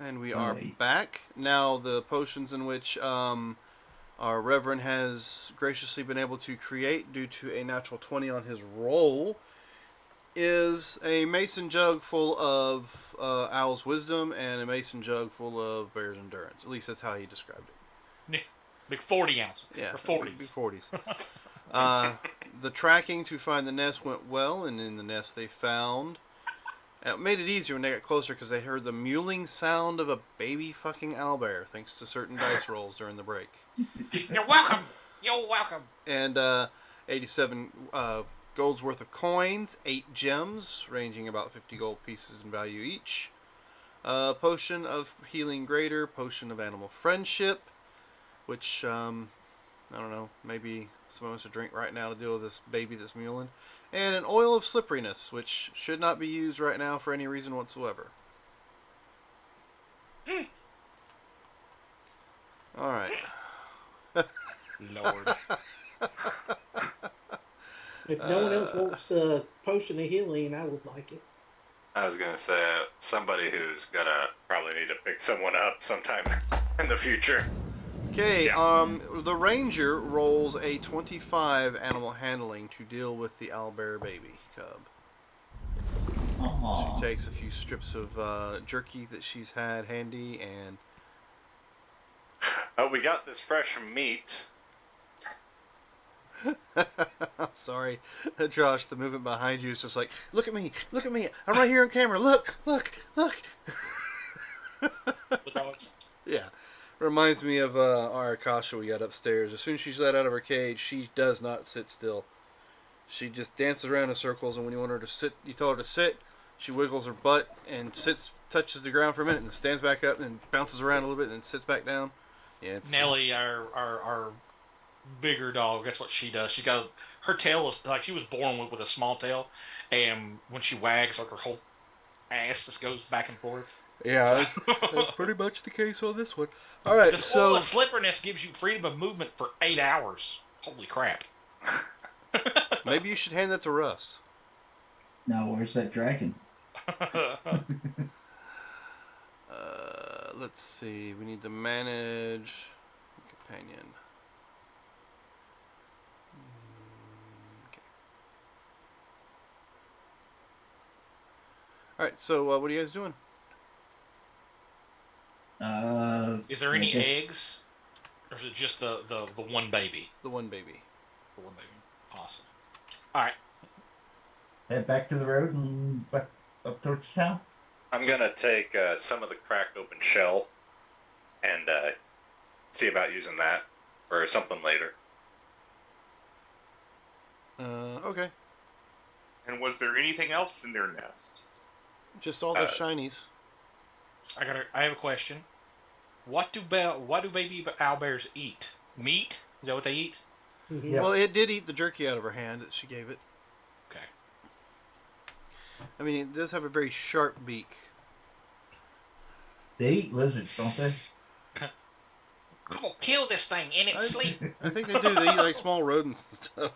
And we are Wait. back. Now, the potions in which our Reverend has graciously been able to create due to a natural 20 on his roll is a mason jug full of Owl's Wisdom and a mason jug full of Bear's Endurance. At least that's how he described it. Big 40 ounces. Yeah, Or 40s. big 40s. The tracking to find the nest went well, and in the nest they found... It made it easier when they got closer because they heard the mewling sound of a baby fucking owlbear, thanks to certain dice rolls during the break. You're welcome. You're welcome. And 87 gold's worth of coins, 8 gems, ranging about 50 gold pieces in value each. Potion of healing greater, potion of animal friendship, which, I don't know, maybe someone wants to drink right now to deal with this baby that's mewling. And an oil of slipperiness, which should not be used right now for any reason whatsoever. Alright. Lord. If no one else wants a potion of healing, I would like it. I was gonna say somebody who's gonna probably need to pick someone up sometime in the future. Okay, the ranger rolls a 25 animal handling to deal with the owlbear baby cub. Aww. She takes a few strips of jerky that she's had handy, and Oh, we got this fresh meat. I'm sorry, Josh, the movement behind you is just like, look at me, I'm right here on camera, look. The dogs. Yeah. Reminds me of our Akasha we got upstairs. As soon as she's let out of her cage, she does not sit still. She just dances around in circles, and when you want her to sit, you tell her to sit, she wiggles her butt and sits, touches the ground for a minute, and stands back up and bounces around a little bit and then sits back down. Yeah, it's, Nellie, our bigger dog, that's what she does. She's got her tail is like she was born with a small tail, and when she wags, like her whole ass just goes back and forth. yeah, that's pretty much the case on this one. All right, This so oil of slipperiness gives you freedom of movement for 8 hours. Holy crap! maybe you should hand that to Russ. Now, where's that dragon? Let's see. We need to manage companion. Okay. All right. So, what are you guys doing? Is there I any guess- eggs, or is it just the one baby? The one baby. The one baby. Awesome. All right. Head back to the road and back up towards town. I'm gonna take some of the cracked open shell and see about using that for something later. Okay. And was there anything else in their nest? Just all the shinies. I have a question. What do baby owlbears eat? Meat? Is that what they eat? Mhm. Yeah. Well, it did eat the jerky out of her hand that she gave it. Okay. I mean, it does have a very sharp beak. They eat lizards, don't they? I'm gonna kill this thing in its sleep. I think they do. They eat like small rodents and stuff.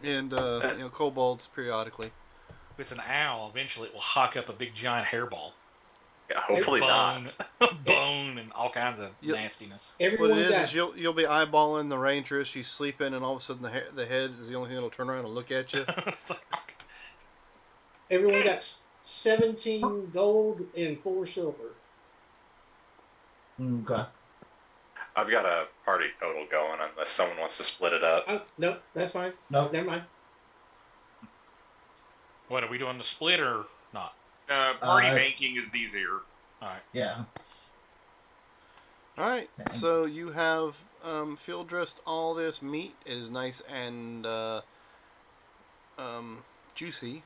And, kobolds periodically. If it's an owl, eventually it will hawk up a big giant hairball. Yeah, hopefully bone, not. bone, and all kinds of Yep. nastiness. What Everyone it got is you'll be eyeballing the ranger as she's sleeping, and all of a sudden the head is the only thing that'll turn around and look at you. It's like, everyone got 17 gold and 4 silver. Okay. I've got a party total going unless someone wants to split it up. Oh, no, that's fine. Nope. Never mind. what are we doing? The split or not? Party Uh, banking is easier. All right. Yeah. All right, so you have field dressed all this meat. It is nice and juicy.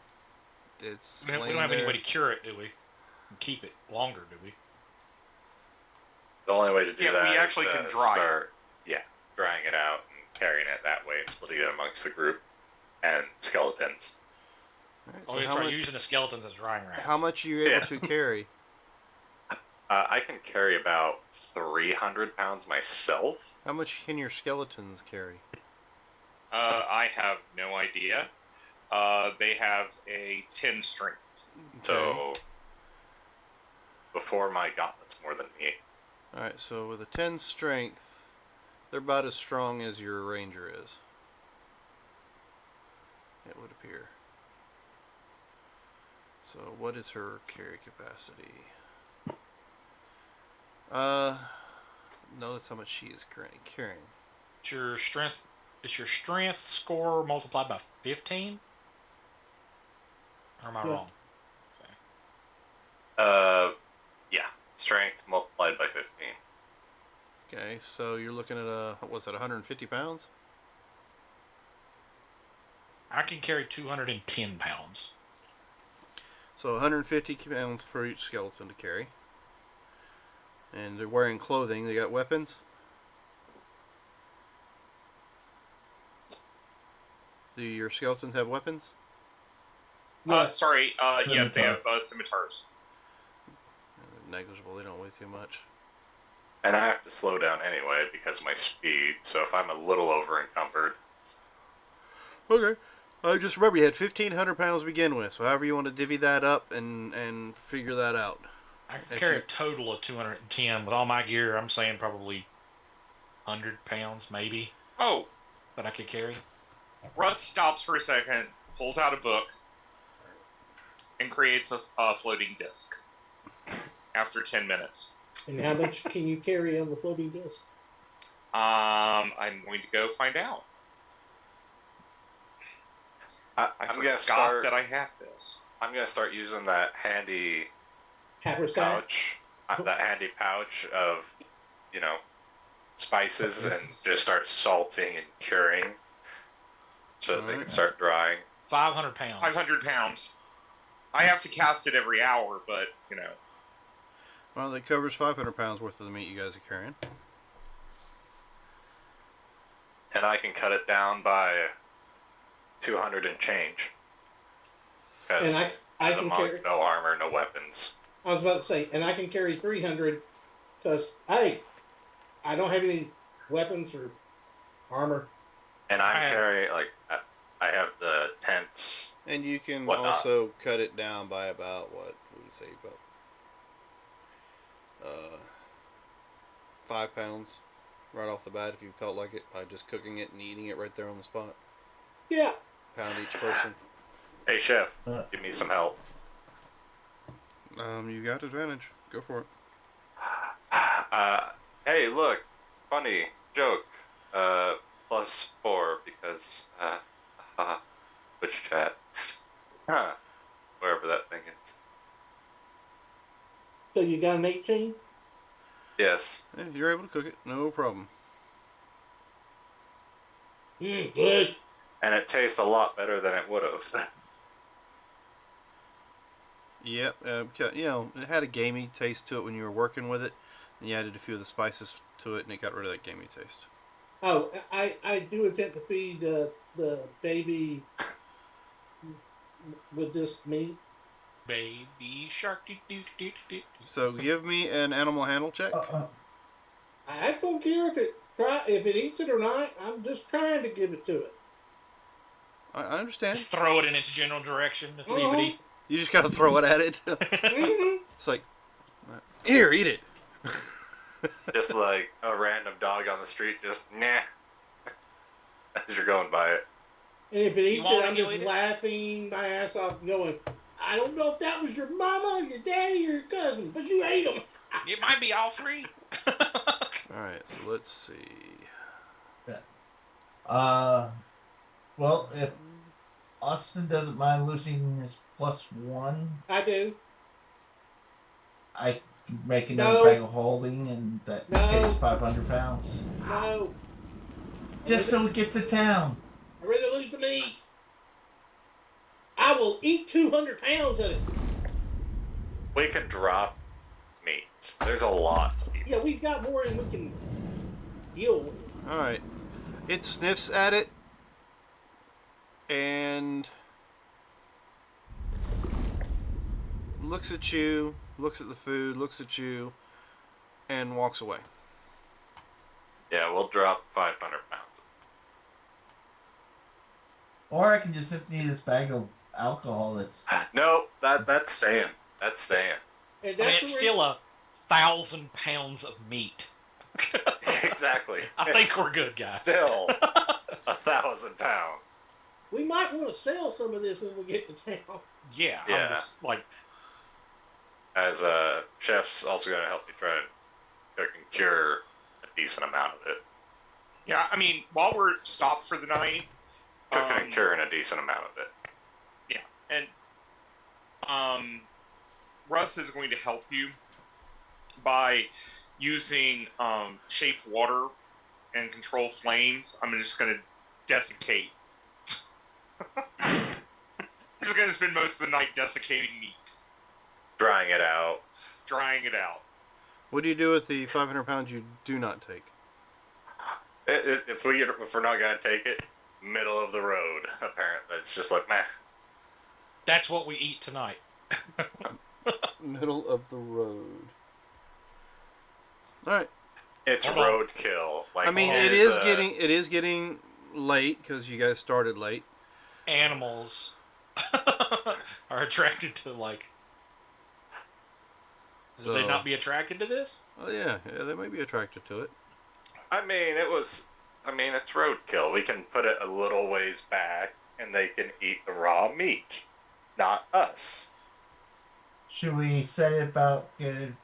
It's We don't laying have any there. way to cure it, do we? Keep it longer, do we? The only way to do Yeah, that we is actually to can dry it. start, drying it out and carrying it that way and splitting it amongst the group and skeletons. All right, Oh, so that's right. Using the skeletons as drying racks. how much are you able Yeah. to carry? I can carry about 300 pounds myself. How much can your skeletons carry? I have no idea. They have a 10 strength. So before my gauntlets more than me. Alright, so with a 10 strength, they're about as strong as your ranger is. It would appear. So what is her carry capacity? No, that's how much she is currently carrying. It's your strength. It's your strength score multiplied by 15. Or am I Yeah. wrong? Yeah, strength multiplied by 15. Okay, so you're looking at what's that, 150 pounds? I can carry 210 pounds. So 150 pounds for each skeleton to carry. And they're wearing clothing. They got weapons. Do your skeletons have weapons? Yes. Sorry. Yes, they have Scimitars. scimitars. They're negligible. They don't weigh too much. And I have to slow down anyway because of my speed, so if I'm a little over encumbered. Okay. Just remember, you had 1,500 pounds to begin with, so however you want to divvy that up and figure that out. I can If carry you- a total of 210 with all my gear. I'm saying probably 100 pounds, maybe, Oh, that I could carry. Russ stops for a second, pulls out a book, and creates a floating disc. After 10 minutes, And how much can you carry on the floating disc? I'm going to go find out. I I'm forgot gonna start. that I have this. I'm gonna start using that handy Haversack? pouch. That handy pouch of, spices, and just start salting and curing, so that they can Alright. start drying. 500 pounds. 500 pounds. I have to cast it every hour, but Well, that covers 500 pounds worth of the meat you guys are carrying. And I can cut it down by 200 and change. Because And I as a can monk, carry. no armor, no weapons. I was about to say, and I can carry 300 because, hey, I don't have any weapons or armor. And I'm I have- carrying, I have the tents. And you can Whatnot. also cut it down by about, what would you say, about 5 pounds right off the bat if you felt like it, by just cooking it and eating it right there on the spot. Yeah. Pound each person. Hey, chef, Uh. give me some help. You got advantage. Go for it. Hey, look, funny joke. +4 because, Twitch chat. Wherever that thing is. So you got an 18? Yes. Yeah, you're able to cook it. No problem. Good. And it tastes a lot better than it would have. Yep. It had a gamey taste to it when you were working with it. And you added a few of the spices to it, and it got rid of that gamey taste. Oh, I do attempt to feed the baby with this meat. Baby shark. Do. So give me an animal handle check. I don't care if it eats it or not. I'm just trying to give it to it. I understand. Just throw it in its general direction and see if it eats. You just gotta throw it at it. Mm-hmm. It's like, here, eat it. Just like a random dog on the street, just nah. As you're going by it. And if it eats want it, it, I'm you just eat it? laughing my ass off, going, I don't know if that was your mama, your daddy, or your cousin, but you ate them. It might be all three. Alright, so let's see. Well, if Austin doesn't mind losing his +1, I do. I can make another No. bag of holding, and that No. pays 500 pounds. No. Just so we get to town. I'd rather lose the meat. I will eat 200 pounds of it. We can drop meat. There's a lot. Yeah, we've got more than we can deal with. Alright. It sniffs at it. And looks at you, looks at the food, looks at you, and walks away. Yeah, we'll drop 500 pounds. Or I can just empty this bag of alcohol that's... No, that's staying. That's staying. And I mean, that's it's the still 1,000 pounds of meat. Exactly. I think we're good, guys. Still 1,000 pounds. we might want to sell some of this when we get to town. Yeah, Yeah. I'm just like, As chef's also going to help me try to cook and cure a decent amount of it. Yeah, I mean, while we're stopped for the night, Cooking and curing a decent amount of it. yeah, and Russ is going to help you by using shape water and control flames. I'm just going to desiccate. I'm just going to spend most of the night desiccating meat, Drying it out. drying it out. What do you do with the 500 pounds you do not take? If we're not going to take it, middle of the road, apparently. It's just like, meh. that's what we eat tonight. Middle of the road. All right. It's Hold on. roadkill. Like, I mean, it is getting late because you guys started late. Animals are attracted to, like, would they not be attracted to this? Oh yeah, they might be attracted to it. I mean, it's roadkill. We can put it a little ways back, and they can eat the raw meat. Not us. Should we set it about 50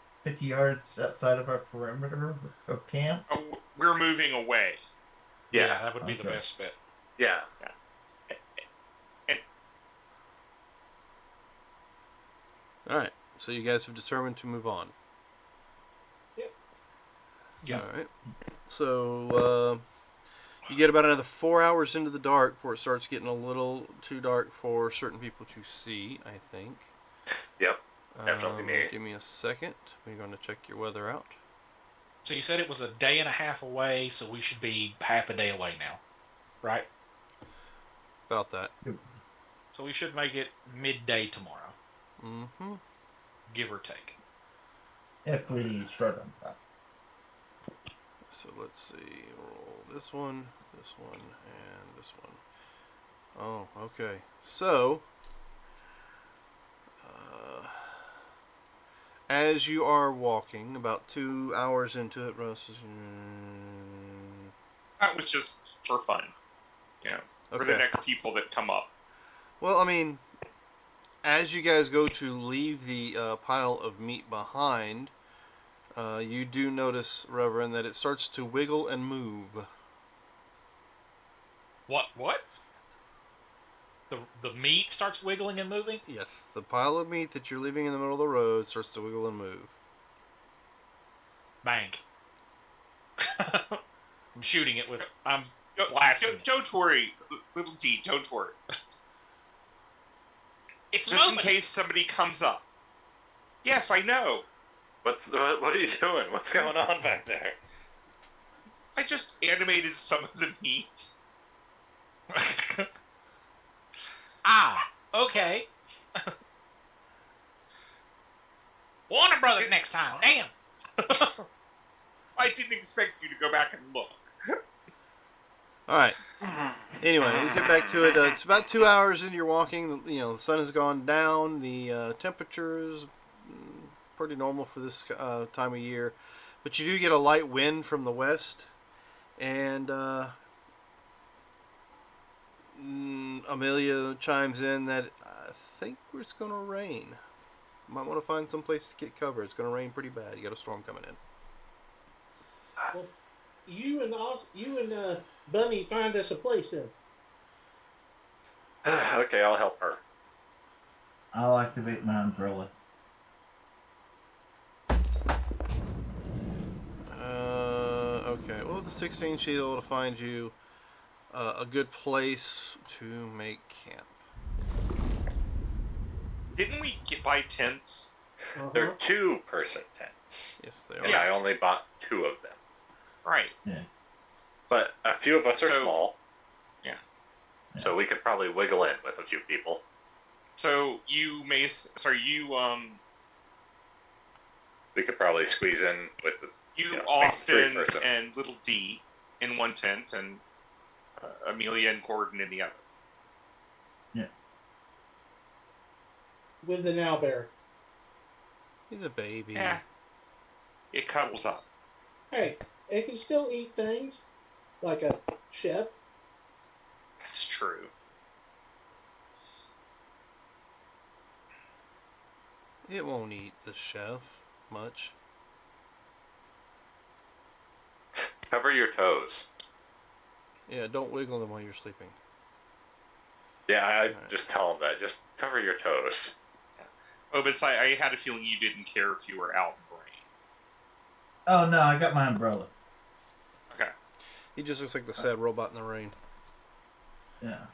yards outside of our perimeter of camp? Oh, we're moving away. Yeah. That would be the Okay. best bet. Yeah. All right. So you guys have determined to move on. Yeah. All right. So you get about another 4 hours into the dark before it starts getting a little too dark for certain people to see, I think. Yep. Definitely me. Give me a second. We're going to check your weather out. So you said it was a day and a half away, so we should be half a day away now, right? About that. So we should make it midday tomorrow, Mm-hmm. give or take. If we start on that. So let's see. Roll this one, and this one. Oh, okay. So, as you are walking, about 2 hours into it, Russ is... That was just for fun, you know, for the next people that come up. Well, I mean, as you guys go to leave the pile of meat behind, you do notice, Reverend, that it starts to wiggle and move. What? The meat starts wiggling and moving? Yes, the pile of meat that you're leaving in the middle of the road starts to wiggle and move. Bang. I'm shooting it with... I'm blasting it. Don't worry, little D, don't worry. It's Just in moving. case somebody comes up. Yes, I know. What are you doing? What's going on back there? I just animated some of the meat. Ah, okay. Warner Brothers next time. Damn. I didn't expect you to go back and look. All right. Anyway, we get back to it. It's about 2 hours into your walking. The sun has gone down. The temperature is pretty normal for this time of year, but you do get a light wind from the west, and Amelia chimes in that I think it's going to rain. Might want to find some place to get cover. It's going to rain pretty bad. You got a storm coming in. Well, you and Bunny find us a place then. Okay, I'll help her. I'll activate my umbrella. Okay. Well, with the 16, she's able to find you a good place to make camp. Didn't we buy tents? They're 2-person tents. Yes, they are. And I only bought 2 of them. Right. Yeah. But a few of us are So- small. Yeah. So we could probably wiggle in with a few people. So you We could probably squeeze in with the maybe Austin 3-person. and little D in one tent, and Amelia and Gordon in the other. With an owlbear. He's a baby. Yeah. It cuddles up. Hey, it can still eat things like a chef. That's true. It won't eat the chef much. Cover your toes. Yeah, don't wiggle them while you're sleeping. Yeah, I Right. just tell them that. Just cover your toes. Oh, but I had a feeling you didn't care if you were out in the rain. Oh no, I got my umbrella. Okay. He just looks like the sad robot in the rain. Yeah.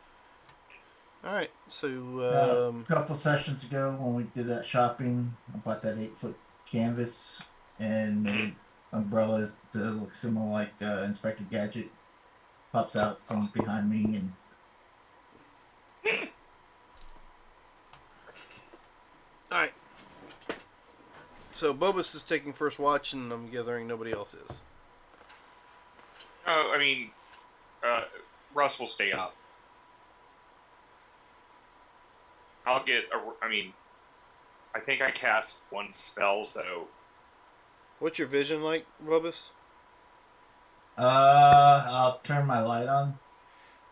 All right, so A couple sessions ago when we did that shopping, I bought that 8-foot canvas and made umbrella to look similar like Inspector Gadget. Pops out from behind me and all right. So Bobus is taking first watch, and I'm gathering nobody else is. Oh, I mean, Russ will stay up. I'll get I mean, I think I cast one spell, so What's your vision like, Bobus? I'll turn my light on.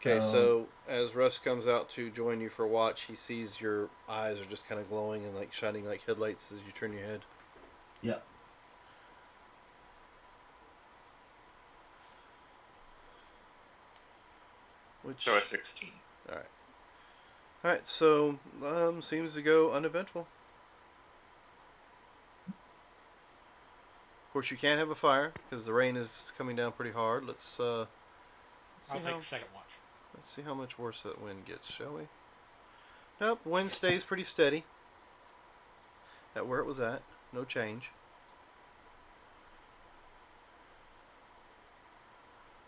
Okay, so as Russ comes out to join you for watch, he sees your eyes are just kind of glowing and like shining like headlights as you turn your head. Yep. Which a 16. All right. All right, so seems to go uneventful. Of course, you can't have a fire because the rain is coming down pretty hard. Let's see I'll how take the second watch. let's see how much worse that wind gets, shall we? Nope, wind stays pretty steady. At where it was at, no change.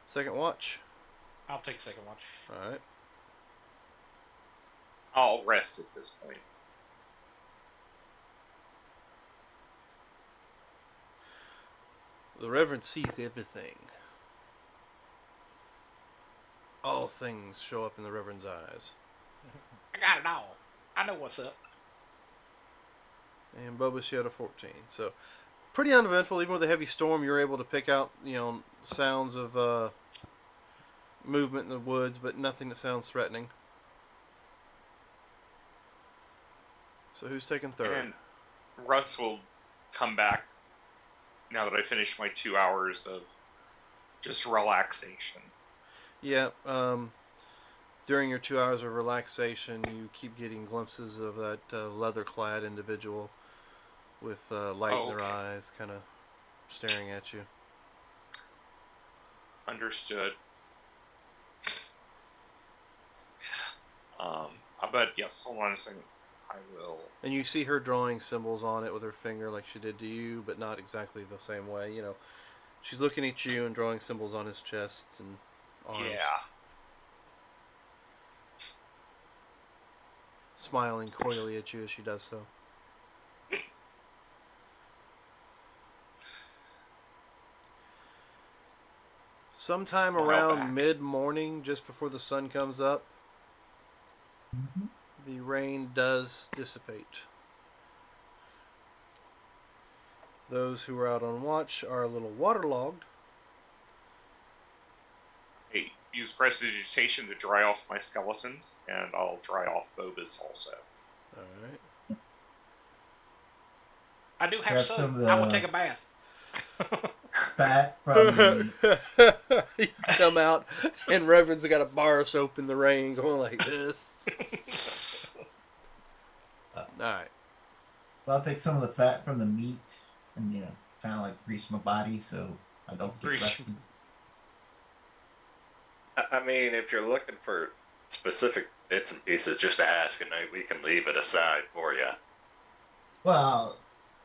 Second watch. I'll take second watch. All right. I'll rest at this point. The Reverend sees everything. All things show up in the Reverend's eyes. I got it all. I know what's up. And Boba Shioda 14. So, pretty uneventful. Even with a heavy storm, you're able to pick out, sounds of movement in the woods, but nothing that sounds threatening. So, who's taking third? And Russ will come back now that I finished my 2 hours of just relaxation. Yeah, during your 2 hours of relaxation, you keep getting glimpses of that leather-clad individual with light in their eyes, kind of staring at you. Understood. But yes, hold on a second. I will. And you see her drawing symbols on it with her finger like she did to you, but not exactly the same way. She's looking at you and drawing symbols on his chest and arms. Yeah. Smiling coyly at you as she does so. Sometime Smile around back. mid-morning, just before the sun comes up, the rain does dissipate. Those who are out on watch are a little waterlogged. Hey, use prestidigitation to dry off my skeletons, and I'll dry off Boba's also. All right. I do have That's sun. from I will the- take a bath. Fat from the You come out, and Reverend's got a bar of soap in the rain going like this. All right. I'll take some of the fat from the meat and kind of like grease my body so I don't get Grease. rusty. I mean, if you're looking for specific bits and pieces, just ask, and we can leave it aside for you. Well,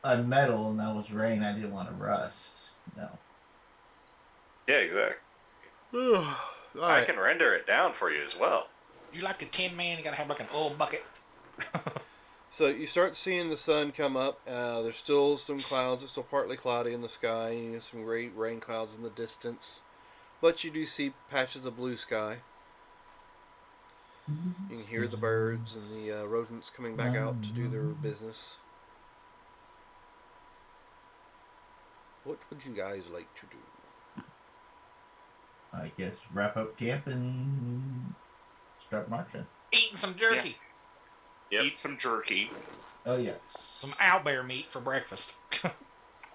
I'm metal and that was rain. I didn't want to rust. No. Yeah, exactly. All I right. can render it down for you as well. You like a tin man? You gotta have like an old bucket. So you start seeing the sun come up. There's still some clouds. It's still partly cloudy in the sky. Some great rain clouds in the distance. But you do see patches of blue sky. You can hear the birds and the rodents coming back out to do their business. What would you guys like to do? I guess wrap up camp and start marching. Eating some jerky. Yep. Eat some jerky. Oh, yes. Some owlbear meat for breakfast.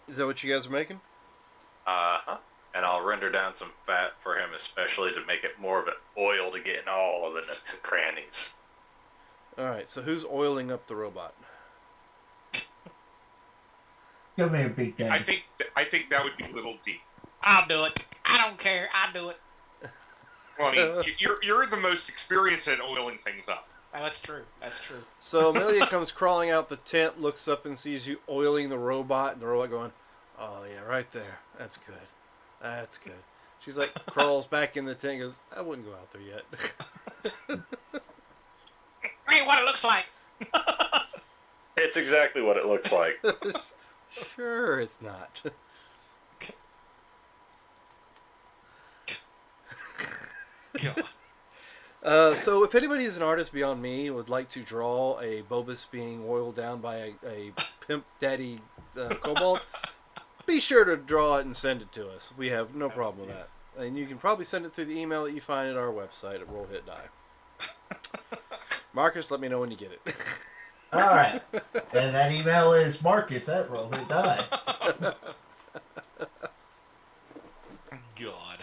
Is that what you guys are making? Uh-huh. And I'll render down some fat for him, especially to make it more of an oil to get in all of the nooks and crannies. All right. So who's oiling up the robot? Come here, big guy. I think that would be Little D. I'll do it. I don't care. I'll do it. Well, I mean, you're the most experienced at oiling things up. Oh, that's true. That's true. So Amelia comes crawling out the tent, looks up and sees you oiling the robot, and the robot going, "Oh yeah, right there. That's good. That's good." She's like, crawls back in the tent and goes, "I wouldn't go out there yet." Ain't what it looks like. It's exactly what it looks like. Sure, it's not. God. So if anybody is an artist beyond me would like to draw a Bobus being oiled down by a pimp daddy kobold, be sure to draw it and send it to us. We have no problem with that. And you can probably send it through the email that you find at our website at Roll Hit Die. Marcus, let me know when you get it. All right. And that email is Marcus at Roll It Die. God.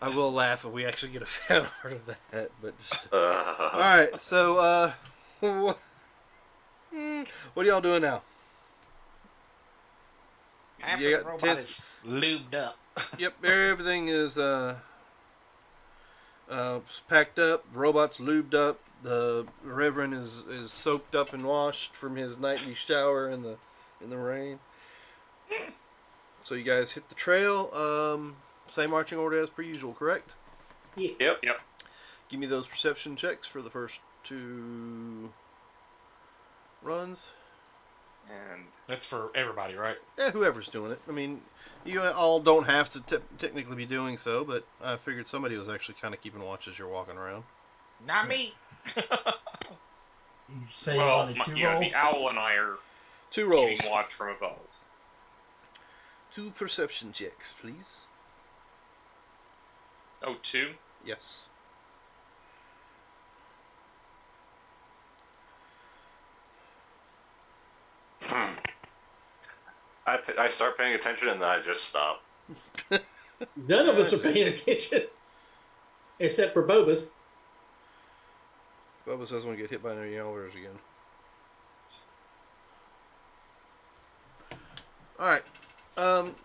I will laugh if we actually get a fan art of that, but just... All right, so what are y'all doing now? After You the got robot tents? is lubed up. Yep, everything is packed up. Robot's lubed up. The Reverend is soaked up and washed from his nightly shower in the rain. So you guys hit the trail. Same marching order as per usual, correct? Yeah. Yep. Give me those perception checks for the first 2 runs. And That's for everybody, right? Yeah, whoever's doing it. I mean, you all don't have to technically be doing so, but I figured somebody was actually kind of keeping watch as you're walking around. Not me. You say well, on the 2 you know, rolls? the owl and I are 2 rolls. keeping watch from above. 2 perception checks, please. Oh, 2? Yes. I start paying attention and then I just stop. None of us are paying attention. Except for Bobus. Bubba says when we get hit by any yellers again. Alright.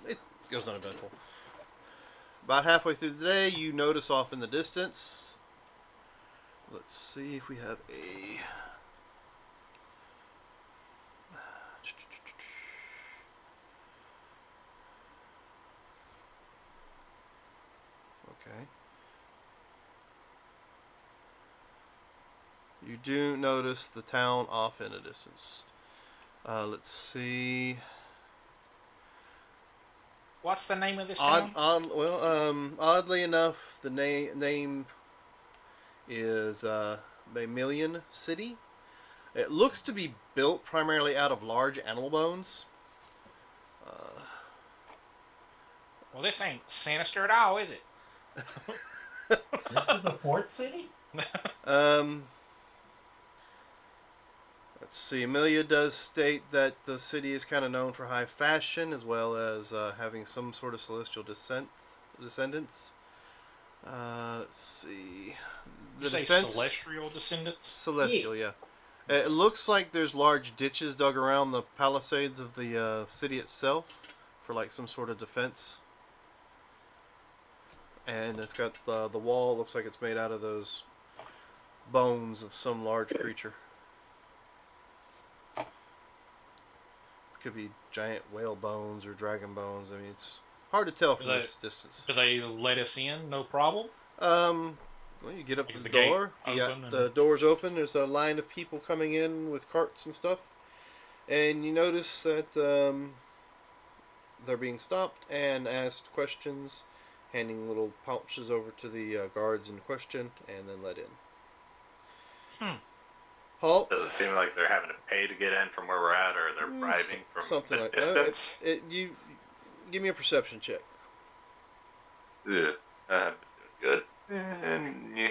It goes uneventful. About halfway through the day, you notice off in the distance. Let's see if we have a... Okay. You do notice the town off in the distance. Let's see. What's the name of this town? Oddly enough, the name is Mammalian City. It looks to be built primarily out of large animal bones. Uh, Well, this ain't sinister at all, is it? This is a port city? Let's see. Amelia does state that the city is kind of known for high fashion as well as having some sort of celestial descendants. Let's see. You say celestial descendants? Celestial, yeah. It looks like there's large ditches dug around the palisades of the city itself for like some sort of defense. And it's got the wall looks like it's made out of those bones of some large creature. Could be giant whale bones or dragon bones. I mean, it's hard to tell from this distance. Do they let us in? No problem. Well, you get up to Is the the gate door. You open got the doors open. There's a line of people coming in with carts and stuff, and you notice that they're being stopped and asked questions, handing little pouches over to the guards in question, and then let in. Halt. Does it seem like they're having to pay to get in from where we're at, or they're bribing from something the like distance? You give me a perception check. Yeah, I haven't been doing good. Yeah.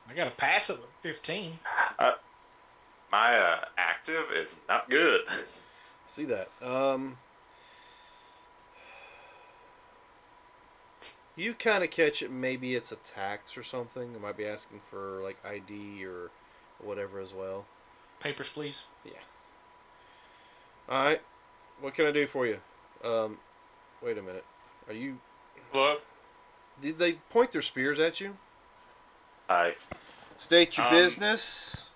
I got a passive of 15. My active is not good. See that. You kind of catch it. Maybe it's a tax or something. They might be asking for like ID or whatever as well. Papers, please. Yeah. All right. What can I do for you? Wait a minute. Are you? Look, Did they point their spears at you? I State your business.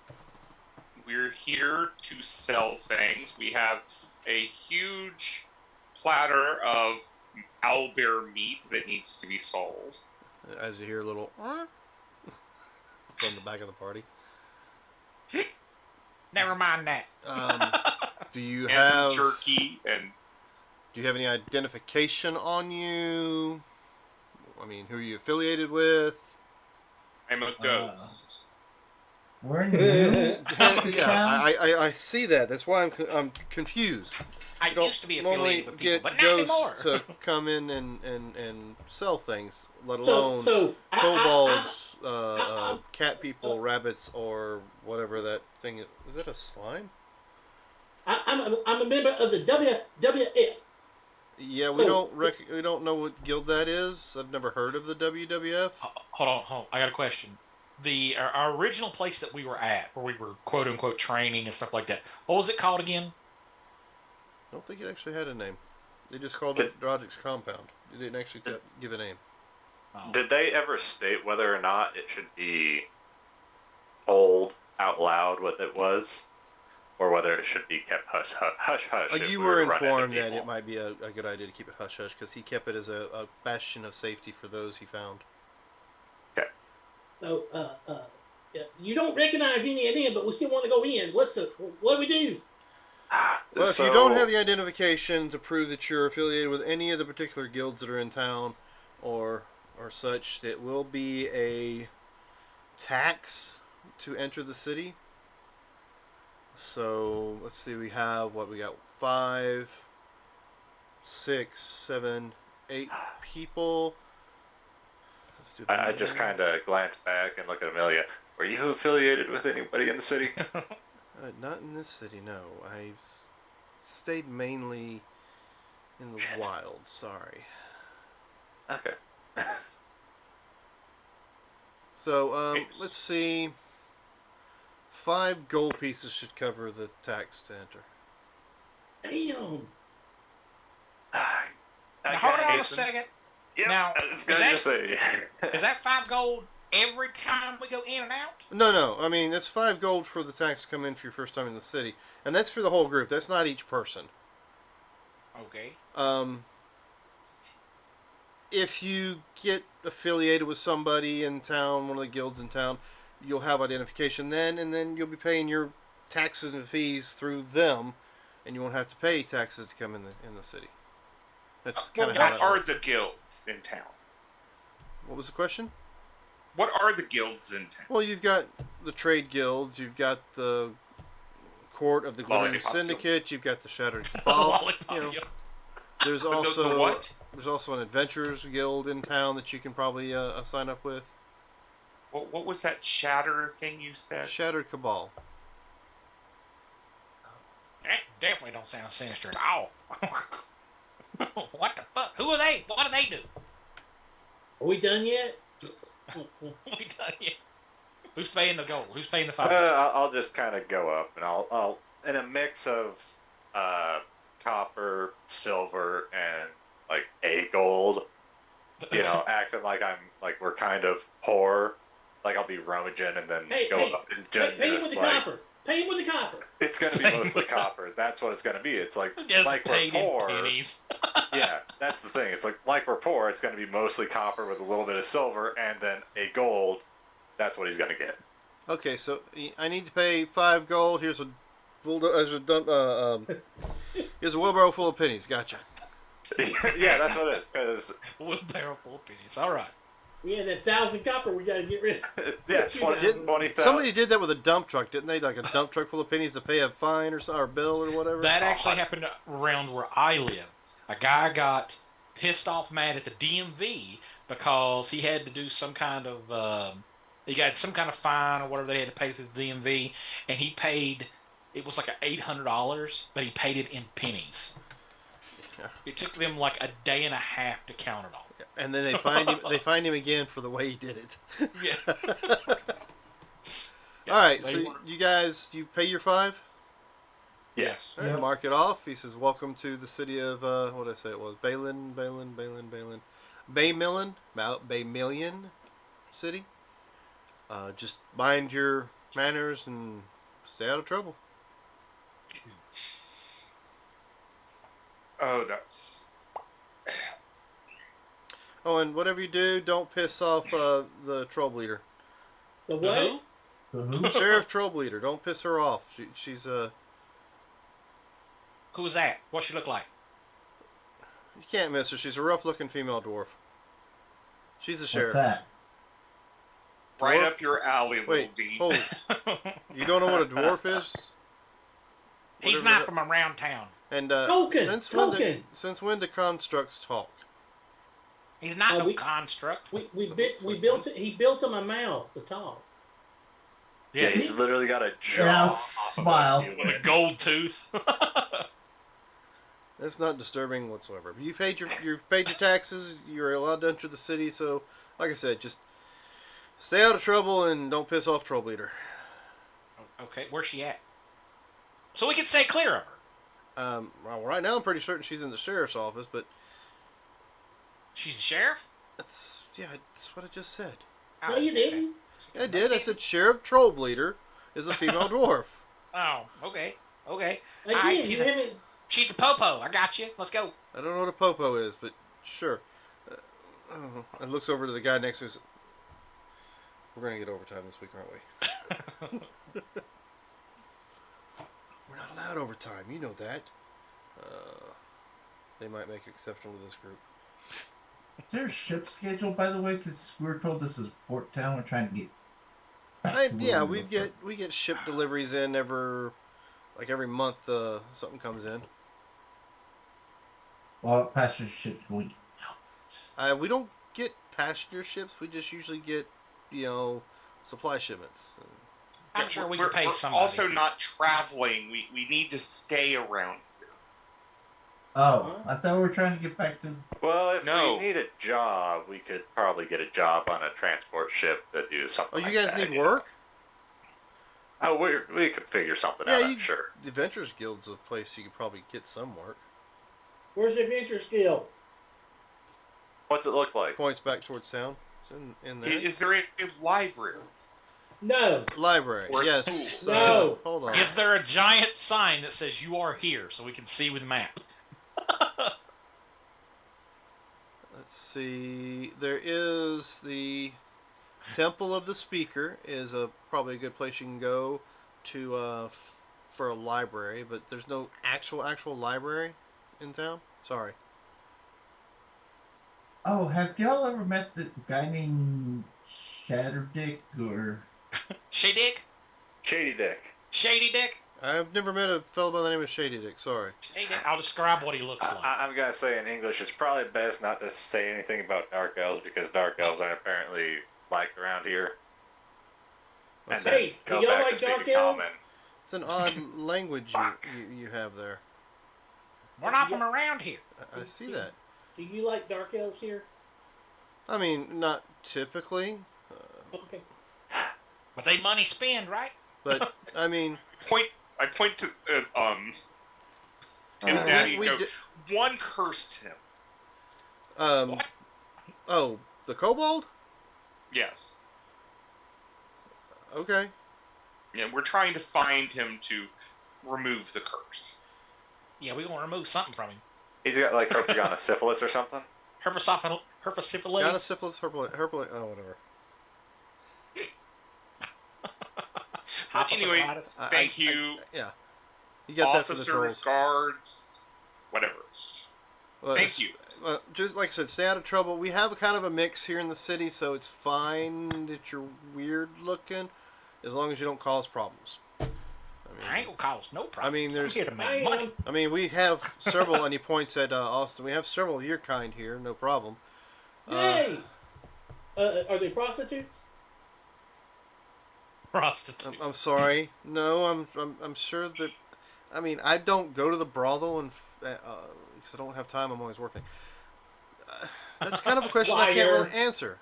we're here to sell things. We have a huge platter of owlbear meat that needs to be sold. As you hear a little from the back of the party. Never mind that. Do you And have some jerky and Do you have any identification on you? I mean, who are you affiliated with? I'm a ghost. We're new. Yeah, I see that. That's why I'm confused. I You don't used to be normally affiliated with people, get but not ghosts anymore. to come in and sell things, let So, alone so kobolds, I- cat people, rabbits, or whatever that thing is. Is that a slime? I'm a member of the WWF. Yeah, So- we don't know what guild that is. I've never heard of the WWF. Hold on. I got a question. Our original place that we were at, where we were quote unquote training and stuff like that, what was it called again? I don't think it actually had a name. They just called it Roderick's Compound. They didn't actually give a name. Oh. Did they ever state whether or not it should be told out loud what it was, or whether it should be kept hush hush? if You we were to run into informed that people? it might be a good idea to keep it hush hush because he kept it as a bastion of safety for those he found. So, yeah, you don't recognize any of them, but we still want to go in. What do we do? Well, if you don't have the identification to prove that you're affiliated with any of the particular guilds that are in town, or such, it will be a tax to enter the city. So let's see, we got 5, 6, 7, 8 people. Let's do I just kind of glance back and look at Amelia. Were you affiliated with anybody in the city? not in this city, no. I stayed mainly in the Shit. wild. Sorry. Okay. So Thanks. let's see. 5 gold pieces should cover the tax to enter. Damn. Now, hold on a Hasten. second. Yep, Now, I was is gonna that- just say. Is that 5 gold every time we go in and out? No. I mean, that's 5 gold for the tax to come in for your first time in the city, and that's for the whole group. That's not each person. Okay. If you get affiliated with somebody in town, one of the guilds in town, you'll have identification then, and then you'll be paying your taxes and fees through them, and you won't have to pay taxes to come in the city. That's kind of how What that are works. the guilds in town? What was the question? What are the guilds in town? Well, you've got the trade guilds, you've got the court of the Glittering Lollipop Syndicate, you've got the Shattered The Cabal. lollipop you know, guild. there's The also what? there's also an adventurers guild in town that you can probably sign up with. What was that shatter thing you said? Shattered Cabal. That definitely don't sound sinister at all. What the fuck? Who are they? What do they do? Are we done yet? We done yet? Who's paying the gold? Who's paying the 5? I'll just kind of go up, and I'll in a mix of copper, silver, and like a gold. You know, acting like we're kind of poor. Like I'll be rummaging and then go up and Pay him just with the like copper. Pay him with the copper. it's gonna be Pay mostly with- copper. That's what it's gonna be. It's like Just we're paid in poor. pennies. Yeah, that's the thing. It's like we're poor. It's gonna be mostly copper with a little bit of silver, and then a gold. That's what he's gonna get. Okay, so I need to pay 5 gold. Here's a here's a wheelbarrow full of pennies. Gotcha. Yeah, that's what it is. Because Wheelbarrow full of pennies. All right. Yeah, that 1,000 copper we got to get rid of. Yeah, You 20 didn't- 20,000. Somebody did that with a dump truck, didn't they? Like a dump truck full of pennies to pay a fine or bill or whatever. That actually happened around where I live. A guy got pissed off mad at the DMV because he had to do some kind of he got some kind of fine or whatever they had to pay through the DMV, and he paid. It was like $800, but he paid it in pennies. Yeah. It took them like a day and a half to count it all. And then they find him. They find him again for the way he did it. Yeah. All right, they so were- you guys, you pay your 5. Yes. All right, Yep. mark it off. He says, "Welcome to the city of what did I say it was? Baymillion City. Just mind your manners and stay out of trouble." Oh, that's. Oh, and whatever you do, don't piss off the troll leader, The The what? who? So who? Sheriff Troll leader. Don't piss her off. She's Who's that? What she look like? you can't miss her. She's a rough-looking female dwarf. She's the sheriff. What's that? Right Dwarf? up your alley, little Wait, D. hold. You don't know what a dwarf is? He's Whatever not from around town. And Token, since when do constructs talk? He's not Oh, no we- construct. We built it. He built him a mouth to talk. Yeah, Yeah, he's literally got a jaw. And I'll off of smile. a with a gold tooth. That's not disturbing whatsoever. You've paid your taxes. You're allowed to enter the city. So, like I said, just stay out of trouble and don't piss off Troll Leader. Okay, where's she at? So we can stay clear of her. Well, right now I'm pretty certain she's in the sheriff's office, but She's the sheriff? that's what I just said. Oh, No, you okay. didn't. Yeah, I did. I said Sheriff Troll Leader is a female dwarf. Oh, okay. Okay. Again, Alright, you haven't. she's the popo. I got you. Let's go. I don't know what a popo is, but sure. And looks over to the guy next to us. We're gonna get overtime this week, aren't we? We're not allowed overtime. You know that. They might make exception with this group. Is there a ship schedule, by the way? Because we were told this is Port Town. We're trying to get. back to where Yeah, we were we get ship deliveries in every month. Something comes in. Well, passenger ships going out. We don't get passenger ships. We just usually get supply shipments. I'm sure we we're, can pay we're somebody. also not traveling. We need to stay around here. Oh, I thought we were trying to get back to. Well, if No. we need a job, we could probably get a job on a transport ship that do something. Oh, you like guys that, need you work? know? Oh, we could figure something Yeah, out. I'm sure. The Adventurers Guild's a place you could probably get some work. Where's the adventure skill? What's it look like? Points back towards town. It's in there. Is there a library? No. Library. Or Yes. school. No. Hold on. Is there a giant sign that says you are here so we can see with the map? Let's see. There is the Temple of the Speaker is probably a good place you can go to for a library, but there's no actual library in town. Sorry. Oh, have y'all ever met the guy named Shatterdick or? Shady Dick? Shady Dick. Shady Dick? I've never met a fellow by the name of Shady Dick. Sorry. Shady Dick. I'll describe what he looks like. I'm gonna say in English, it's probably best not to say anything about dark elves because dark elves aren't apparently liked around here. And then Hey, go do y'all back like to speaking dark elves? common. It's an odd language you have there. We're not from around here. I see that. Do you like dark elves here? I mean, not typically, Okay. But they money spend, right? but I mean, I point to and we- Daddy we go. di- One cursed him. What? Oh, the kobold? Yes. Okay. Yeah, we're trying to find him to remove the curse. Yeah, we're going to remove something from him. He's got like syphilis or something. Herpesophilis. Got a syphilis, herpes, oh, whatever. But anyway, Hopeless. thank you, Yeah. You got that for the officers, trolls. guards, whatever. Well, thank you. just like I said, stay out of trouble. We have kind of a mix here in the city, so it's fine that you're weird looking, as long as you don't cause problems. I ain't gonna cause no problem. I mean, there's- I'm here to make money. I mean, we have several, and he points at Austin. We have several of your kind here, no problem. Hey! Are they prostitutes? Prostitute. I'm sorry. No, I'm sure that. I mean, I don't go to the brothel and because I don't have time. I'm always working. That's kind of a question I can't really answer.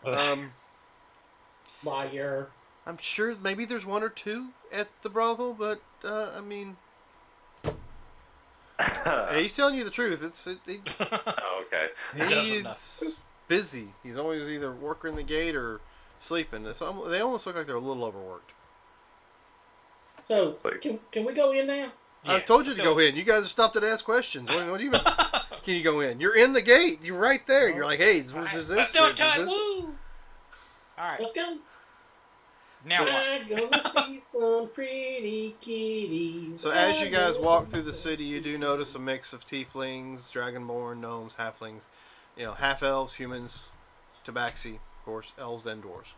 Liar. I'm sure maybe there's one or two at the brothel, but I mean, he's telling you the truth. Oh, okay. He's busy. He's always either working the gate or sleeping. They almost look like they're a little overworked. So, It's like- can we go in now? I told you to go in. You guys have stopped to ask questions. What do you mean? Can you go in? You're in the gate. You're right there. You're like, hey, is this? Let's do it, Is this? Woo! All right. Let's go. Now what? I'm gonna see some pretty kitties. So as you guys walk through the city, you do notice a mix of tieflings, dragonborn, gnomes, halflings, half elves, humans, tabaxi, of course, elves and dwarves.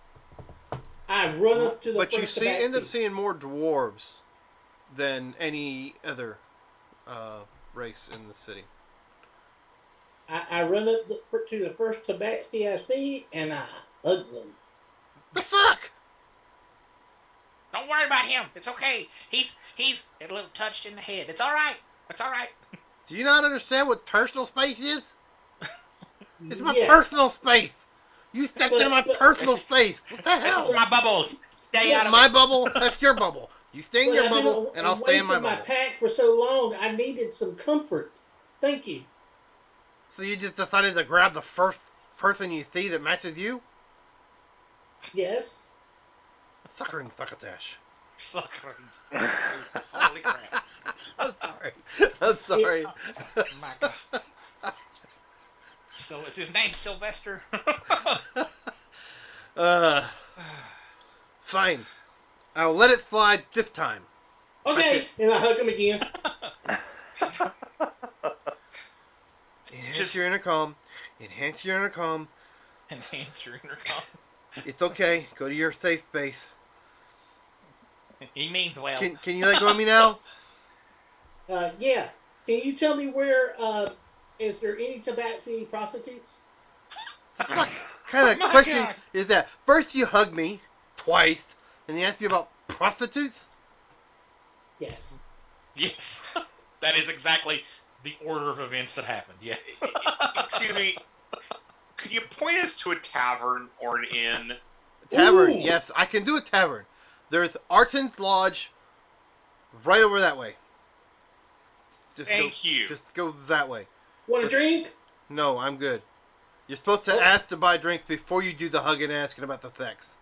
I run up to the But you first end up tabaxi. seeing more dwarves than any other race in the city. I run up to the first tabaxi I see, and I hug them. The fuck? Don't worry about him. It's okay. He's a little touched in the head. It's all right. It's all right. Do you not understand what personal space is? It's my Yes. personal space. You stepped But- into my but- personal space. What the This hell? is my bubbles. Stay out of My it. bubble. That's your bubble. You stay in But your I've been bubble, and I'll away stay in my from bubble. my pack for so long. I needed some comfort. Thank you. So you just decided to grab the first person you see that matches you? Yes. Suckering succotash. Suckering. Holy crap. I'm sorry. I'm sorry. My God. So is his name Sylvester? Fine. I'll let it slide this time. Okay. Okay. And I hug him again. Enhance your intercom. Enhance your intercom. Enhance your intercom. It's okay. Go to your safe space. He means well. Can you let go of me now? Yeah. Can you tell me where? Is there any tabaxi prostitutes? What kind of My question God. is that? First you hug me twice, and you ask me about prostitutes? Yes. Yes. That is exactly the order of events that happened. Yes. Excuse me. Could you point us to a tavern or an inn? Tavern, Ooh. yes, I can do a tavern. There's Arton's Lodge right over that way. Thank you. Just go that way. Want a drink? No, I'm good. You're supposed to Oh. ask to buy drinks before you do the hugging and asking about the sex.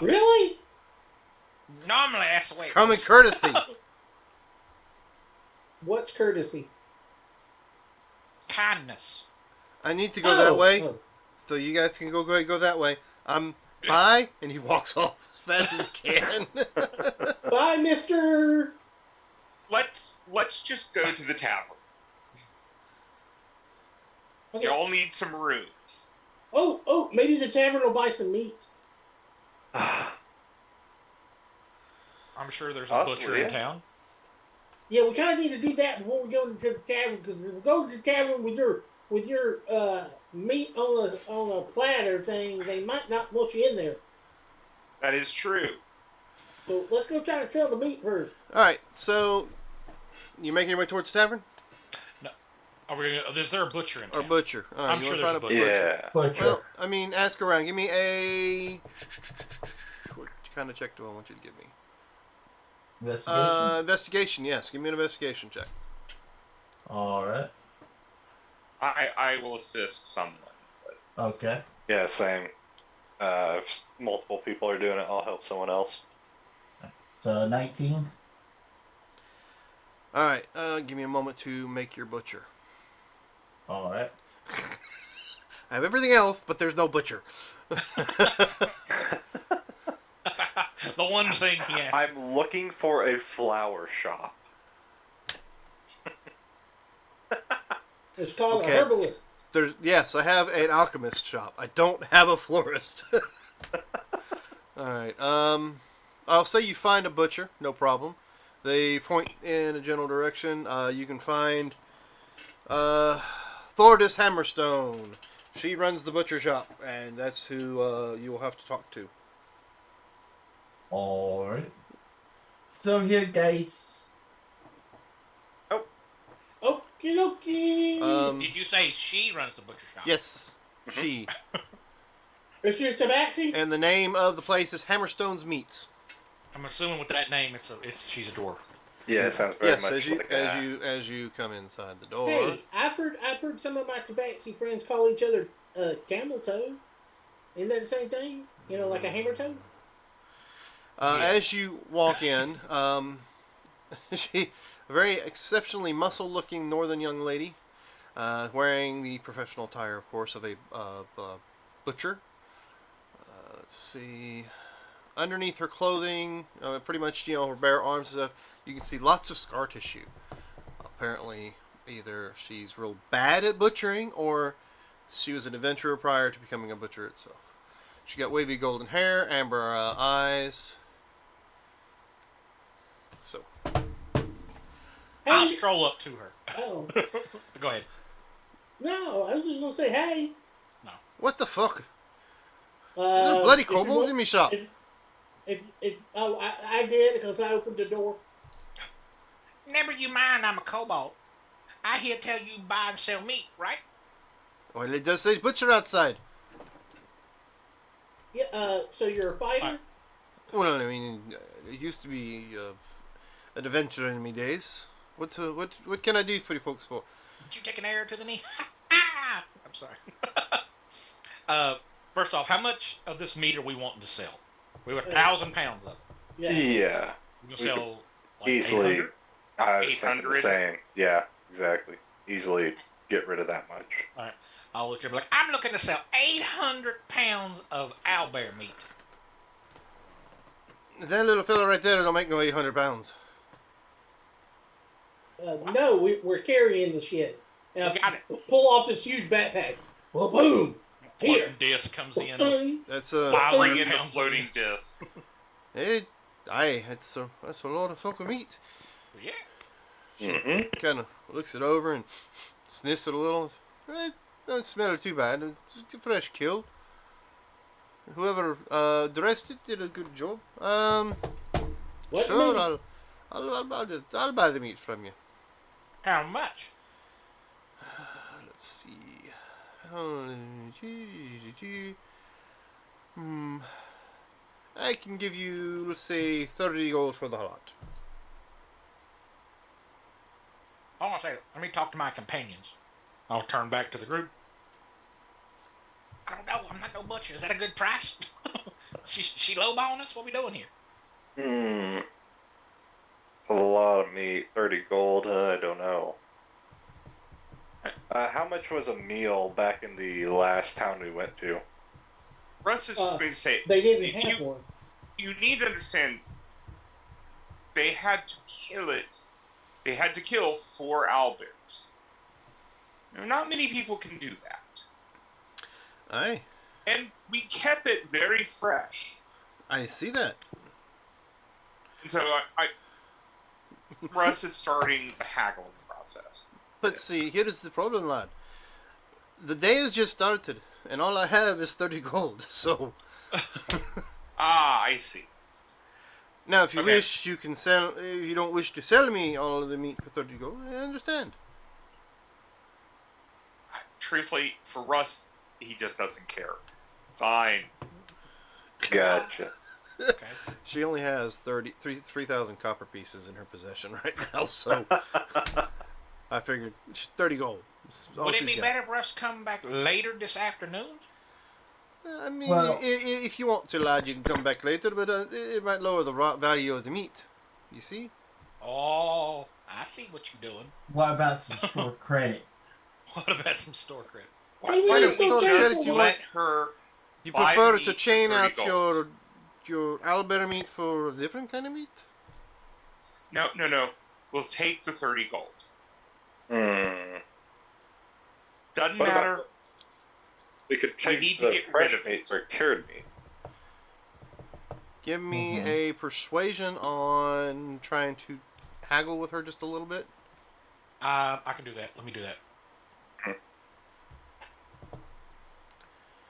Really? Normally that's the way it Common goes. courtesy. What's courtesy? Kindness. I need to go that way, Oh. so you guys can go ahead and go that way. Bye, and he walks off as fast as he can. Bye, mister. Let's just go to the tavern. Okay. Y'all need some rooms. Oh, maybe the tavern will buy some meat. I'm sure there's a Possibly, butcher in yeah. town. Yeah, we kind of need to do that before we go to the tavern. Because if we go to the tavern with your meat on a platter thing, they might not want you in there. That is true. So let's go try to sell the meat first. All right, so you making your way towards the tavern Are we gonna, is there a butcher in or town? butcher? All right, I'm you sure wanna there's find a butcher. Yeah. Butcher. Well, I mean, ask around. Give me a. What kind of check do I want you to give me? Investigation. Investigation. Yes, give me an investigation check. All right. I will assist someone. But Okay. Yeah, same. If multiple people are doing it, I'll help someone else. So 19. All right, give me a moment to make your butcher. All right. I have everything else, but there's no butcher. The one thing he has. I'm looking for a flower shop. It's called Okay. a herbalist. Yes, I have an alchemist shop. I don't have a florist. All right. I'll say you find a butcher, no problem. They point in a general direction. You can find Thordis Hammerstone. She runs the butcher shop, and that's who you will have to talk to. Alright. So here, guys. Okie dokie. Did you say she runs the butcher shop? Yes, she. Is she a tabaxi? And the name of the place is Hammerstone's Meats. I'm assuming with that name, she's a dwarf. Yeah, it sounds very Yes, much as you like that. as you come inside the door. Hey, I've heard some of my tabaxi friends call each other camel toe. Isn't that the same thing? You know, like a hammer toe? As you walk in, she, a very exceptionally muscle-looking northern young lady, wearing the professional attire, of course, of a butcher. Let's see. Underneath her clothing, pretty much, her bare arms and stuff, you can see lots of scar tissue. Apparently, either she's real bad at butchering, or she was an adventurer prior to becoming a butcher itself. She got wavy golden hair, amber eyes. So, I'll Hey. stroll up to her. Oh. Go ahead. No, I was just going to say, hey. what the fuck? Is there a bloody if you kobold want- in me shop? I did because I opened the door. Never you mind, I'm a kobold. I here tell you buy and sell meat, right? Well, it does say butcher outside. Yeah. So you're a fighter? Well, I mean, it used to be an adventure in me days. What can I do for you folks for? Did you take an arrow to the knee? I'm sorry. First off, how much of this meat are we wanting to sell? We have 1,000 pounds of it. Yeah. Yeah, We can sell like easily. 800? I was thinking the 800? same. Yeah, exactly. Easily get rid of that much. All right. I'll look at it like, I'm looking to sell 800 pounds of owlbear meat. That little fella right there don't make no 800 pounds. No, we're carrying the shit. Now, Got it. pull off this huge backpack. Well, boom. Here. Floating disc comes in. Boom. That's Bring in the pounds. floating disc. that's a lot of fucking meat. Yeah. Mm-hmm. Kind of looks it over and sniffs it a little. Don't smell it too bad. It's a fresh kill. Whoever dressed it did a good job. What Sure, meat? I'll buy the meat from you. How much? Let's see. I can give you, let's say, 30 gold for the lot. Hold on a second. Let me talk to my companions. I'll turn back to the group. I don't know. I'm not no butcher. Is that a good price? she lowballing us? What we doing here? A lot of meat. 30 gold. I don't know. How much was a meal back in the last town we went to? Russ is just going to say, They didn't have you, one. you need to understand, they had to kill it. They had to kill 4 owlbears. Now, not many people can do that. Aye, And we kept it very fresh. I see that. And so Russ is starting the haggling process. But see, here is the problem, lad. The day has just started, and all I have is 30 gold. So I see. now, if you Okay. wish, you can sell. If you don't wish to sell me all of the meat for 30 gold, I understand. Truthfully, for Russ, he just doesn't care. Fine. Gotcha. Okay. She only has 3,000 copper pieces in her possession right now, so I figured 30 gold. That's all Would it she's be got. better for us to come back later this afternoon? I mean, Well- if you want to, lad, you can come back later, but it might lower the value of the meat. You see? Oh, I see what you're doing. What about some store credit? What about some store credit? Why Hey, don't wait, we so just credit you let her... You Buy prefer the to meat chain for 30 out gold. your owlbear meat for a different kind of meat? No. We'll take the 30 gold. Doesn't What about- matter. We could need change to the get rid fresh of it. meat for cured meat. Give me Mhm. a persuasion on trying to haggle with her just a little bit. I can do that. Let me do that.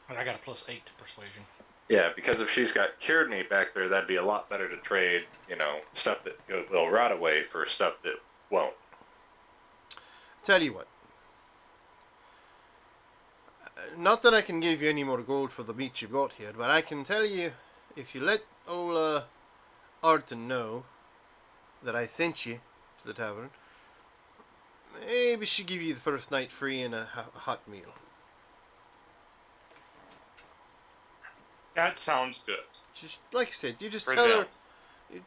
I got a +8 to persuasion. Yeah, because if she's got cured meat back there, that'd be a lot better to trade, stuff that will rot away for stuff that won't. Tell you what. Not that I can give you any more gold for the meat you've got here, but I can tell you, if you let old Arton know that I sent you to the tavern, maybe she'll give you the first night free and a hot meal. That sounds good. Just like I said, you just For tell them. her.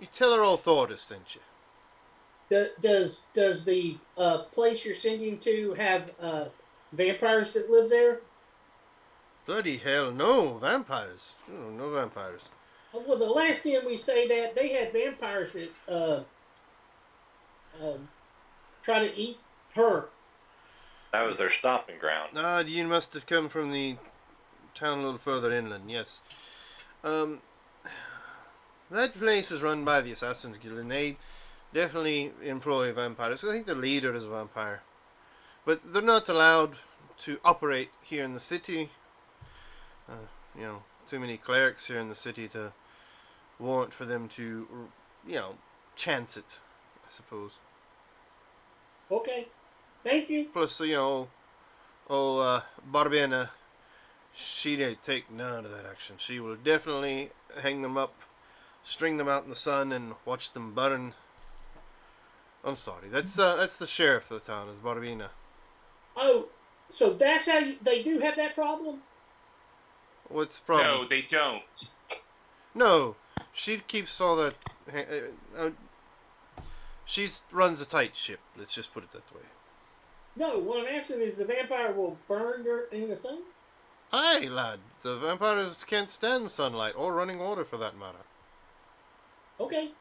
You tell her all Thordis sent you. Does the place you're sending to have vampires that live there? Bloody hell, no vampires. Oh, no vampires. Well, the last inn we stayed at, they had vampires that try to eat her. That was their stomping ground. Ah, you must have come from the town a little further inland, yes. That place is run by the Assassin's Guild, and they definitely employ vampires. I think the leader is a vampire. But they're not allowed to operate here in the city. Too many clerics here in the city to warrant for them to, chance it, I suppose. Okay, thank you. Plus, Barbena, she didn't take none of that action. She will definitely hang them up, string them out in the sun, and watch them burn. I'm sorry, that's the sheriff of the town, is Barbena. Oh, so that's how they do have that problem? What's the problem? No, they don't. No, she keeps all that. She runs a tight ship. Let's just put it that way. No, what I'm asking is the vampire will burn in the sun? Aye, lad. The vampires can't stand sunlight or running water, for that matter. Okay.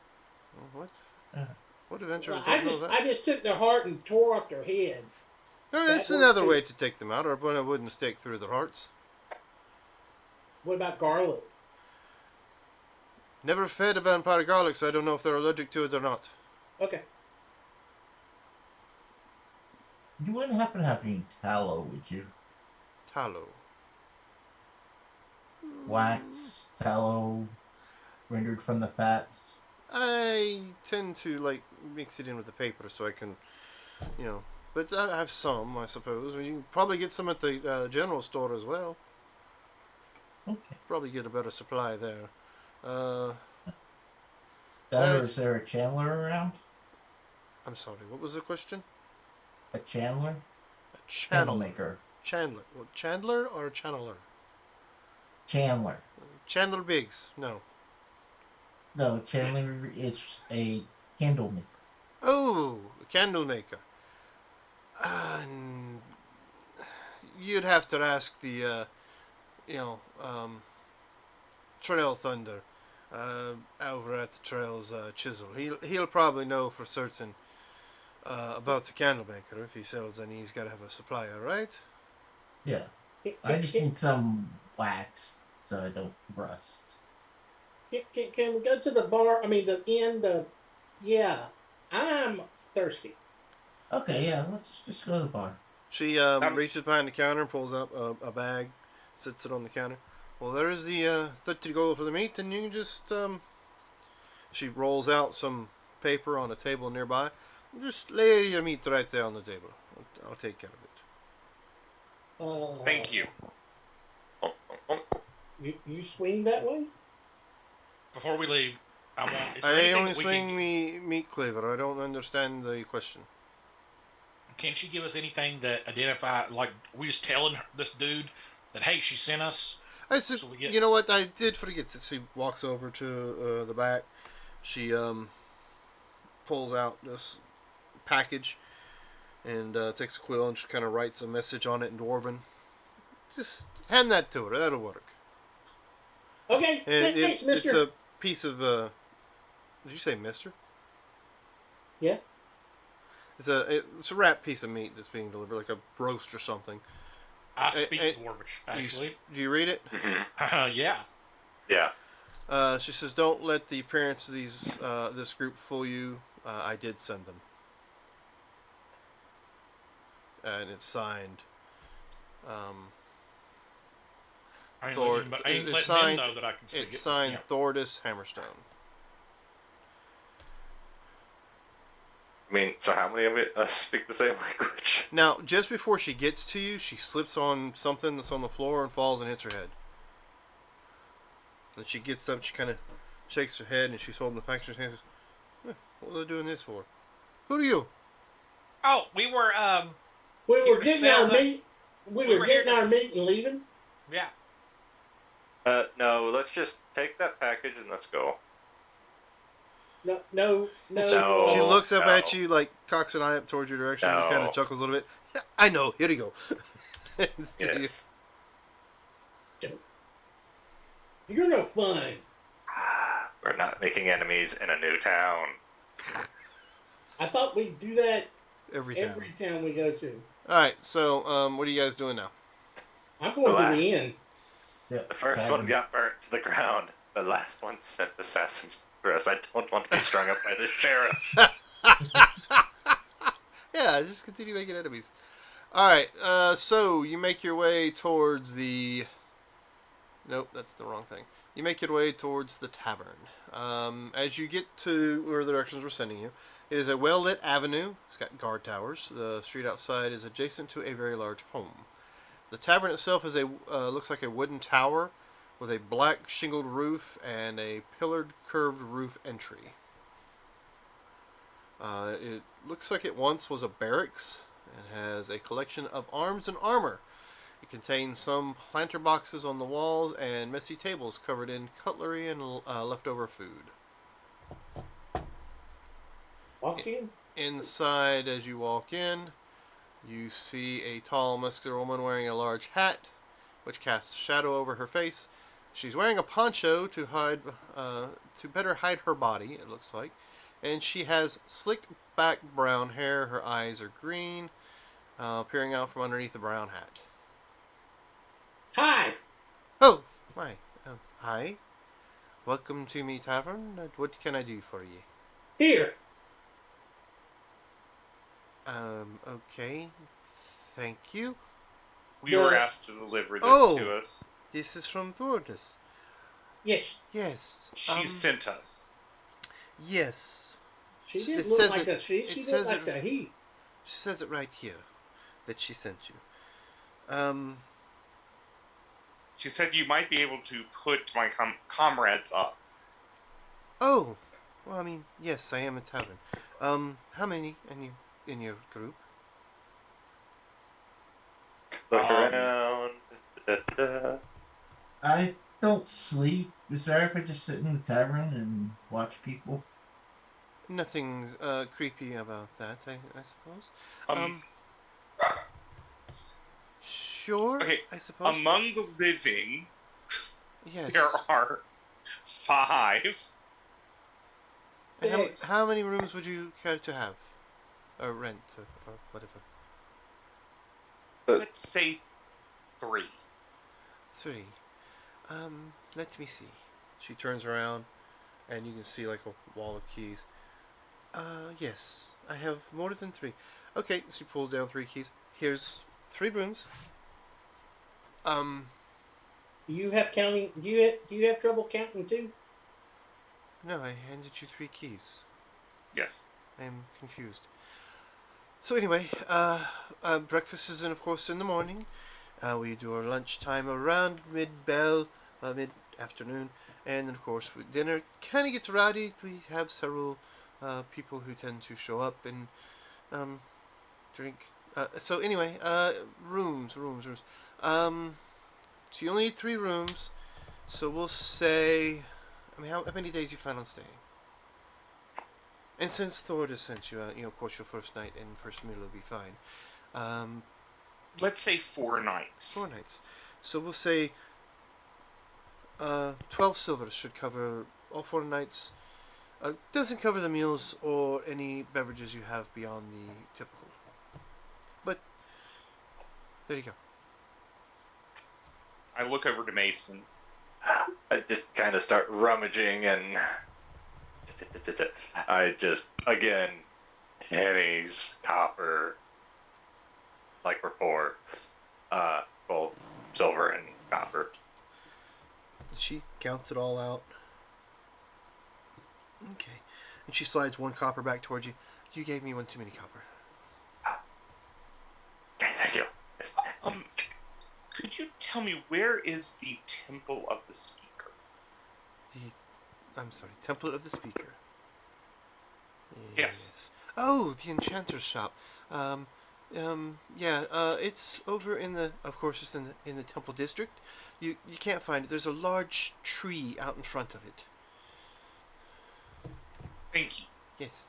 What? Uh, What adventure Well, is talking about that? I just took their heart and tore off their head. No, that's that another works, way to take them out, or put a wooden stake through their hearts. What about garlic? Never fed a vampire garlic, so I don't know if they're allergic to it or not. Okay. You wouldn't happen to have any tallow, would you? Tallow. Wax, tallow, rendered from the fats. I tend to mix it in with the paper so I can, But I have some, I suppose. You can probably get some at the general store as well. Okay. Probably get a better supply there. Or Uh, is there a chandler around? I'm sorry. What was the question? A chandler? A Candle channel maker. Chandler. Well, Chandler or channeler? Chandler. Chandler Biggs. No. No, chandler is a candle maker. Oh, a candle maker. You'd have to ask the, Trail Thunder, over at the Trail's Chisel. He'll probably know for certain about the candle maker. If he sells any, he's got to have a supplier, right? Yeah. I just need some wax so I don't rust. Can we go to the bar? I mean, the inn. Yeah, I'm thirsty. Okay, yeah, let's just go to the bar. She reaches behind the counter, pulls up a bag, sits it on the counter. Well, there's the 30 gold for the meat, and you can just she rolls out some paper on a table nearby. Just lay your meat right there on the table. I'll take care of it. Thank you. You swing that way? Before we leave, I want. Is there I anything only that we swing can, me meat cleaver. I don't understand the question. Can she give us anything that identify, like we just telling this dude that hey, she sent us? I said, So we get- you know what? I did forget that she walks over to the back. She pulls out this package and takes a quill and just kind of writes a message on it in Dwarven. Just hand that to her. That'll work. Okay, And thanks, it's mister. a piece of. Did you say mister? Yeah. It's a wrapped piece of meat that's being delivered, like a roast or something. I speak and Dwarvish, actually. Do you read it? Yeah. Yeah. She says, "Don't let the appearance of this group fool you. I did send them." And it's signed. I ain't Thor- letting, I ain't it's letting them signed. know that I can speak it. It's signed Yeah. Thordis Hammerstone. I mean, so how many of us speak the same language? Now, just before she gets to you, she slips on something that's on the floor and falls and hits her head. Then she gets up, she kind of shakes her head, and she's holding the package in her hand. What are they doing this for? Who are you? Oh, we were We Here were to getting sell our the- meat. We we were were here getting to our s- meat and leaving. yeah. No, let's just take that package and let's go. No. No. She looks up no. at you, like cocks an eye up towards your direction, and kind No. of chuckles a little bit. I know. Here you go. Yes. You're no fun. We're not making enemies in a new town. I thought we'd do that Every time. every town we go to. All right. So, what are you guys doing now? I'm going to the inn. Yeah, The first one got burnt to the ground. The last one sent assassins for us. I don't want to be strung up by the sheriff. Yeah, just continue making enemies. All right. So you make your way towards the. Nope, that's the wrong thing. You make your way towards the tavern. As you get to where the directions were sending you, it is a well-lit avenue. It's got guard towers. The street outside is adjacent to a very large home. The tavern itself is looks like a wooden tower with a black shingled roof and a pillared curved roof entry. It looks like it once was a barracks and has a collection of arms and armor. It contains some planter boxes on the walls and messy tables covered in cutlery and leftover food. Walk in. Inside, as you walk in, you see a tall, muscular woman wearing a large hat, which casts a shadow over her face. She's wearing a poncho to better hide her body, it looks like. And she has slicked back brown hair. Her eyes are green, peering out from underneath the brown hat. Hi. Oh, my. Hi. Welcome to me tavern. What can I do for you? Here. Okay. Thank you. We were asked to deliver this Oh. to us. This is from Thordis. Yes. Yes. She sent us. Yes. She It did look says like it- a she. it She says looked like it- a he. She says it right here that she sent you. She said you might be able to put my comrades up. Oh. Well, I mean, yes, I am a tavern. How many in your group? Look around. Da-da-da. I don't sleep. Is there if I just sit in the tavern and watch people? Nothing creepy about that, I suppose. Sure. Okay, I suppose. Among the living, Yes. there are 5. And Yes. how many rooms would you care to have, or rent, or whatever? Let's say 3. 3. Let me see. She turns around, and you can see like a wall of keys. Yes, I have more than 3. Okay, she pulls down 3 keys. Here's 3 rooms. You have counting. Do you have trouble counting too? No, I handed you 3 keys. Yes. I am confused. So anyway, breakfast is of course in the morning. We do our lunchtime around mid-afternoon, and then of course dinner kind of gets rowdy. We have several people who tend to show up and drink. So anyway, rooms. So you only need 3 rooms. So we'll say, I mean, how many days you plan on staying? And since Thordis sent you, of course, your first night and first meal will be fine. Let's say 4 nights. 4 nights. So we'll say 12 silvers should cover all 4 nights. Doesn't cover the meals or any beverages you have beyond the typical. But there you go. I look over to Mason. I just kind of start rummaging and I just, again, pennies, copper, like before, both silver and copper. She counts it all out. Okay. And she slides one copper back towards you. You gave me one too many copper. Okay, thank you. Could you tell me where is the Temple of the Speaker? I'm sorry, Temple of the Speaker. Yes. Oh, the enchanter's shop. It's over in the, of course, it's in the temple district. You can't find it. There's a large tree out in front of it. Thank you. Yes.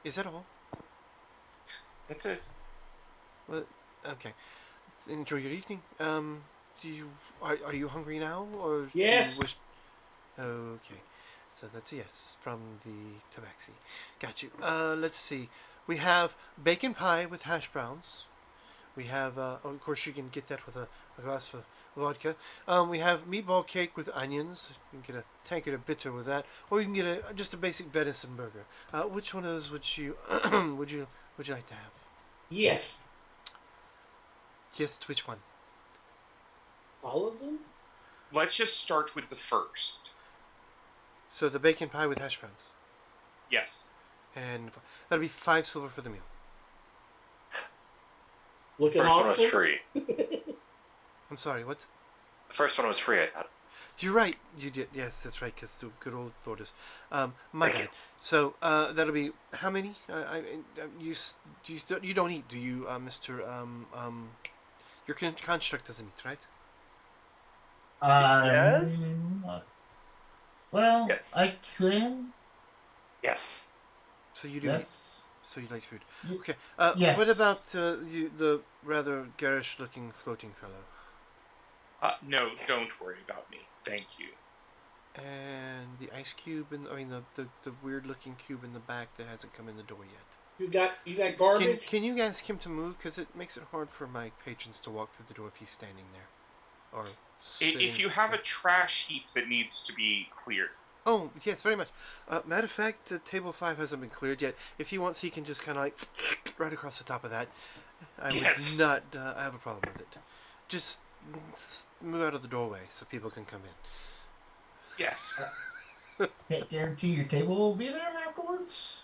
Is that all? That's it. Well, okay. Enjoy your evening. Are you hungry now, or Yes. do you wish? Okay, so that's a yes from the tabaxi. Got you. Let's see. We have bacon pie with hash browns. We have, of course, you can get that with a glass of vodka. We have meatball cake with onions. You can get a tankard of bitter with that, or you can get just a basic venison burger. Which one of those would you would you like to have? Yes. Yes, which one? All of them? Let's just start with the first. So the bacon pie with hash browns, Yes. and that'll be 5 silver for the meal. Looking First one was awesome. free. I'm sorry, what? The first one was free, I thought. You're right. You did. Yes, that's right. Because the good old Lourdes. My Thank bad. you. So that'll be how many? You don't eat, do you, Mister? Your construct doesn't eat, right? Yes? Well, Yes. I can. Yes. So you do eat. Yes. So you like food. Y- Okay. yes. What about the rather garish-looking floating fellow? No, don't worry about me. Thank you. And the ice cube, and the weird-looking cube in the back that hasn't come in the door yet. You got garbage? Can you ask him to move? Because it makes it hard for my patrons to walk through the door if he's standing there. Or If you have a trash heap that needs to be cleared. Oh, yes, very much. Matter of fact, table 5 hasn't been cleared yet. If he wants, he can just kind of like right across the top of that. I Yes. would not have a problem with it. Just move out of the doorway so people can come in. Yes. Can't guarantee your table will be there afterwards.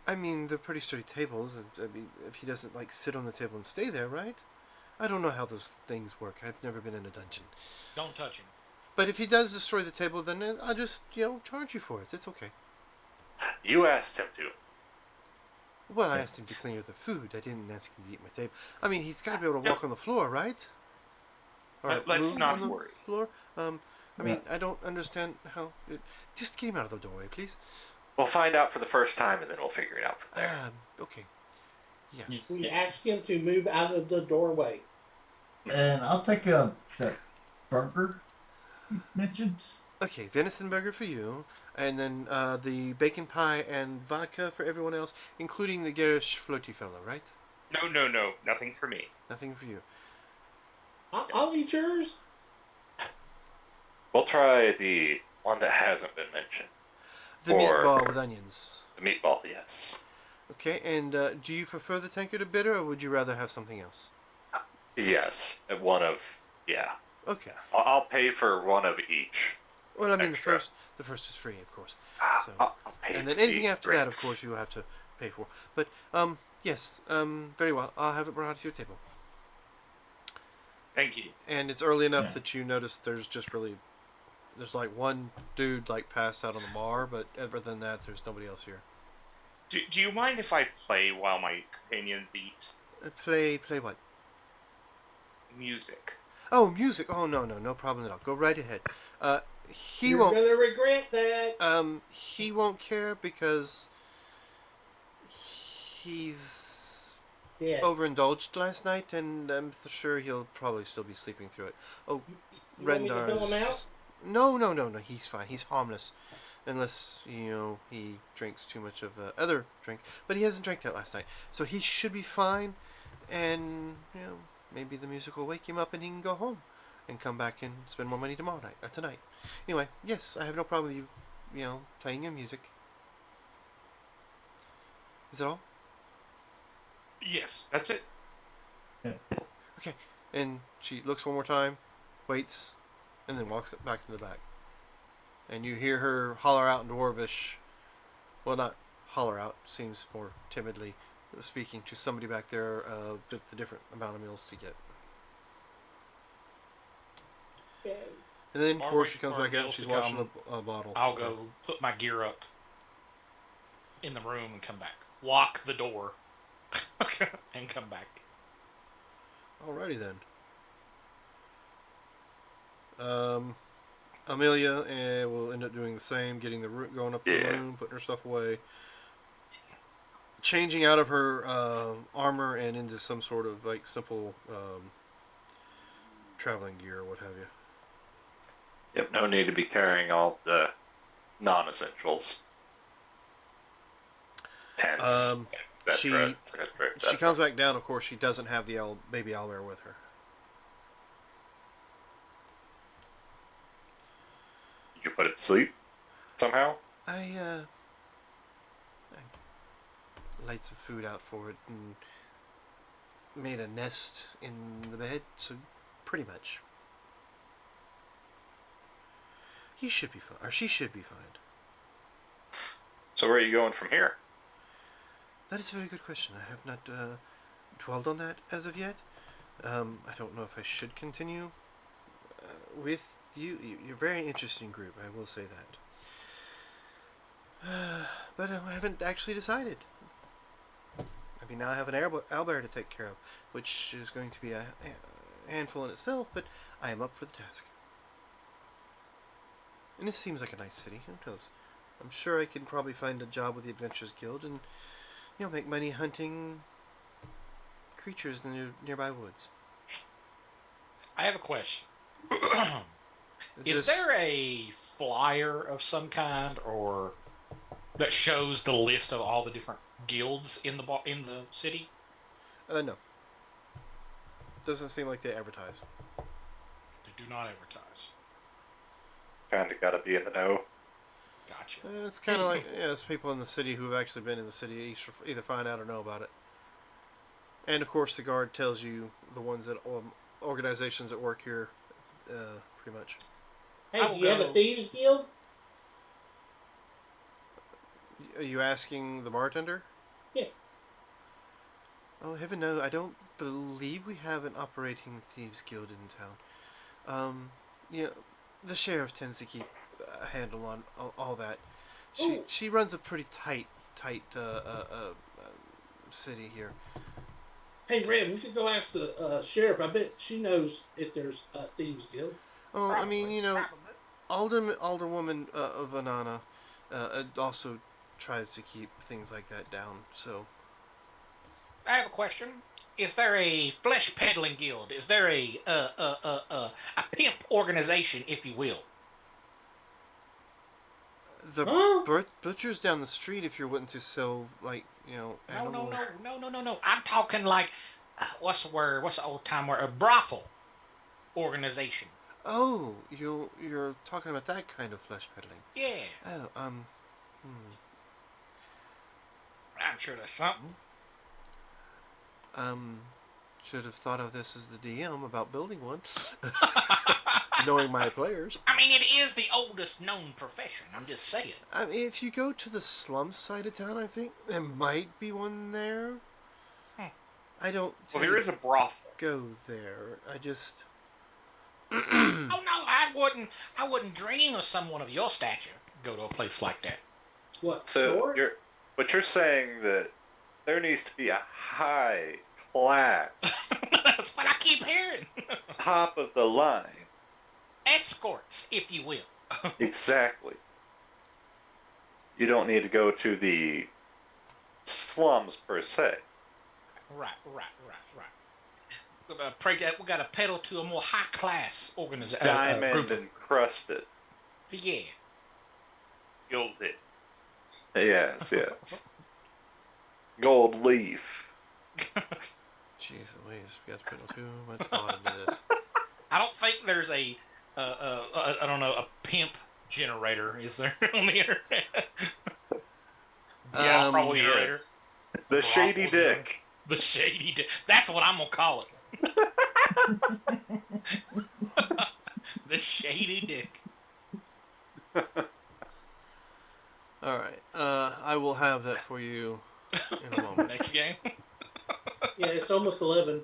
I mean, they're pretty sturdy tables. I mean, if he doesn't like sit on the table and stay there, right? I don't know how those things work. I've never been in a dungeon. Don't touch him. But if he does destroy the table, then I'll just, charge you for it. It's okay. You asked him to. Well, I asked him to clean the food. I didn't ask him to eat my table. I mean, he's got to be able to walk on the floor, right? Or Let's move not on the worry. floor. I mean, I don't understand how. Just get him out of the doorway, please. We'll find out for the first time, and then we'll figure it out from there. Okay. Yes. We asked him to move out of the doorway. And I'll take that burger you mentioned. Okay, venison burger for you, and then the bacon pie and vodka for everyone else, including the garish floaty fellow, right? No. Nothing for me. Nothing for you. I'll eat yours. We'll try the one that hasn't been mentioned. The Or- meatball with onions. The meatball, yes. Okay, and do you prefer the tankard of bitter, or would you rather have something else? Yes. One of, yeah. Okay. I'll pay for one of each. Well, I mean, Extra. the first is free, of course. So, I'll pay and for then the anything after that, of drinks. course, you will have to pay for. But yes, very well. I'll have it brought to your table. Thank you. And it's early enough Yeah. that you notice there's like one dude like passed out on the bar, but other than that, there's nobody else here. Do you mind if I play while my companions eat? Play what? Music. Oh, music. Oh no problem at all. Go right ahead. You're won't. gonna regret that. He won't care because he's Yeah. overindulged last night, and I'm sure he'll probably still be sleeping through it. Oh, You want me to Rendar fill him out? is... No, he's fine. He's harmless. unless he drinks too much of other drink. But he hasn't drank that last night, so he should be fine. And maybe the music will wake him up, and he can go home and come back and spend more money tomorrow night or tonight. Anyway, yes, I have no problem with you, playing your music. Is that all? Yes. That's it. Okay. And she looks one more time, waits, and then walks back to the back. And you hear her holler out in Dwarvish. Well, not holler out, seems more timidly speaking to somebody back there with the different amount of meals to get. Okay. And then, of While course, waiting she comes for back our out and meals she's to washing come, a bottle. I'll go put my gear up in the room and come back. Lock the door and come back. Alrighty then. Amelia will end up doing the same, getting going up to the room, putting her stuff away, changing out of her armor and into some sort of like simple traveling gear or what have you. Yep, no need to be carrying all the non-essentials. Tents, etc. She comes back down. Of course, she doesn't have the baby owlbear with her. Did you put it to sleep somehow? I laid some food out for it and made a nest in the bed, so pretty much. He should be fine, or she should be fine. So where are you going from here? That is a very good question. I have not dwelled on that as of yet. I don't know if I should continue with you. You're a very interesting group, I will say that. But I haven't actually decided. I mean, now I have an owlbear to take care of, which is going to be a handful in itself, but I am up for the task. And it seems like a nice city. Who knows? I'm sure I can probably find a job with the Adventurers Guild and, make money hunting creatures in the nearby woods. I have a question. Is there a flyer of some kind, or that shows the list of all the different guilds in the city? No. Doesn't seem like they advertise. They do not advertise. Kind of got to be in the know. Gotcha. It's kind of like it's people in the city who have actually been in the city either find out or know about it. And of course, the guard tells you the ones that organizations that work here, pretty much. Hey, do you have a thieves guild? Are you asking the bartender? Yeah. Oh, heaven no, I don't believe we have an operating thieves guild in town. The sheriff tends to keep a handle on all that. She runs a pretty tight city here. Hey, Red, we should go ask the sheriff. I bet she knows if there's a thieves guild. Oh, I mean, Alderwoman of Anana also tries to keep things like that down. So, I have a question. Is there a flesh peddling guild? Is there a pimp organization, if you will? The butcher's down the street. If you're wanting to sell, animal. No. I'm talking like, what's the word? What's the old time word? A brothel organization. Oh, you're talking about that kind of flesh peddling. Yeah. Oh, I'm sure there's something. Should have thought of this as the DM about building one. Knowing my players. I mean, it is the oldest known profession. I'm just saying. I mean, if you go to the slum side of town, I think there might be one there. I don't. Well, there is a brothel. Go there. I just. Oh no, I wouldn't dream of someone of your stature go to a place like that. What? So you're saying that there needs to be a high class, That's what I keep hearing. top of the line. Escorts, if you will. Exactly. You don't need to go to the slums per se. Right. We got to pedal to a more high class organization. Diamond encrusted. Yeah. Gilded. Yes, yes. Gold leaf. Jeez Louise, we have to put too much thought into this. I don't think there's a I don't know, a pimp generator, is there, on the internet? Yeah, Um, probably generator. is. The shady Brothel generator. dick. The shady dick. That's what I'm gonna call it. The shady dick. All right. I will have that for you in a moment. Next game. Yeah, it's almost 11.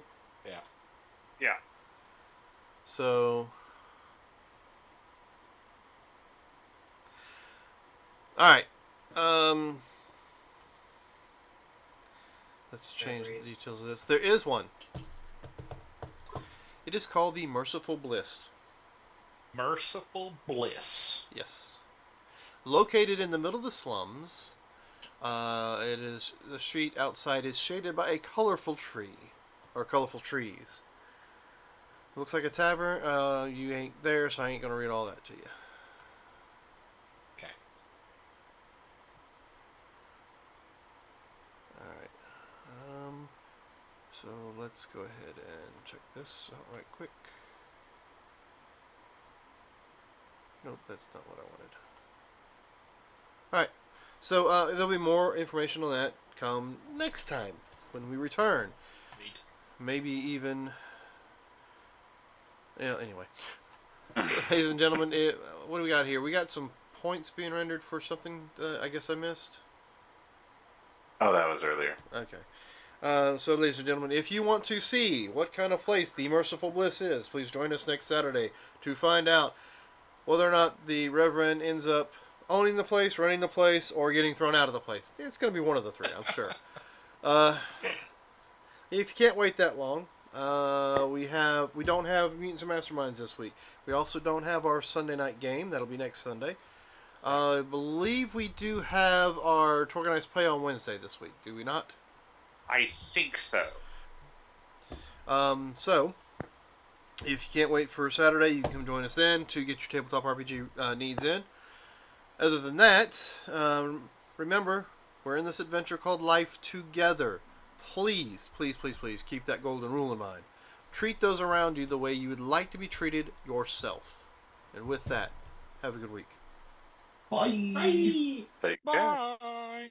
Yeah. So, all right. Let's change the details of this. There is one. It is called the Merciful Bliss. Merciful Bliss. Yes. Located in the middle of the slums, it is the street outside is shaded by a colorful tree, or colorful trees. It looks like a tavern. You ain't there, so I ain't gonna read all that to you. Okay. All right. So let's go ahead and check this out right quick. Nope, that's not what I wanted. Alright, so there'll be more information on that come next time when we return. Neat. Maybe even... Yeah, anyway. So, ladies and gentlemen, what do we got here? We got some points being rendered for something I guess I missed. Oh, that was earlier. Okay. So, ladies and gentlemen, if you want to see what kind of place the Merciful Bliss is, please join us next Saturday to find out whether or not the Reverend ends up owning the place, running the place, or getting thrown out of the place. It's going to be one of the three, I'm sure. If you can't wait that long, we don't have Mutants and Masterminds this week. We also don't have our Sunday night game. That'll be next Sunday. I believe we do have our Organized Play on Wednesday this week. Do we not? I think so. So, if you can't wait for Saturday, you can come join us then to get your tabletop RPG needs in. Other than that, remember, we're in this adventure called Life Together. Please, please, please, please keep that golden rule in mind. Treat those around you the way you would like to be treated yourself. And with that, have a good week. Bye. Bye. Take care. Bye.